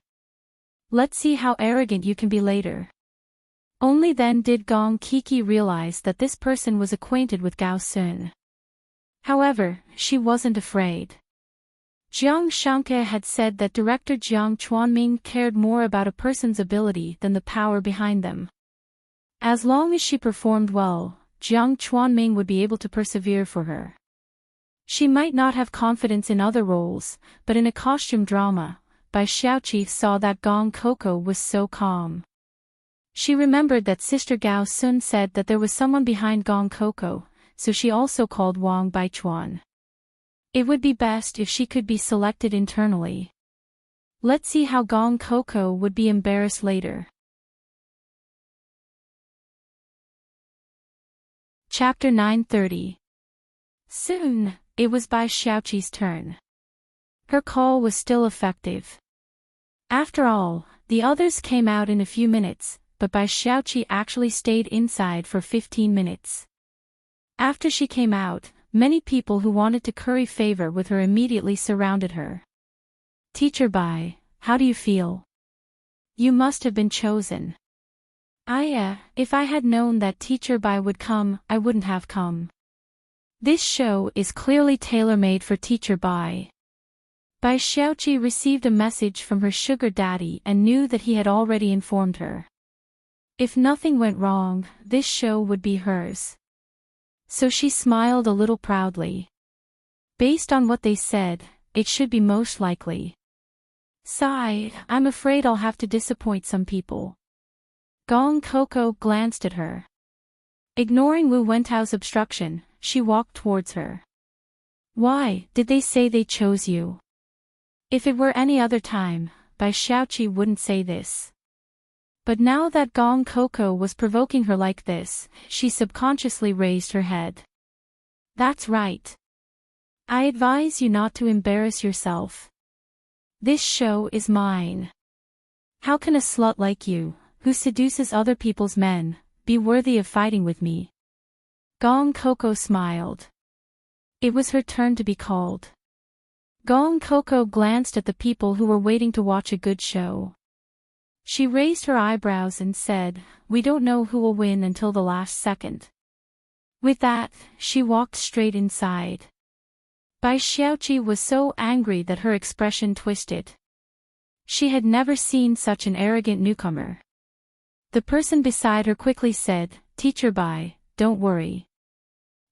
Let's see how arrogant you can be later. Only then did Gong Kiki realize that this person was acquainted with Gao Sun. However, she wasn't afraid. Jiang Shanke had said that director Jiang Chuanming cared more about a person's ability than the power behind them. As long as she performed well, Jiang Chuanming would be able to persevere for her. She might not have confidence in other roles, but in a costume drama, Bai Xiaoqi saw that Gong Coco was so calm. She remembered that Sister Gao Sun said that there was someone behind Gong Coco, so she also called Wang Baichuan. It would be best if she could be selected internally. Let's see how Gong Coco would be embarrassed later. Chapter 930. Soon, it was Bai Xiaoqi's turn. Her call was still effective. After all, the others came out in a few minutes, but Bai Xiaoqi actually stayed inside for 15 minutes. After she came out, many people who wanted to curry favor with her immediately surrounded her. "Teacher Bai, how do you feel? You must have been chosen." If I had known that Teacher Bai would come, I wouldn't have come. This show is clearly tailor-made for Teacher Bai. Bai Xiaoqi received a message from her sugar daddy and knew that he had already informed her. If nothing went wrong, this show would be hers. So she smiled a little proudly. Based on what they said, it should be most likely. Sigh, I'm afraid I'll have to disappoint some people. Gong Coco glanced at her. Ignoring Wu Wentao's obstruction, she walked towards her. Why, did they say they chose you? If it were any other time, Bai Xiaoqi wouldn't say this. But now that Gong Coco was provoking her like this, she subconsciously raised her head. That's right. I advise you not to embarrass yourself. This show is mine. How can a slut like you, who seduces other people's men, be worthy of fighting with me? Gong Coco smiled. It was her turn to be called. Gong Coco glanced at the people who were waiting to watch a good show. She raised her eyebrows and said, "We don't know who will win until the last second." With that, she walked straight inside. Bai Xiaoqi was so angry that her expression twisted. She had never seen such an arrogant newcomer. The person beside her quickly said, "Teacher Bai, don't worry.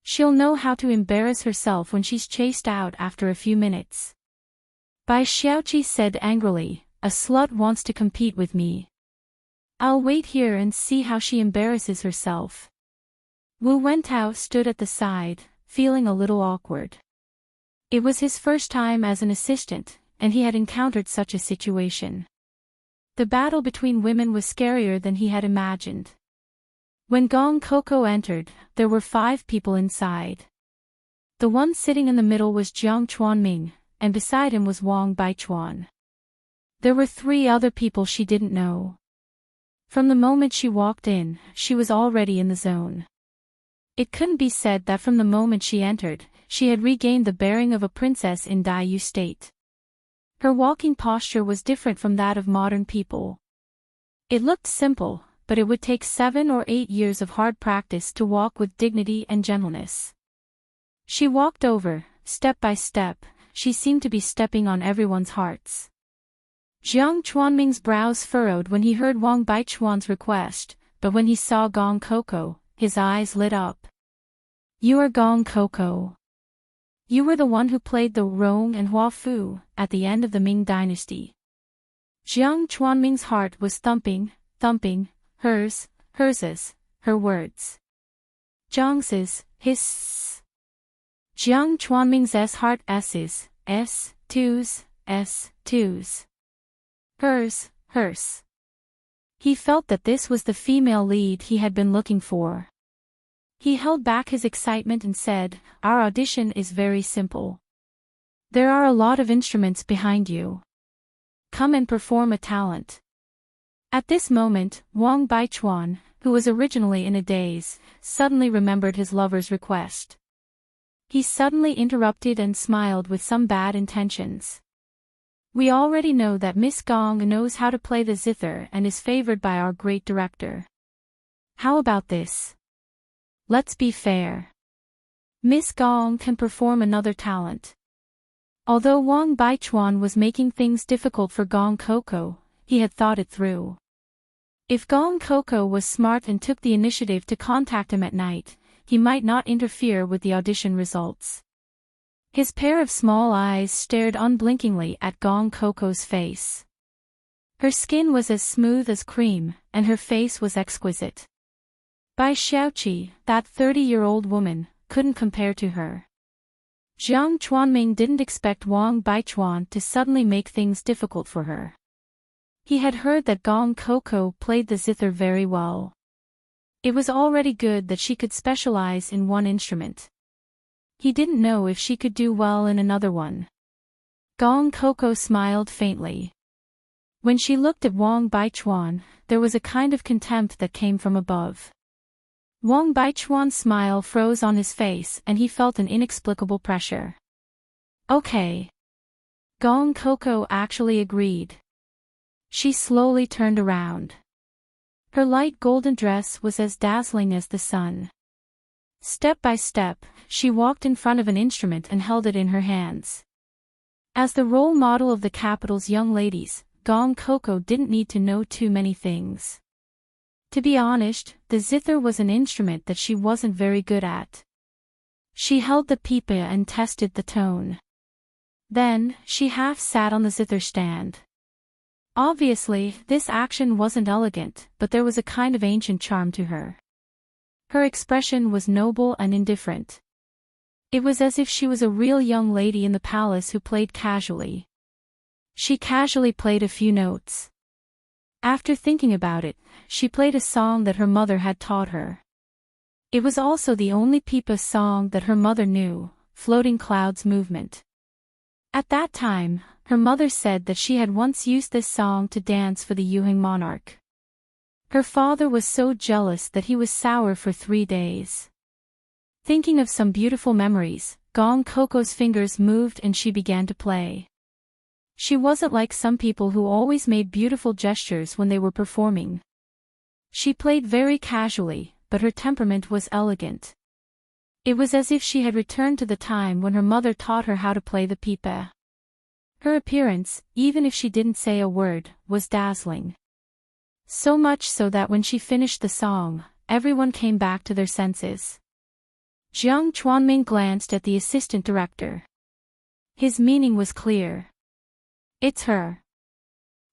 She'll know how to embarrass herself when she's chased out after a few minutes." Bai Xiaoqi said angrily, "A slut wants to compete with me. I'll wait here and see how she embarrasses herself." Wu Wentao stood at the side, feeling a little awkward. It was his first time as an assistant, and he had encountered such a situation. The battle between women was scarier than he had imagined. When Gong Coco entered, there were 5 people inside. The one sitting in the middle was Jiang Chuanming, and beside him was Wang Baichuan. There were 3 other people she didn't know. From the moment she walked in, she was already in the zone. It couldn't be said that from the moment she entered, she had regained the bearing of a princess in Daiyu state. Her walking posture was different from that of modern people. It looked simple, but it would take 7 or 8 years of hard practice to walk with dignity and gentleness. She walked over, step by step, she seemed to be stepping on everyone's hearts. Jiang Chuanming's brows furrowed when he heard Wang Baichuan's request, but when he saw Gong Coco, his eyes lit up. "You are Gong Coco. You were the one who played the Rong and Hua Fu at the end of the Ming dynasty." Jiang Chuanming's heart was thumping, herses, her words. Jiang's, his. Jiang Chuanming's heart s's, s2's. Hers. He felt that this was the female lead he had been looking for. He held back his excitement and said, "Our audition is very simple. There are a lot of instruments behind you. Come and perform a talent." At this moment, Wang Baichuan, who was originally in a daze, suddenly remembered his lover's request. He suddenly interrupted and smiled with some bad intentions. "We already know that Miss Gong knows how to play the zither and is favored by our great director. How about this? Let's be fair. Miss Gong can perform another talent." Although Wang Baichuan was making things difficult for Gong Coco, he had thought it through. If Gong Coco was smart and took the initiative to contact him at night, he might not interfere with the audition results. His pair of small eyes stared unblinkingly at Gong Coco's face. Her skin was as smooth as cream, and her face was exquisite. Bai Xiaoqi, that 30-year-old woman, couldn't compare to her. Jiang Chuanming didn't expect Wang Baichuan to suddenly make things difficult for her. He had heard that Gong Coco played the zither very well. It was already good that she could specialize in one instrument. He didn't know if she could do well in another one. Gong Coco smiled faintly. When she looked at Wang Baichuan, there was a kind of contempt that came from above. Wang Baichuan's smile froze on his face and he felt an inexplicable pressure. "Okay." Gong Coco actually agreed. She slowly turned around. Her light golden dress was as dazzling as the sun. Step by step, she walked in front of an instrument and held it in her hands. As the role model of the capital's young ladies, Gong Coco didn't need to know too many things. To be honest, the zither was an instrument that she wasn't very good at. She held the pipa and tested the tone. Then, she half sat on the zither stand. Obviously, this action wasn't elegant, but there was a kind of ancient charm to her. Her expression was noble and indifferent. It was as if she was a real young lady in the palace who played casually. She casually played a few notes. After thinking about it, she played a song that her mother had taught her. It was also the only pipa song that her mother knew, floating clouds movement. At that time, her mother said that she had once used this song to dance for the Yuheng monarch. Her father was so jealous that he was sour for 3 days. Thinking of some beautiful memories, Gong Coco's fingers moved and she began to play. She wasn't like some people who always made beautiful gestures when they were performing. She played very casually, but her temperament was elegant. It was as if she had returned to the time when her mother taught her how to play the pipe. Her appearance, even if she didn't say a word, was dazzling. So much so that when she finished the song, everyone came back to their senses. Jiang Chuanming glanced at the assistant director. His meaning was clear. It's her.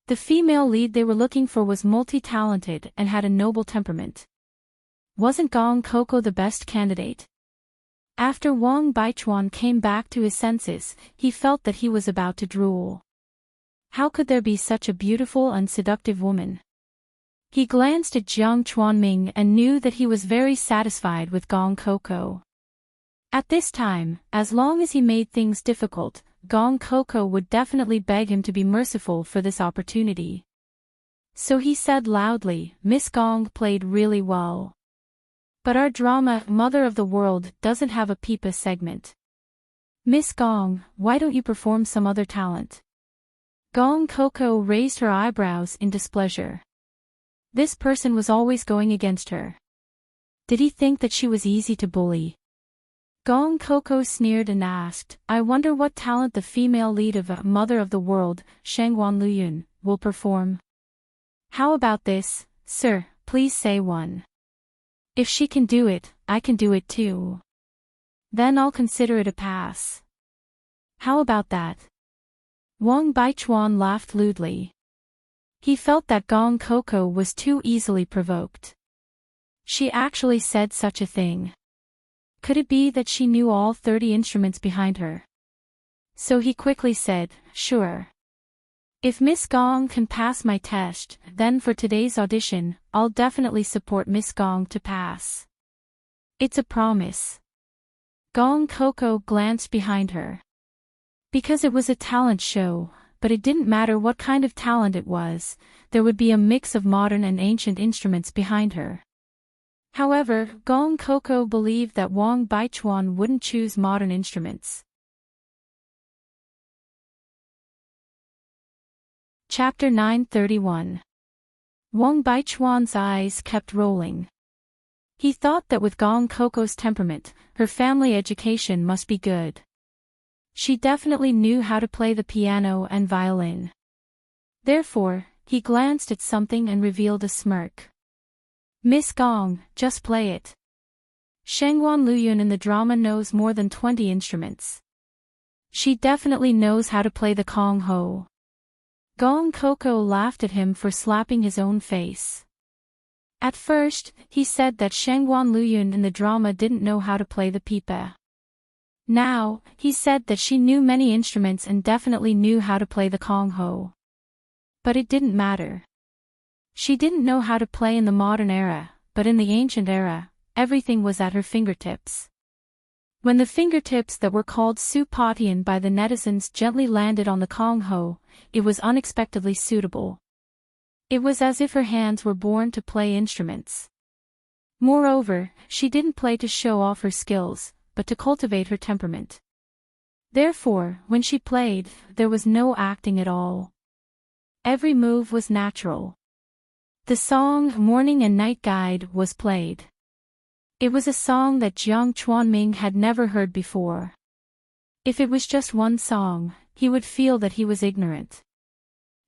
The female lead they were looking for was multi-talented and had a noble temperament. Wasn't Gong Coco the best candidate? After Wang Baichuan came back to his senses, he felt that he was about to drool. How could there be such a beautiful and seductive woman? He glanced at Jiang Chuanming and knew that he was very satisfied with Gong Coco. At this time, as long as he made things difficult, Gong Coco would definitely beg him to be merciful for this opportunity. So he said loudly, "Miss Gong played really well. But our drama, Mother of the World, doesn't have a pipa segment. Miss Gong, why don't you perform some other talent?" Gong Coco raised her eyebrows in displeasure. This person was always going against her. Did he think that she was easy to bully? Gong Coco sneered and asked, "I wonder what talent the female lead of Mother of the World, Shangguan Luyun, will perform. How about this, sir, please say one. If she can do it, I can do it too. Then I'll consider it a pass. How about that?" Wang Baichuan laughed lewdly. He felt that Gong Coco was too easily provoked. She actually said such a thing. Could it be that she knew all 30 instruments behind her? So he quickly said, "Sure. If Miss Gong can pass my test, then for today's audition, I'll definitely support Miss Gong to pass. It's a promise." Gong Coco glanced behind her. Because it was a talent show, but it didn't matter what kind of talent it was, there would be a mix of modern and ancient instruments behind her. However, Gong Coco believed that Wang Baichuan wouldn't choose modern instruments. Chapter 931. Wang Baichuan's eyes kept rolling. He thought that with Gong Coco's temperament, her family education must be good. She definitely knew how to play the piano and violin. Therefore, he glanced at something and revealed a smirk. "Miss Gong, just play it. Shangguan Luyun in the drama knows more than 20 instruments. She definitely knows how to play the Kong Ho." Gong Coco laughed at him for slapping his own face. At first, he said that Shangguan Luyun in the drama didn't know how to play the pipa. Now, he said that she knew many instruments and definitely knew how to play the Kong Ho. But it didn't matter. She didn't know how to play in the modern era, but in the ancient era, everything was at her fingertips. When the fingertips that were called Su Potian by the netizens gently landed on the Kong Ho, it was unexpectedly suitable. It was as if her hands were born to play instruments. Moreover, she didn't play to show off her skills, but to cultivate her temperament. Therefore, when she played, there was no acting at all. Every move was natural. The song Morning and Night Guide was played. It was a song that Jiang Chuanming had never heard before. If it was just one song, he would feel that he was ignorant.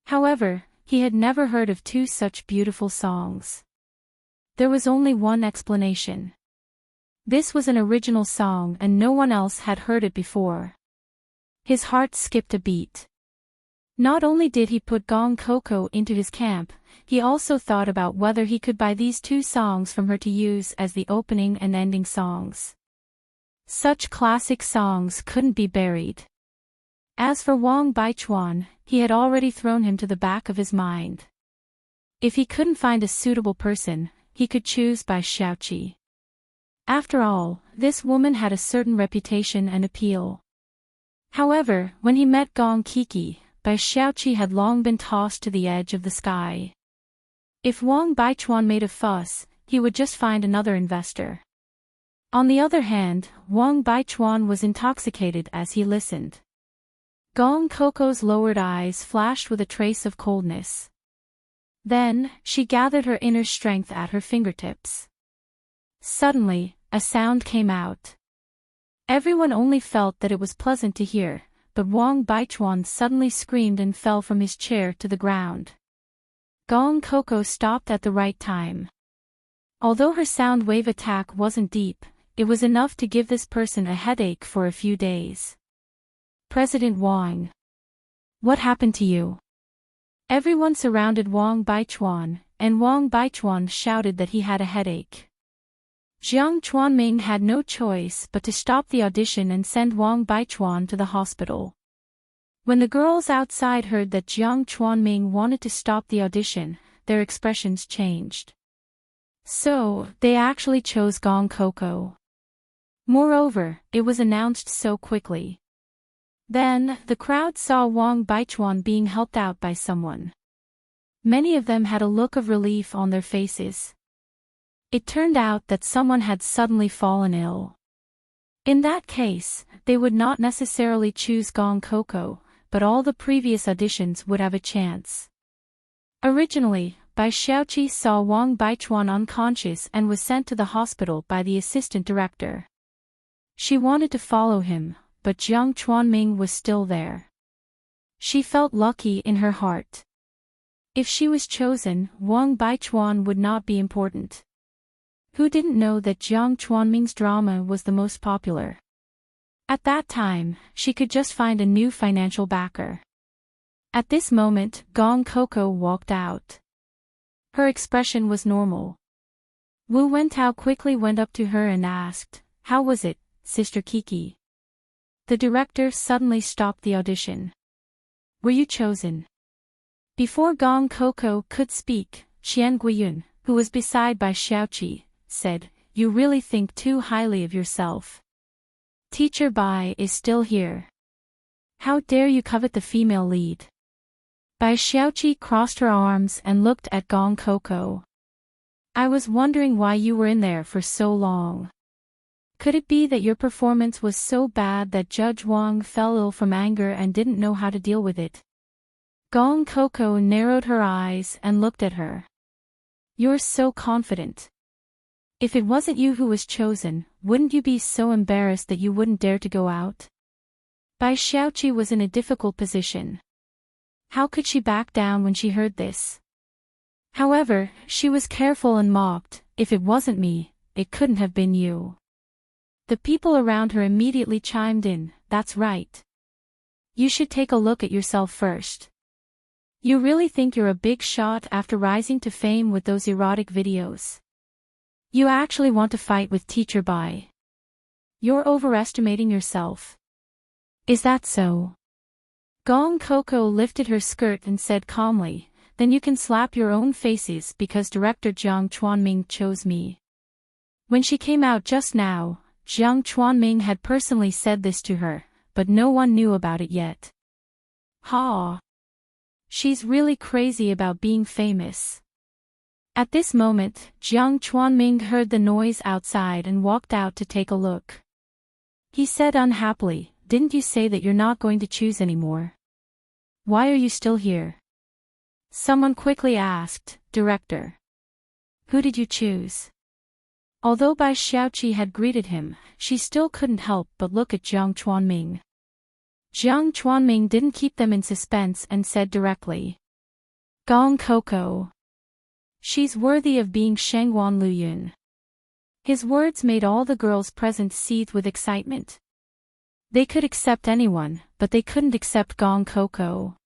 However, he had never heard of 2 such beautiful songs. There was only one explanation. This was an original song and no one else had heard it before. His heart skipped a beat. Not only did he put Gong Coco into his camp, he also thought about whether he could buy these 2 songs from her to use as the opening and ending songs. Such classic songs couldn't be buried. As for Wang Baichuan, he had already thrown him to the back of his mind. If he couldn't find a suitable person, he could choose by Xiaoqi. After all, this woman had a certain reputation and appeal. However, when he met Gong Kiki, Bai Xiaoqi had long been tossed to the edge of the sky. If Wang Baichuan made a fuss, he would just find another investor. On the other hand, Wang Baichuan was intoxicated as he listened. Gong Coco's lowered eyes flashed with a trace of coldness. Then, she gathered her inner strength at her fingertips. Suddenly, a sound came out. Everyone only felt that it was pleasant to hear, but Wang Baichuan suddenly screamed and fell from his chair to the ground. Gong Coco stopped at the right time. Although her sound wave attack wasn't deep, it was enough to give this person a headache for a few days. President Wang. What happened to you? Everyone surrounded Wang Baichuan, and Wang Baichuan shouted that he had a headache. Jiang Chuanming had no choice but to stop the audition and send Wang Baichuan to the hospital. When the girls outside heard that Jiang Chuanming wanted to stop the audition, their expressions changed. So, they actually chose Gong Coco. Moreover, it was announced so quickly. Then, the crowd saw Wang Baichuan being helped out by someone. Many of them had a look of relief on their faces. It turned out that someone had suddenly fallen ill. In that case, they would not necessarily choose Gong Coco, but all the previous auditions would have a chance. Originally, Bai Xiaoqi saw Wang Baichuan unconscious and was sent to the hospital by the assistant director. She wanted to follow him, but Jiang Chuanming was still there. She felt lucky in her heart. If she was chosen, Wang Baichuan would not be important. Who didn't know that Jiang Chuanming's drama was the most popular? At that time, she could just find a new financial backer. At this moment, Gong Coco walked out. Her expression was normal. Wu Wentao quickly went up to her and asked, "How was it, Sister Kiki?" The director suddenly stopped the audition. "Were you chosen?" Before Gong Coco could speak, Qian Guiyun, who was beside Bai Xiaoqi, said, "You really think too highly of yourself. Teacher Bai is still here. How dare you covet the female lead?" Bai Xiaoqi crossed her arms and looked at Gong Coco. "I was wondering why you were in there for so long. Could it be that your performance was so bad that Judge Wang fell ill from anger and didn't know how to deal with it?" Gong Coco narrowed her eyes and looked at her. "You're so confident. If it wasn't you who was chosen, wouldn't you be so embarrassed that you wouldn't dare to go out?" Bai Xiaoqi was in a difficult position. How could she back down when she heard this? However, she was careful and mocked, "If it wasn't me, it couldn't have been you." The people around her immediately chimed in, "That's right. You should take a look at yourself first. You really think you're a big shot after rising to fame with those erotic videos? You actually want to fight with Teacher Bai? You're overestimating yourself. Is that so?" Gong Coco lifted her skirt and said calmly, "Then you can slap your own faces because Director Jiang Chuanming chose me." When she came out just now, Jiang Chuanming had personally said this to her, but no one knew about it yet. Ha! She's really crazy about being famous. At this moment, Jiang Chuanming heard the noise outside and walked out to take a look. He said unhappily, "Didn't you say that you're not going to choose anymore? Why are you still here?" Someone quickly asked, "Director, who did you choose?" Although Bai Xiaoqi had greeted him, she still couldn't help but look at Jiang Chuanming. Jiang Chuanming didn't keep them in suspense and said directly, "Gong Coco. She's worthy of being Shengguan Luyun." His words made all the girls present seethe with excitement. They could accept anyone, but they couldn't accept Gong Coco.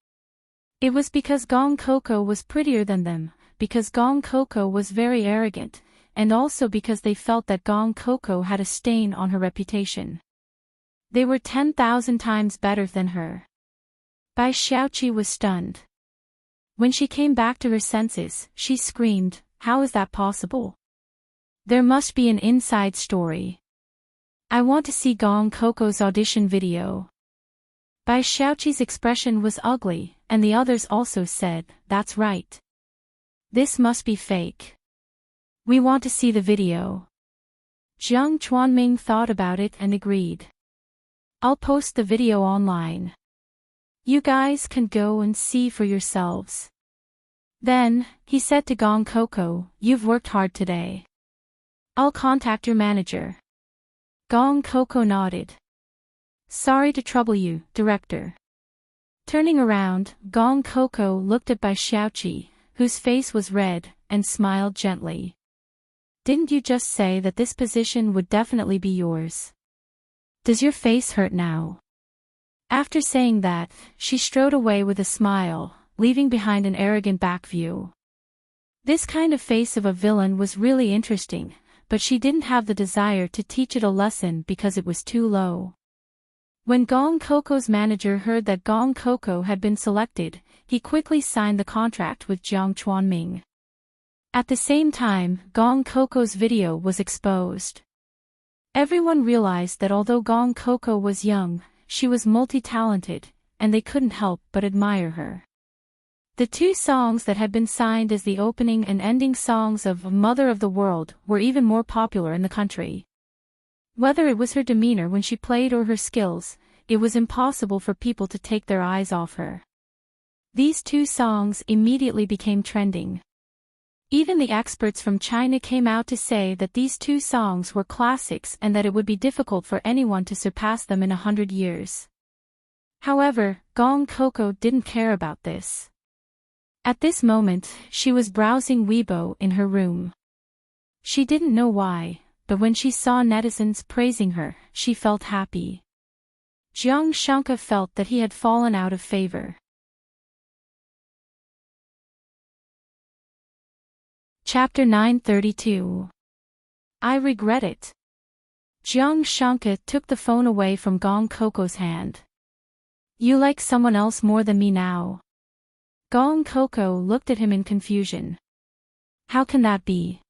It was because Gong Coco was prettier than them, because Gong Coco was very arrogant, and also because they felt that Gong Coco had a stain on her reputation. They were 10,000 times better than her. Bai Xiaoqi was stunned. When she came back to her senses, she screamed, "How is that possible? There must be an inside story. I want to see Gong Coco's audition video. Bai Xiaoqi's expression was ugly, and the others also said, "That's right. This must be fake. We want to see the video." Jiang Chuanming thought about it and agreed. "I'll post the video online. You guys can go and see for yourselves." Then, he said to Gong Coco, "You've worked hard today. I'll contact your manager." Gong Coco nodded. "Sorry to trouble you, director." Turning around, Gong Coco looked at Bai Xiaoqi, whose face was red, and smiled gently. "Didn't you just say that this position would definitely be yours? Does your face hurt now?" After saying that, she strode away with a smile, leaving behind an arrogant back view. This kind of face of a villain was really interesting, but she didn't have the desire to teach it a lesson because it was too low. When Gong Coco's manager heard that Gong Coco had been selected, he quickly signed the contract with Jiang Chuanming. At the same time, Gong Coco's video was exposed. Everyone realized that although Gong Coco was young, she was multi-talented, and they couldn't help but admire her. The two songs that had been signed as the opening and ending songs of Mother of the World were even more popular in the country. Whether it was her demeanor when she played or her skills, it was impossible for people to take their eyes off her. These two songs immediately became trending. Even the experts from China came out to say that these two songs were classics and that it would be difficult for anyone to surpass them in 100 years. However, Gong Coco didn't care about this. At this moment, she was browsing Weibo in her room. She didn't know why, but when she saw netizens praising her, she felt happy. Jiang Shanka felt that he had fallen out of favor. Chapter 932. I regret it. Jiang Shanka took the phone away from Gong Coco's hand. "You like someone else more than me now?" Gong Coco looked at him in confusion. "How can that be?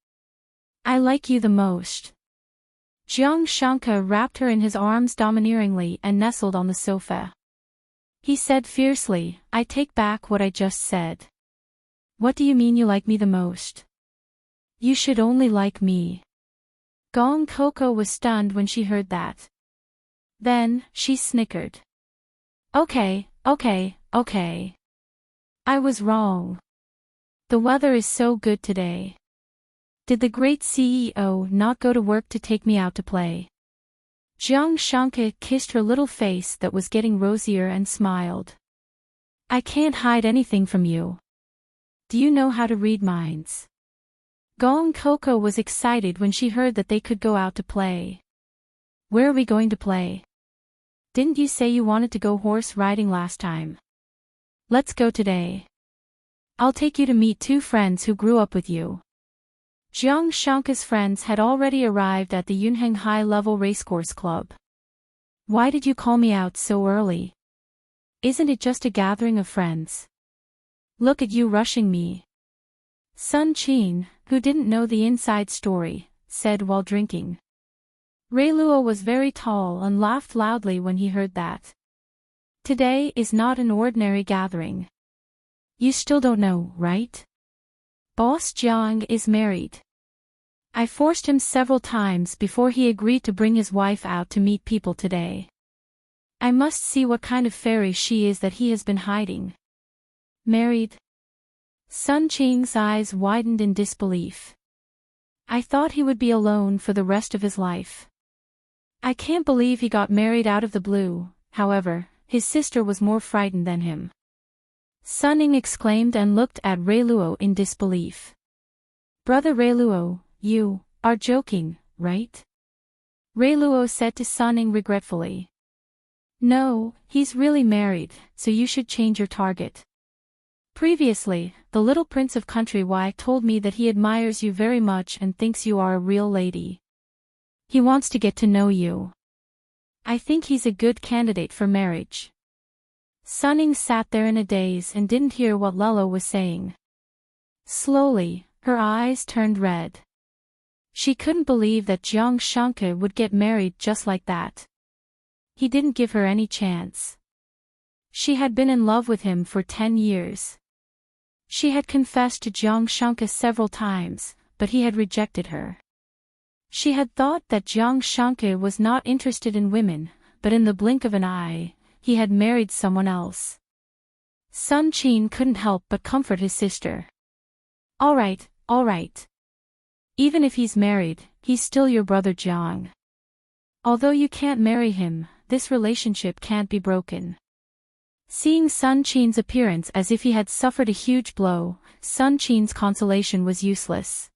I like you the most." Jiang Shanka wrapped her in his arms domineeringly and nestled on the sofa. He said fiercely, "I take back what I just said. What do you mean you like me the most? You should only like me." Gong Coco was stunned when she heard that. Then, she snickered. Okay. I was wrong. The weather is so good today. Did the great CEO not go to work to take me out to play? Jiang Shanka kissed her little face that was getting rosier and smiled. "I can't hide anything from you. Do you know how to read minds?" Gong Coco was excited when she heard that they could go out to play. "Where are we going to play? Didn't you say you wanted to go horse riding last time? Let's go today. I'll take you to meet two friends who grew up with you." Jiang Shanka's friends had already arrived at the Yunheng High-Level Racecourse Club. "Why did you call me out so early? Isn't it just a gathering of friends? Look at you rushing me." Sun Qin, who didn't know the inside story, said while drinking. Ray Luo was very tall and laughed loudly when he heard that. "Today is not an ordinary gathering. You still don't know, right? Boss Jiang is married. I forced him several times before he agreed to bring his wife out to meet people today. I must see what kind of fairy she is that he has been hiding." "Married?" Sun Qing's eyes widened in disbelief. "I thought he would be alone for the rest of his life. I can't believe he got married out of the blue." However, his sister was more frightened than him. Sun Ning exclaimed and looked at Ray Luo in disbelief. "Brother Ray Luo, you are joking, right?" Ray Luo said to Sun Ning regretfully. "No, he's really married, so you should change your target. Previously, the little prince of Country Y told me that he admires you very much and thinks you are a real lady. He wants to get to know you. I think he's a good candidate for marriage." Sun Ning sat there in a daze and didn't hear what Lelo was saying. Slowly, her eyes turned red. She couldn't believe that Jiang Shanke would get married just like that. He didn't give her any chance. She had been in love with him for 10 years. She had confessed to Jiang Shanke several times, but he had rejected her. She had thought that Jiang Shanke was not interested in women, but in the blink of an eye, he had married someone else. Sun Qin couldn't help but comfort his sister. All right. Even if he's married, he's still your brother Jiang. Although you can't marry him, this relationship can't be broken. Seeing Sun Qin's appearance as if he had suffered a huge blow, Sun Qin's consolation was useless.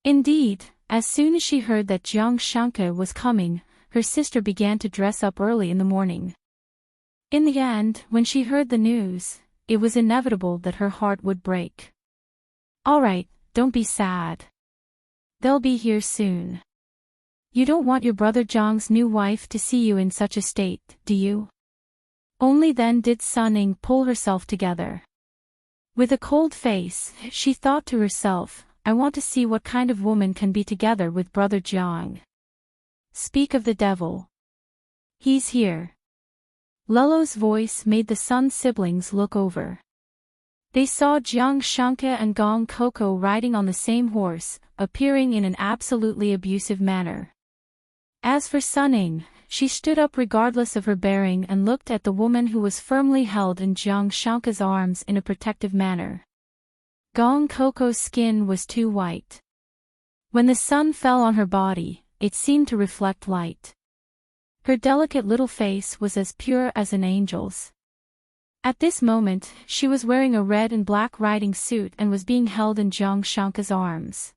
Indeed, as soon as she heard that Jiang Shanke was coming, her sister began to dress up early in the morning. In the end, when she heard the news, it was inevitable that her heart would break. All right, don't be sad. They'll be here soon. You don't want your brother Jiang's new wife to see you in such a state, do you? Only then did Sun Ying pull herself together. With a cold face, she thought to herself, I want to see what kind of woman can be together with brother Jiang. Speak of the devil. He's here. Lolo's voice made the Sun siblings look over. They saw Jiang Shanke and Gong Coco riding on the same horse, appearing in an absolutely abusive manner. As for Sun Ying, she stood up regardless of her bearing and looked at the woman who was firmly held in Jiang Shanke's arms in a protective manner. Gong Coco's skin was too white. When the sun fell on her body, it seemed to reflect light. Her delicate little face was as pure as an angel's. At this moment, she was wearing a red and black riding suit and was being held in Jiang Shanke's arms.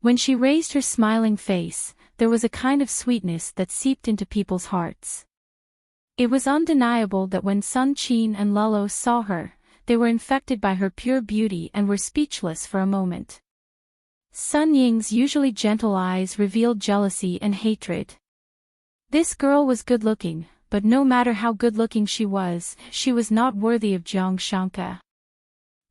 When she raised her smiling face, there was a kind of sweetness that seeped into people's hearts. It was undeniable that when Sun Qin and Lolo saw her, they were infected by her pure beauty and were speechless for a moment. Sun Ying's usually gentle eyes revealed jealousy and hatred. This girl was good-looking, but no matter how good-looking she was not worthy of Jiang Shanke.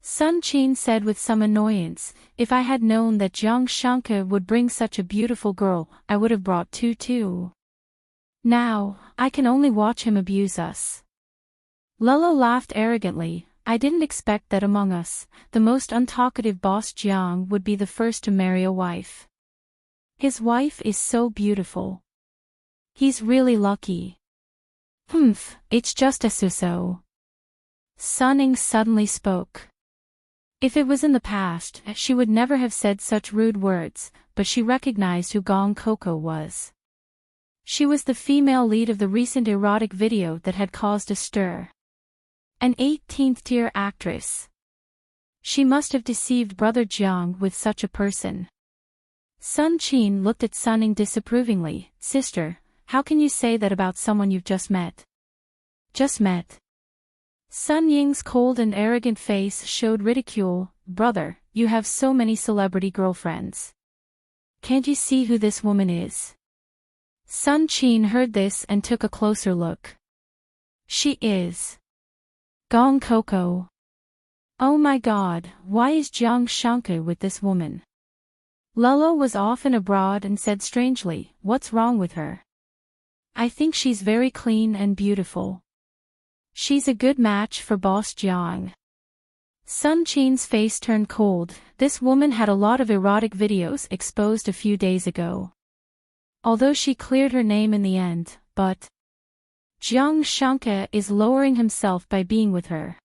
Sun Qin said with some annoyance, if I had known that Jiang Shanke would bring such a beautiful girl, I would have brought two too. Now, I can only watch him abuse us. Lolo laughed arrogantly. I didn't expect that among us, the most untalkative boss Jiang would be the first to marry a wife. His wife is so beautiful. He's really lucky. It's just a so-so. Sun Ying suddenly spoke. If it was in the past, she would never have said such rude words, but she recognized who Gong Coco was. She was the female lead of the recent erotic video that had caused a stir. An 18th-tier actress. She must have deceived brother Jiang with such a person. Sun Qin looked at Sun Ying disapprovingly. Sister, how can you say that about someone you've just met? Just met. Sun Ying's cold and arrogant face showed ridicule. Brother, you have so many celebrity girlfriends. Can't you see who this woman is? Sun Qin heard this and took a closer look. She is Gong Coco. Oh my God, why is Jiang Shanke with this woman? Lolo was often abroad and said strangely, what's wrong with her? I think she's very clean and beautiful. She's a good match for Boss Jiang. Sun Qin's face turned cold. This woman had a lot of erotic videos exposed a few days ago. Although she cleared her name in the end, but Jiang Shanke is lowering himself by being with her.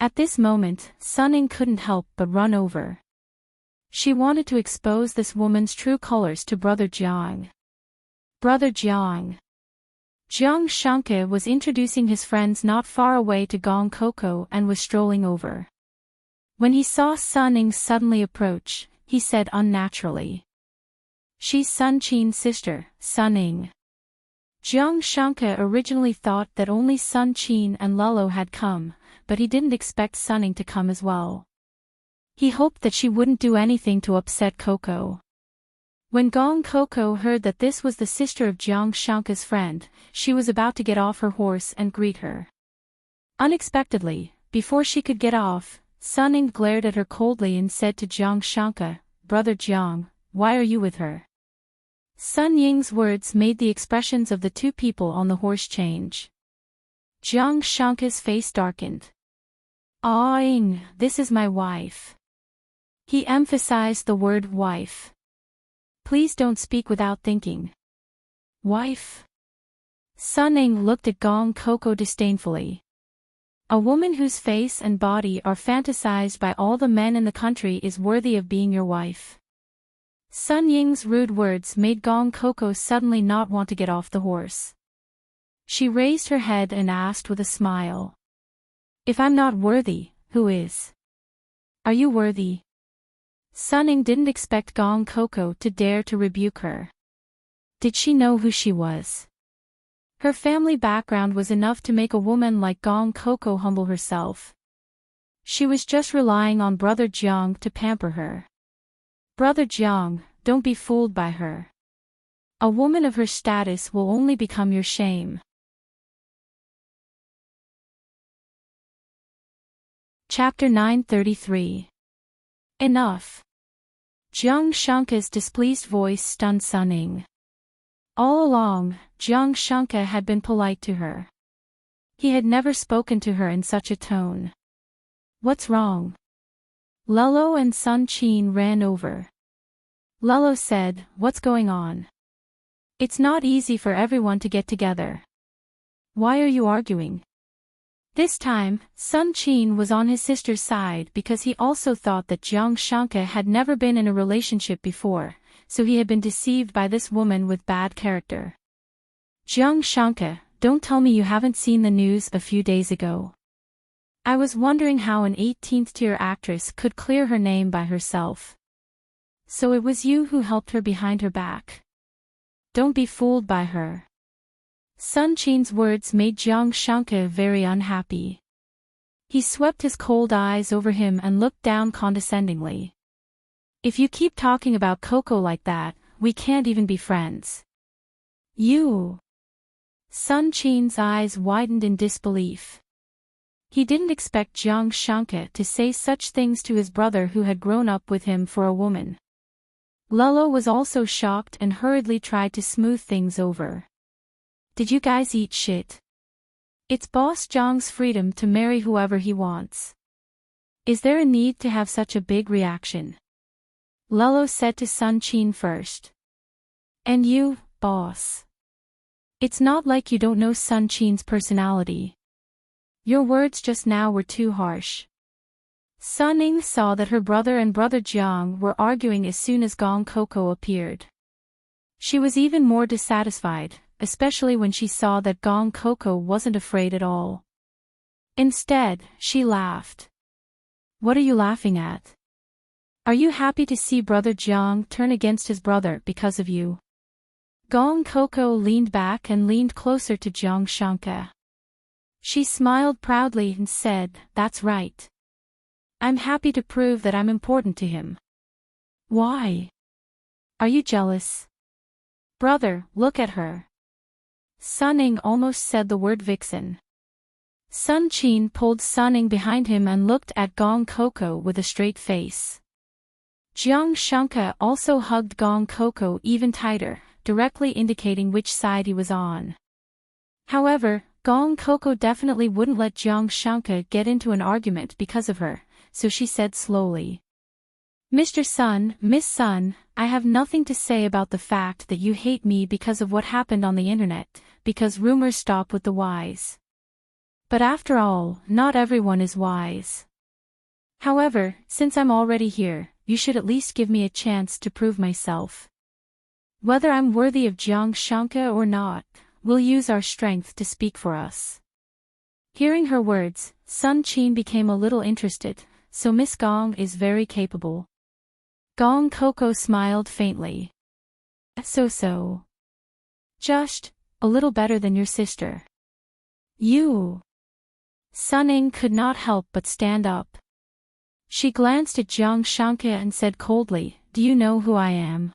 At this moment, Sun Ying couldn't help but run over. She wanted to expose this woman's true colors to brother Jiang. Brother Jiang. Jiang Shanke was introducing his friends not far away to Gong Coco and was strolling over. When he saw Sun Ying suddenly approach, he said unnaturally, she's Sun Qin's sister, Sun Ying. Jiang Shanke originally thought that only Sun Qin and Lolo had come, but he didn't expect Sun Ying to come as well. He hoped that she wouldn't do anything to upset Coco. When Gong Coco heard that this was the sister of Jiang Shanke's friend, she was about to get off her horse and greet her. Unexpectedly, before she could get off, Sun Ying glared at her coldly and said to Jiang Shanke, Brother Jiang, why are you with her? Sun Ying's words made the expressions of the two people on the horse change. Jiang Shanka's face darkened. Ah, Ying, this is my wife. He emphasized the word wife. Please don't speak without thinking. Wife? Sun Ying looked at Gong Coco disdainfully. A woman whose face and body are fantasized by all the men in the country is worthy of being your wife. Sun Ying's rude words made Gong Coco suddenly not want to get off the horse. She raised her head and asked with a smile. If I'm not worthy, who is? Are you worthy? Sun Ying didn't expect Gong Coco to dare to rebuke her. Did she know who she was? Her family background was enough to make a woman like Gong Coco humble herself. She was just relying on Brother Jiang to pamper her. Brother Jiang, don't be fooled by her. A woman of her status will only become your shame. Chapter 933. Enough. Jiang Shanka's displeased voice stunned Sun Ying. All along, Jiang Shanka had been polite to her. He had never spoken to her in such a tone. What's wrong? Lelo and Sun Qin ran over. Lelo said, what's going on? It's not easy for everyone to get together. Why are you arguing? This time, Sun Qin was on his sister's side because he also thought that Jiang Shanka had never been in a relationship before, so he had been deceived by this woman with bad character. Jiang Shanka, don't tell me you haven't seen the news a few days ago. I was wondering how an 18th-tier actress could clear her name by herself. So it was you who helped her behind her back. Don't be fooled by her. Sun Qin's words made Jiang Shanka very unhappy. He swept his cold eyes over him and looked down condescendingly. If you keep talking about Coco like that, we can't even be friends. You. Sun Qin's eyes widened in disbelief. He didn't expect Jiang Shanka to say such things to his brother who had grown up with him for a woman. Lelo was also shocked and hurriedly tried to smooth things over. Did you guys eat shit? It's Boss Jiang's freedom to marry whoever he wants. Is there a need to have such a big reaction? Lelo said to Sun Qin first. And you, boss. It's not like you don't know Sun Qin's personality. Your words just now were too harsh. Sun Ying saw that her brother and Brother Jiang were arguing as soon as Gong Coco appeared. She was even more dissatisfied, especially when she saw that Gong Coco wasn't afraid at all. Instead, she laughed. What are you laughing at? Are you happy to see Brother Jiang turn against his brother because of you? Gong Coco leaned back and leaned closer to Jiang Shanka. She smiled proudly and said, that's right. I'm happy to prove that I'm important to him. Why? Are you jealous? Brother, look at her. Sun Ying almost said the word vixen. Sun Qin pulled Sun Ying behind him and looked at Gong Coco with a straight face. Jiang Shanka also hugged Gong Coco even tighter, directly indicating which side he was on. However, Gong Coco definitely wouldn't let Jiang Shanka get into an argument because of her, so she said slowly. Mr. Sun, Miss Sun, I have nothing to say about the fact that you hate me because of what happened on the internet, because rumors stop with the wise. But after all, not everyone is wise. However, since I'm already here, you should at least give me a chance to prove myself. Whether I'm worthy of Jiang Shanka or not, we'll use our strength to speak for us. Hearing her words, Sun Qin became a little interested, so Miss Gong is very capable. Gong Coco smiled faintly. So. Just a little better than your sister. You. Sun Ying could not help but stand up. She glanced at Jiang Shanka and said coldly, do you know who I am?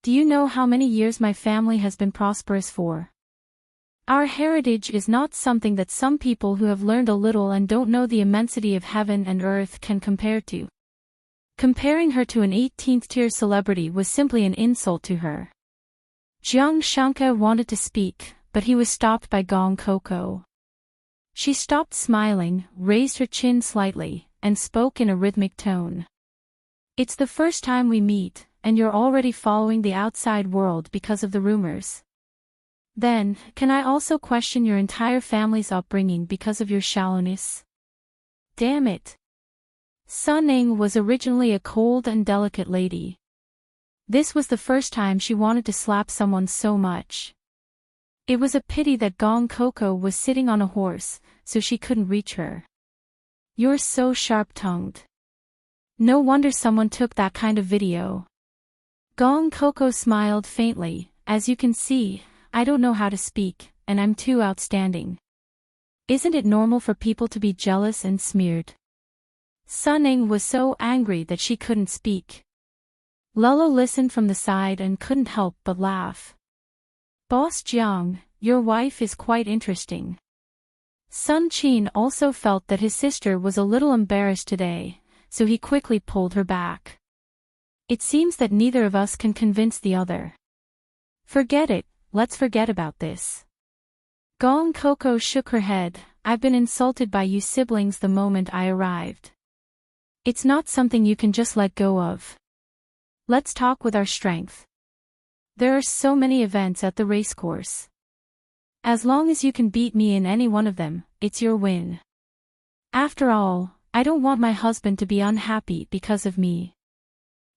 Do you know how many years my family has been prosperous for? Our heritage is not something that some people who have learned a little and don't know the immensity of heaven and earth can compare to. Comparing her to an 18th-tier celebrity was simply an insult to her. Jiang Shanke wanted to speak, but he was stopped by Gong Coco. She stopped smiling, raised her chin slightly, and spoke in a rhythmic tone. It's the first time we meet, and you're already following the outside world because of the rumors. Then, can I also question your entire family's upbringing because of your shallowness? Damn it. Sun Ning was originally a cold and delicate lady. This was the first time she wanted to slap someone so much. It was a pity that Gong Coco was sitting on a horse, so she couldn't reach her. You're so sharp-tongued. No wonder someone took that kind of video. Gong Coco smiled faintly. As you can see, I don't know how to speak, and I'm too outstanding. Isn't it normal for people to be jealous and smeared? Sun Ning was so angry that she couldn't speak. Lolo listened from the side and couldn't help but laugh. Boss Jiang, your wife is quite interesting. Sun Qin also felt that his sister was a little embarrassed today, so he quickly pulled her back. It seems that neither of us can convince the other. Forget it, let's forget about this. Gong Coco shook her head. I've been insulted by you siblings the moment I arrived. It's not something you can just let go of. Let's talk with our strength. There are so many events at the racecourse. As long as you can beat me in any one of them, it's your win. After all, I don't want my husband to be unhappy because of me.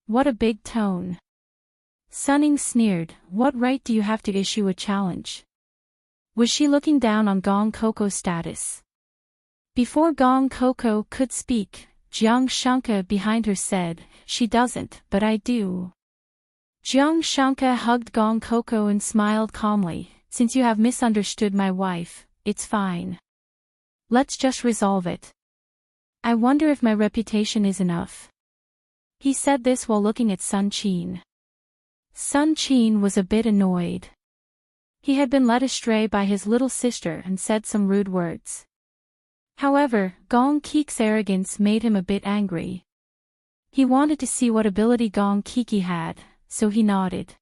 What a big tone. Sun Ning sneered. What right do you have to issue a challenge? Was she looking down on Gong Coco's status? Before Gong Coco could speak, Jiang Shanke behind her said, she doesn't, but I do. Jiang Shanke hugged Gong Coco and smiled calmly. Since you have misunderstood my wife, it's fine. Let's just resolve it. I wonder if my reputation is enough. He said this while looking at Sun Qin. Sun Qin was a bit annoyed. He had been led astray by his little sister and said some rude words. However, Gong Kik's arrogance made him a bit angry. He wanted to see what ability Gong Kiki had, so he nodded.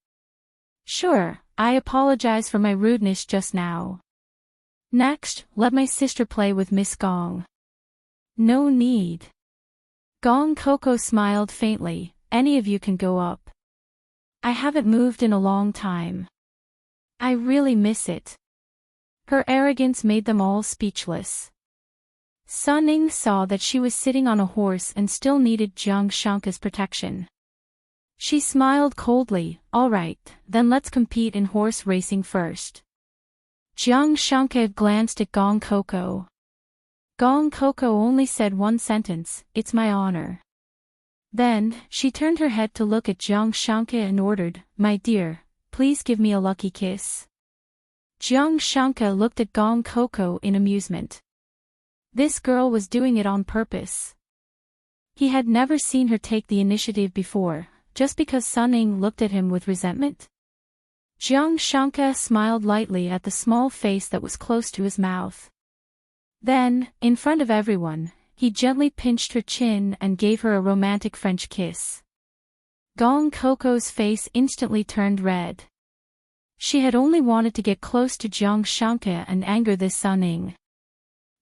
Sure, I apologize for my rudeness just now. Next, let my sister play with Miss Gong. No need. Gong Coco smiled faintly. Any of you can go up. I haven't moved in a long time. I really miss it. Her arrogance made them all speechless. Sun Ning saw that she was sitting on a horse and still needed Jiang Shanke's protection. She smiled coldly. All right, then let's compete in horse racing first. Jiang Shanke glanced at Gong Coco. Gong Coco only said one sentence, it's my honor. Then, she turned her head to look at Jiang Shanke and ordered, my dear, please give me a lucky kiss. Jiang Shanke looked at Gong Coco in amusement. This girl was doing it on purpose. He had never seen her take the initiative before, just because Sun Ning looked at him with resentment. Jiang Shanke smiled lightly at the small face that was close to his mouth. Then, in front of everyone, he gently pinched her chin and gave her a romantic French kiss. Gong Coco's face instantly turned red. She had only wanted to get close to Jiang Shanke and anger this Sun Ning.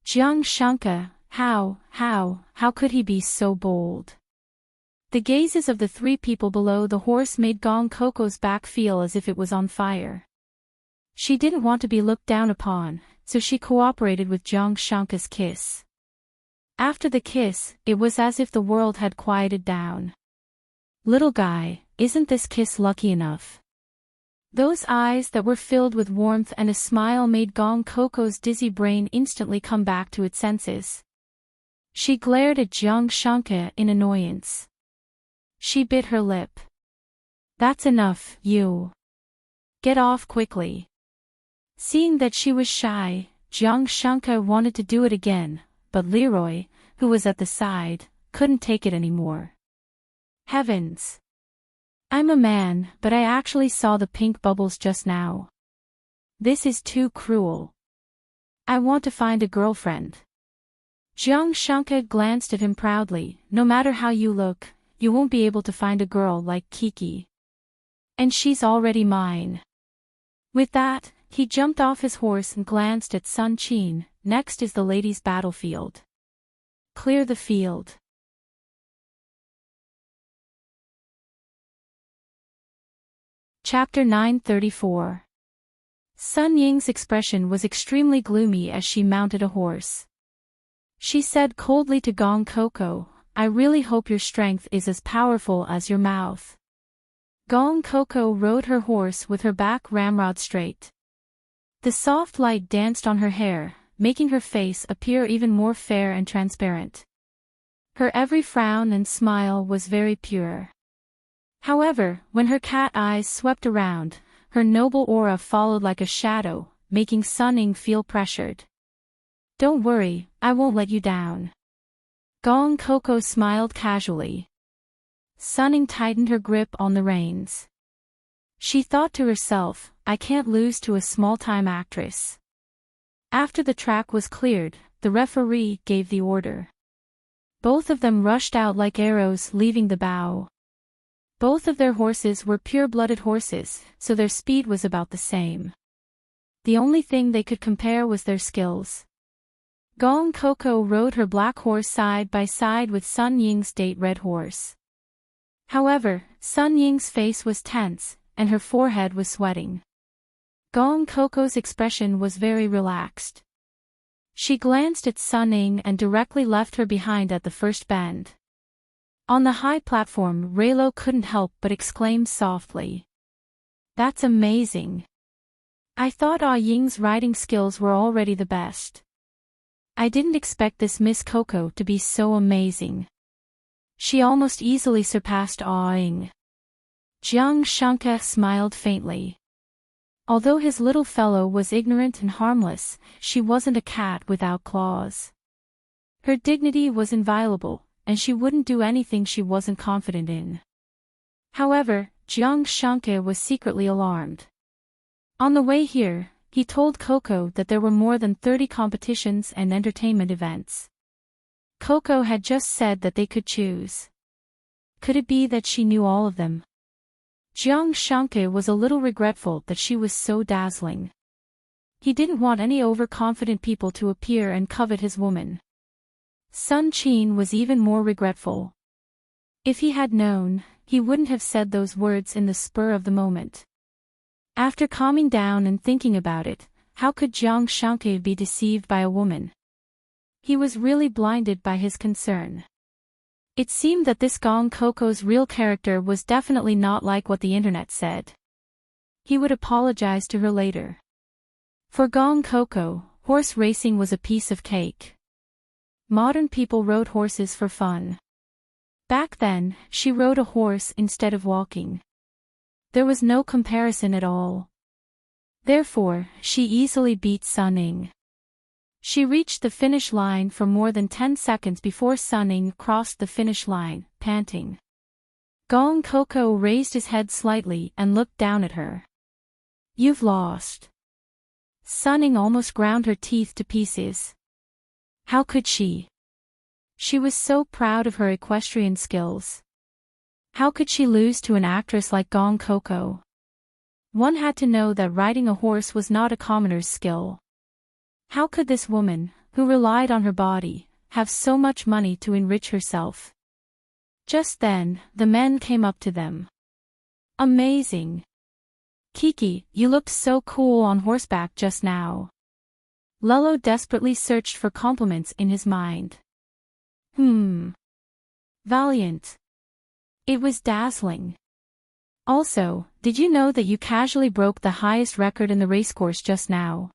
Jiang Shanke, how could he be so bold? The gazes of the three people below the horse made Gong Coco's back feel as if it was on fire. She didn't want to be looked down upon, so she cooperated with Jiang Shanke's kiss. After the kiss, it was as if the world had quieted down. Little guy, isn't this kiss lucky enough? Those eyes that were filled with warmth and a smile made Gong Coco's dizzy brain instantly come back to its senses. She glared at Jiang Shanke in annoyance. She bit her lip. That's enough, you. Get off quickly. Seeing that she was shy, Jiang Shanke wanted to do it again, but Leroy, who was at the side, couldn't take it anymore. Heavens! I'm a man, but I actually saw the pink bubbles just now. This is too cruel. I want to find a girlfriend. Jiang Shanke glanced at him proudly. No matter how you look, you won't be able to find a girl like Kiki. And she's already mine. With that, he jumped off his horse and glanced at Sun Qin. Next is the ladies' battlefield. Clear the field. Chapter 934. Sun Ying's expression was extremely gloomy as she mounted a horse. She said coldly to Gong Coco, I really hope your strength is as powerful as your mouth. Gong Coco rode her horse with her back ramrod straight. The soft light danced on her hair, making her face appear even more fair and transparent. Her every frown and smile was very pure. However, when her cat eyes swept around, her noble aura followed like a shadow, making Sun Ying feel pressured. Don't worry, I won't let you down. Gong Coco smiled casually. Sun Ying tightened her grip on the reins. She thought to herself, I can't lose to a small-time actress. After the track was cleared, the referee gave the order. Both of them rushed out like arrows leaving the bow. Both of their horses were pure-blooded horses, so their speed was about the same. The only thing they could compare was their skills. Gong Coco rode her black horse side by side with Sun Ying's date red horse. However, Sun Ying's face was tense, and her forehead was sweating. Gong Coco's expression was very relaxed. She glanced at Sun Ying and directly left her behind at the first bend. On the high platform, Raylo couldn't help but exclaim softly. That's amazing. I thought Ah Ying's riding skills were already the best. I didn't expect this Miss Coco to be so amazing. She almost easily surpassed Ah Ying. Jiang Shanke smiled faintly. Although his little fellow was ignorant and harmless, she wasn't a cat without claws. Her dignity was inviolable, and she wouldn't do anything she wasn't confident in. However, Jiang Shanke was secretly alarmed. On the way here, he told Coco that there were more than 30 competitions and entertainment events. Coco had just said that they could choose. Could it be that she knew all of them? Jiang Shanke was a little regretful that she was so dazzling. He didn't want any overconfident people to appear and covet his woman. Sun Qin was even more regretful. If he had known, he wouldn't have said those words in the spur of the moment. After calming down and thinking about it, how could Jiang Shanke be deceived by a woman? He was really blinded by his concern. It seemed that this Gong Coco's real character was definitely not like what the internet said. He would apologize to her later. For Gong Coco, horse racing was a piece of cake. Modern people rode horses for fun. Back then, she rode a horse instead of walking. There was no comparison at all. Therefore, she easily beat Sun Ying. She reached the finish line for more than 10 seconds before Sun Ying crossed the finish line, panting. Gong Coco raised his head slightly and looked down at her. You've lost. Sun Ying almost ground her teeth to pieces. How could she? She was so proud of her equestrian skills. How could she lose to an actress like Gong Coco? One had to know that riding a horse was not a commoner's skill. How could this woman, who relied on her body, have so much money to enrich herself? Just then, the men came up to them. Amazing! Kiki, you looked so cool on horseback just now. Lello desperately searched for compliments in his mind. Valiant. It was dazzling. Also, did you know that you casually broke the highest record in the racecourse just now?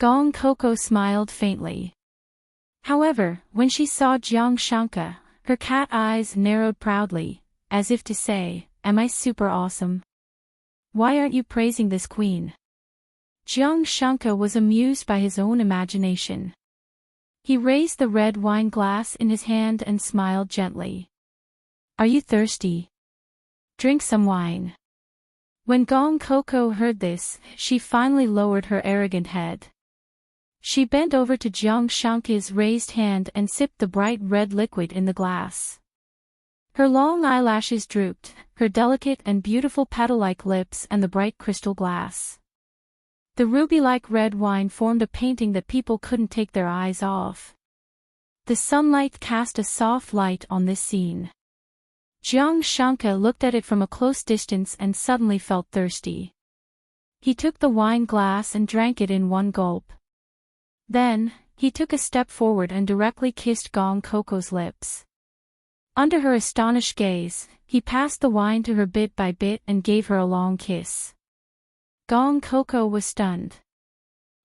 Gong Coco smiled faintly. However, when she saw Jiang Shanke, her cat eyes narrowed proudly, as if to say, am I super awesome? Why aren't you praising this queen? Jiang Shanke was amused by his own imagination. He raised the red wine glass in his hand and smiled gently. Are you thirsty? Drink some wine. When Gong Coco heard this, she finally lowered her arrogant head. She bent over to Jiang Shanke's raised hand and sipped the bright red liquid in the glass. Her long eyelashes drooped, her delicate and beautiful petal-like lips and the bright crystal glass. The ruby-like red wine formed a painting that people couldn't take their eyes off. The sunlight cast a soft light on this scene. Jiang Shanke looked at it from a close distance and suddenly felt thirsty. He took the wine glass and drank it in one gulp. Then, he took a step forward and directly kissed Gong Coco's lips. Under her astonished gaze, he passed the wine to her bit by bit and gave her a long kiss. Gong Coco was stunned.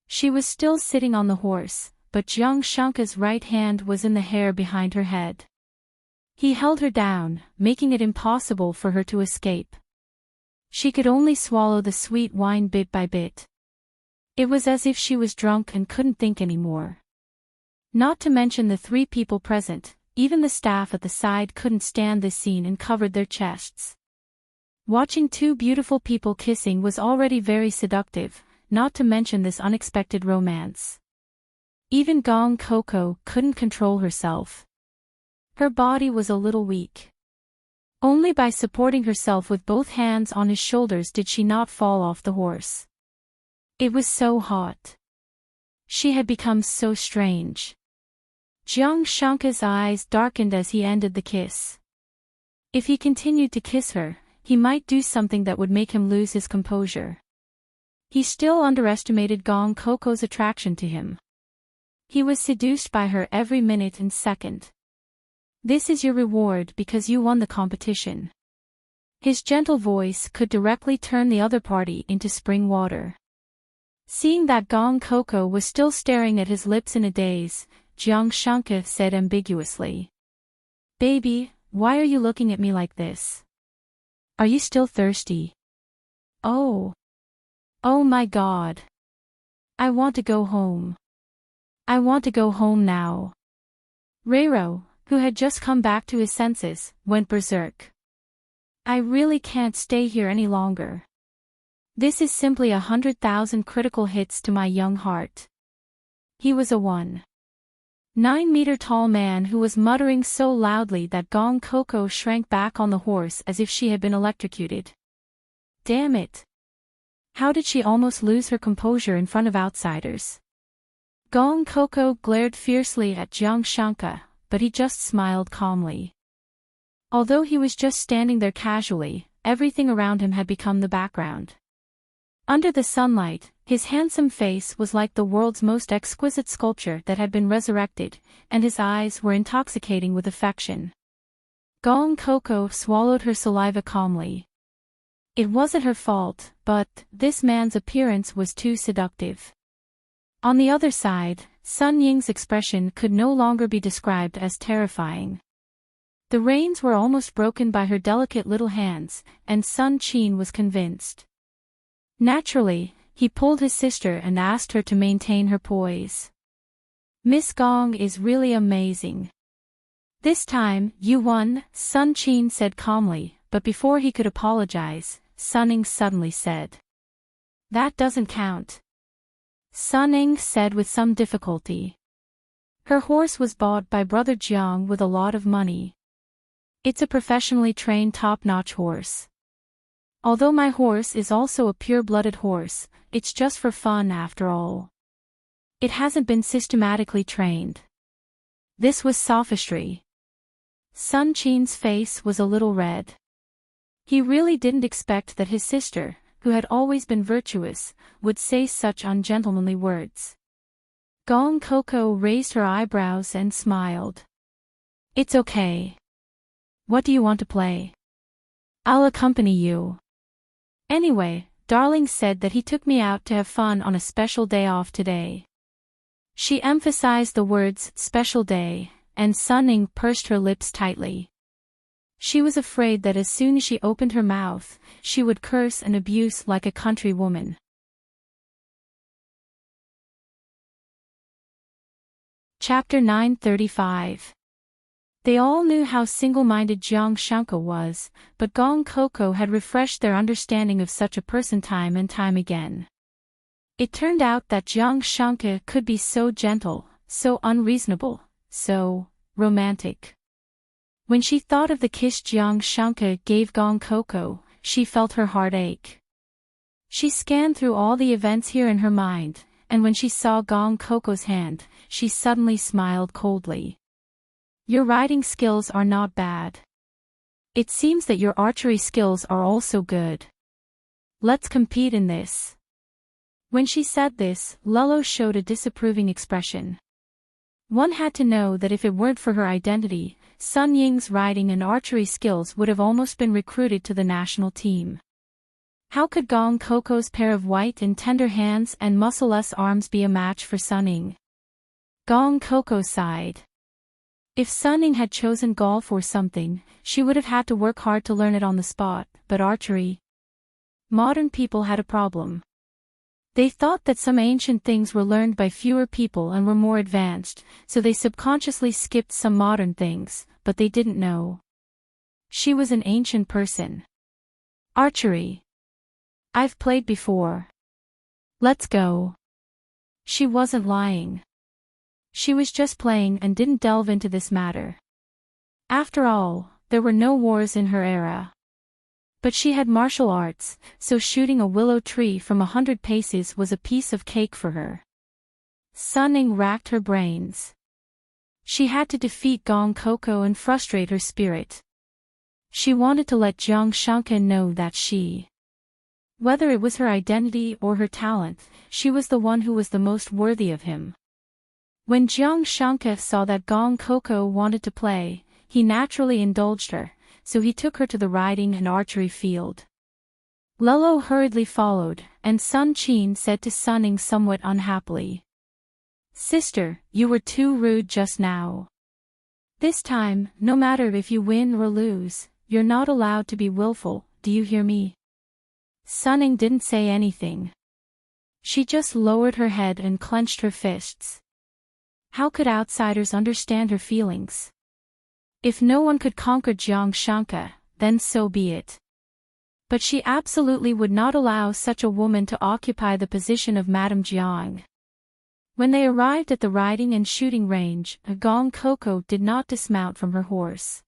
She was still sitting on the horse, but Jiang Shanke's right hand was in the hair behind her head. He held her down, making it impossible for her to escape. She could only swallow the sweet wine bit by bit. It was as if she was drunk and couldn't think anymore. Not to mention the 3 people present, even the staff at the side couldn't stand this scene and covered their chests. Watching 2 beautiful people kissing was already very seductive, not to mention this unexpected romance. Even Gong Coco couldn't control herself. Her body was a little weak. Only by supporting herself with both hands on his shoulders did she not fall off the horse. It was so hot. She had become so strange. Jiang Shanke's eyes darkened as he ended the kiss. If he continued to kiss her, he might do something that would make him lose his composure. He still underestimated Gong Coco's attraction to him. He was seduced by her every minute and second. This is your reward because you won the competition. His gentle voice could directly turn the other party into spring water. Seeing that Gong Coco was still staring at his lips in a daze, Jiang Shanke said ambiguously. Baby, why are you looking at me like this? Are you still thirsty? Oh. Oh my God. I want to go home. I want to go home now. Reiro, who had just come back to his senses, went berserk. I really can't stay here any longer. This is simply 100,000 critical hits to my young heart. He was a 1.9-meter-tall man who was muttering so loudly that Gong Coco shrank back on the horse as if she had been electrocuted. Damn it! How did she almost lose her composure in front of outsiders? Gong Coco glared fiercely at Jiang Shanke, but he just smiled calmly. Although he was just standing there casually, everything around him had become the background. Under the sunlight, his handsome face was like the world's most exquisite sculpture that had been resurrected, and his eyes were intoxicating with affection. Gong Coco swallowed her saliva calmly. It wasn't her fault, but this man's appearance was too seductive. On the other side, Sun Ying's expression could no longer be described as terrifying. The reins were almost broken by her delicate little hands, and Sun Qin was convinced. Naturally, he pulled his sister and asked her to maintain her poise. Miss Gong is really amazing. This time, you won, Sun Qin said calmly, but before he could apologize, Sun Ying suddenly said. That doesn't count. Sun Ying said with some difficulty. Her horse was bought by Brother Jiang with a lot of money. It's a professionally trained top-notch horse. Although my horse is also a pure-blooded horse, it's just for fun after all. It hasn't been systematically trained. This was sophistry. Sun Qin's face was a little red. He really didn't expect that his sister, who had always been virtuous, would say such ungentlemanly words. Gong Coco raised her eyebrows and smiled. It's okay. What do you want to play? I'll accompany you. Anyway, Darling said that he took me out to have fun on a special day off today. She emphasized the words special day, and Sun Ying pursed her lips tightly. She was afraid that as soon as she opened her mouth, she would curse and abuse like a country woman. Chapter 935. They all knew how single-minded Jiang Shanke was, but Gong Coco had refreshed their understanding of such a person time and time again. It turned out that Jiang Shanke could be so gentle, so unreasonable, so romantic. When she thought of the kiss Jiang Shanke gave Gong Coco, she felt her heart ache. She scanned through all the events here in her mind, and when she saw Gong Coco's hand, she suddenly smiled coldly. Your riding skills are not bad. It seems that your archery skills are also good. Let's compete in this. When she said this, Lolo showed a disapproving expression. One had to know that if it weren't for her identity, Sun Ying's riding and archery skills would have almost been recruited to the national team. How could Gong Coco's pair of white and tender hands and muscle-less arms be a match for Sun Ying? Gong Coco sighed. If Sun Ying had chosen golf or something, she would have had to work hard to learn it on the spot, but archery? Modern people had a problem. They thought that some ancient things were learned by fewer people and were more advanced, so they subconsciously skipped some modern things, but they didn't know. She was an ancient person. Archery. I've played before. Let's go. She wasn't lying. She was just playing and didn't delve into this matter. After all, there were no wars in her era. But she had martial arts, so shooting a willow tree from 100 paces was a piece of cake for her. Sun Ying racked her brains. She had to defeat Gong Coco and frustrate her spirit. She wanted to let Jiang Shanke know that she, whether it was her identity or her talent, she was the one who was the most worthy of him. When Jiang Shanke saw that Gong Coco wanted to play, he naturally indulged her, so he took her to the riding and archery field. Lolo hurriedly followed, and Sun Qin said to Sun Ying somewhat unhappily. Sister, you were too rude just now. This time, no matter if you win or lose, you're not allowed to be willful, do you hear me? Sun Ying didn't say anything. She just lowered her head and clenched her fists. How could outsiders understand her feelings? If no one could conquer Jiang Shanke, then so be it. But she absolutely would not allow such a woman to occupy the position of Madame Jiang. When they arrived at the riding and shooting range, Gong Coco did not dismount from her horse.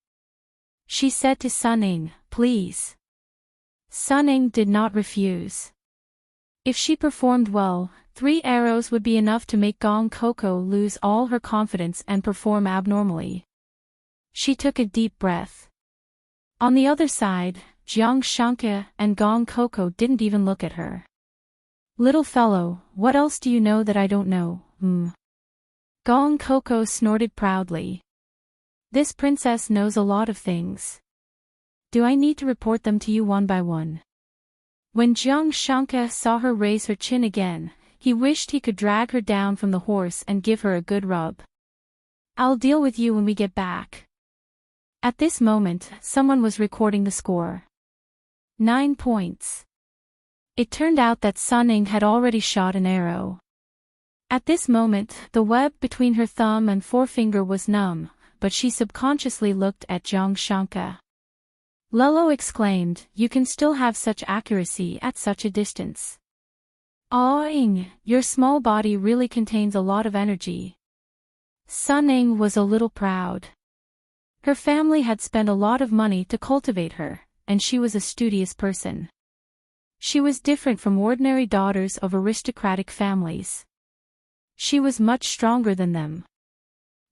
She said to Sun Ying, please. Sun Ying did not refuse. If she performed well, 3 arrows would be enough to make Gong Coco lose all her confidence and perform abnormally. She took a deep breath. On the other side, Jiang Shanke and Gong Coco didn't even look at her. Little fellow, what else do you know that I don't know, Gong Coco snorted proudly. This princess knows a lot of things. Do I need to report them to you one by one? When Jiang Shanke saw her raise her chin again, he wished he could drag her down from the horse and give her a good rub. I'll deal with you when we get back. At this moment, someone was recording the score. 9 points. It turned out that Sun Ying had already shot an arrow. At this moment, the web between her thumb and forefinger was numb, but she subconsciously looked at Jiang Shanke. Lolo exclaimed, you can still have such accuracy at such a distance. Ah Ying, your small body really contains a lot of energy. Sun Ying was a little proud. Her family had spent a lot of money to cultivate her, and she was a studious person. She was different from ordinary daughters of aristocratic families. She was much stronger than them.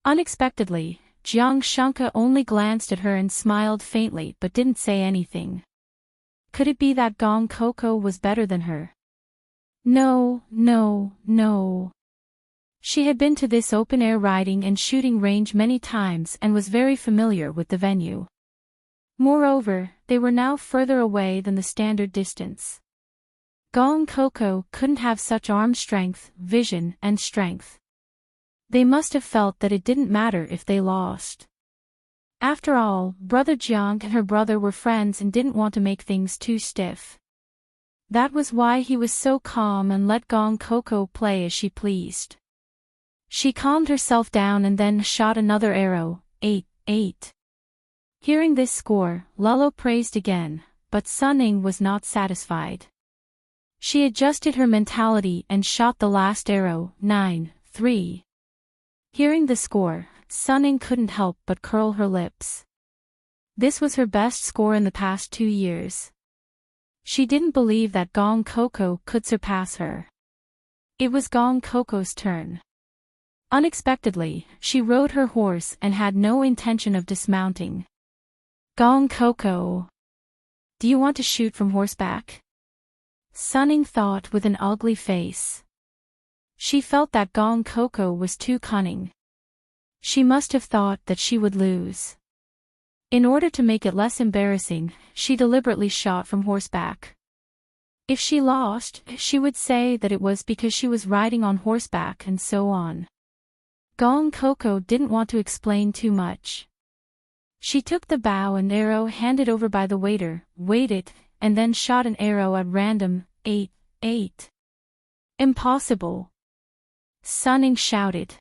Unexpectedly, Jiang Shanke only glanced at her and smiled faintly but didn't say anything. Could it be that Gong Coco was better than her? No. She had been to this open-air riding and shooting range many times and was very familiar with the venue. Moreover, they were now further away than the standard distance. Gong Coco couldn't have such arm strength, vision, and strength. They must have felt that it didn't matter if they lost. After all, Brother Jiang and her brother were friends and didn't want to make things too stiff. That was why he was so calm and let Gong Coco play as she pleased. She calmed herself down and then shot another arrow. 8. Hearing this score, Lolo praised again, but Sun Ying was not satisfied. She adjusted her mentality and shot the last arrow. 9. Hearing the score, Sun Ying couldn't help but curl her lips. This was her best score in the past 2 years. She didn't believe that Gong Coco could surpass her. It was Gong Coco's turn. Unexpectedly, she rode her horse and had no intention of dismounting. Gong Coco. Do you want to shoot from horseback? Sunning thought with an ugly face. She felt that Gong Coco was too cunning. She must have thought that she would lose. In order to make it less embarrassing, she deliberately shot from horseback. If she lost, she would say that it was because she was riding on horseback and so on. Gong Coco didn't want to explain too much. She took the bow and arrow handed over by the waiter, waited, and then shot an arrow at random. 8. Impossible. Sunning shouted.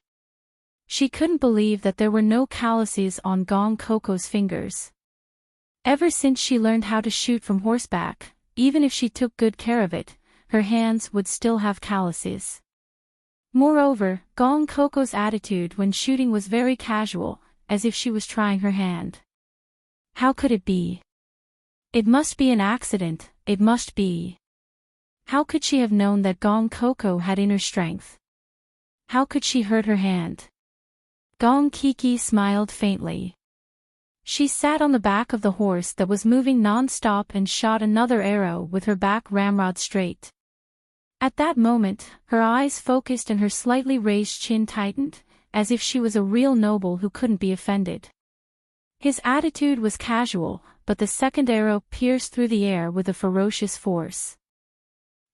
She couldn't believe that there were no calluses on Gong Coco's fingers. Ever since she learned how to shoot from horseback, even if she took good care of it, her hands would still have calluses. Moreover, Gong Coco's attitude when shooting was very casual, as if she was trying her hand. How could it be? It must be an accident, it must be. How could she have known that Gong Coco had inner strength? How could she hurt her hand? Gong Kiki smiled faintly. She sat on the back of the horse that was moving non-stop and shot another arrow with her back ramrod straight. At that moment, her eyes focused and her slightly raised chin tightened, as if she was a real noble who couldn't be offended. His attitude was casual, but the second arrow pierced through the air with a ferocious force.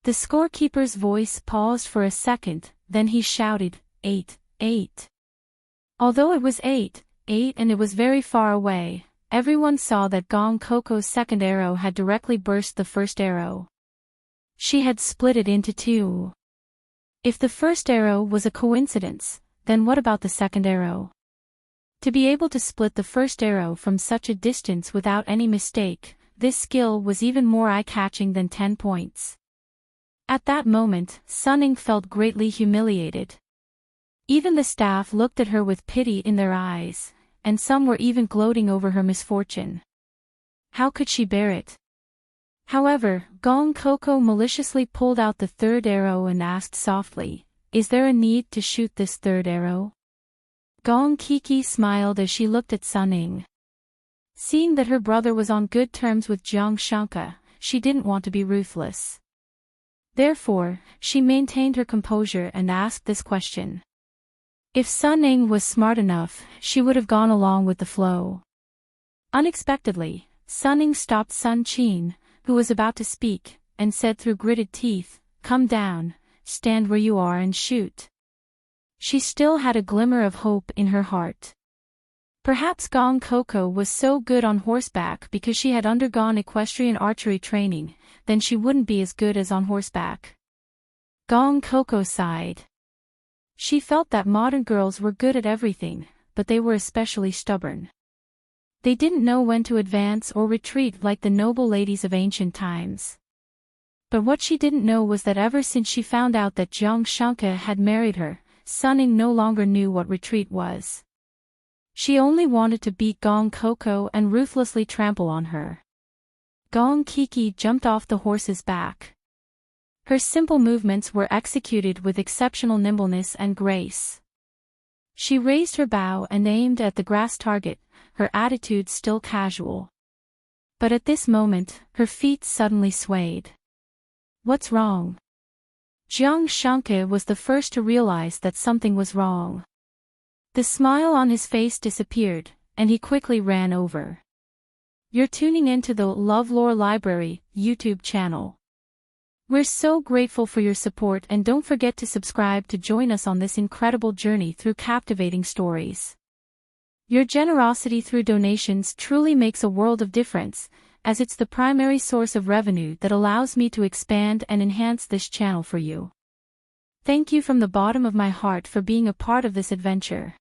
The scorekeeper's voice paused for a second, then he shouted, 8. Although it was 8 and it was very far away, everyone saw that Gong Coco's second arrow had directly burst the first arrow. She had split it into 2. If the first arrow was a coincidence, then what about the second arrow? To be able to split the first arrow from such a distance without any mistake, this skill was even more eye-catching than 10 points. At that moment, Sunning felt greatly humiliated. Even the staff looked at her with pity in their eyes, and some were even gloating over her misfortune. How could she bear it? However, Gong Coco maliciously pulled out the third arrow and asked softly, "Is there a need to shoot this third arrow?" Gong Kiki smiled as she looked at Sunning. Seeing that her brother was on good terms with Jiang Shanka, she didn't want to be ruthless. Therefore, she maintained her composure and asked this question. If Sunning was smart enough, she would have gone along with the flow. Unexpectedly, Sunning stopped Sun Qin, who was about to speak, and said through gritted teeth, "Come down, stand where you are and shoot." She still had a glimmer of hope in her heart. Perhaps Gong Coco was so good on horseback because she had undergone equestrian archery training, then she wouldn't be as good as on horseback. Gong Coco sighed. She felt that modern girls were good at everything, but they were especially stubborn. They didn't know when to advance or retreat like the noble ladies of ancient times. But what she didn't know was that ever since she found out that Jiang Shanka had married her, Sunning no longer knew what retreat was. She only wanted to beat Gong Coco and ruthlessly trample on her. Gong Kiki jumped off the horse's back. Her simple movements were executed with exceptional nimbleness and grace. She raised her bow and aimed at the grass target, her attitude still casual. But at this moment, her feet suddenly swayed. What's wrong? Jiang Shanke was the first to realize that something was wrong. The smile on his face disappeared, and he quickly ran over. You're tuning into the LoveLore Library YouTube channel. We're so grateful for your support, and don't forget to subscribe to join us on this incredible journey through captivating stories. Your generosity through donations truly makes a world of difference, as it's the primary source of revenue that allows me to expand and enhance this channel for you. Thank you from the bottom of my heart for being a part of this adventure.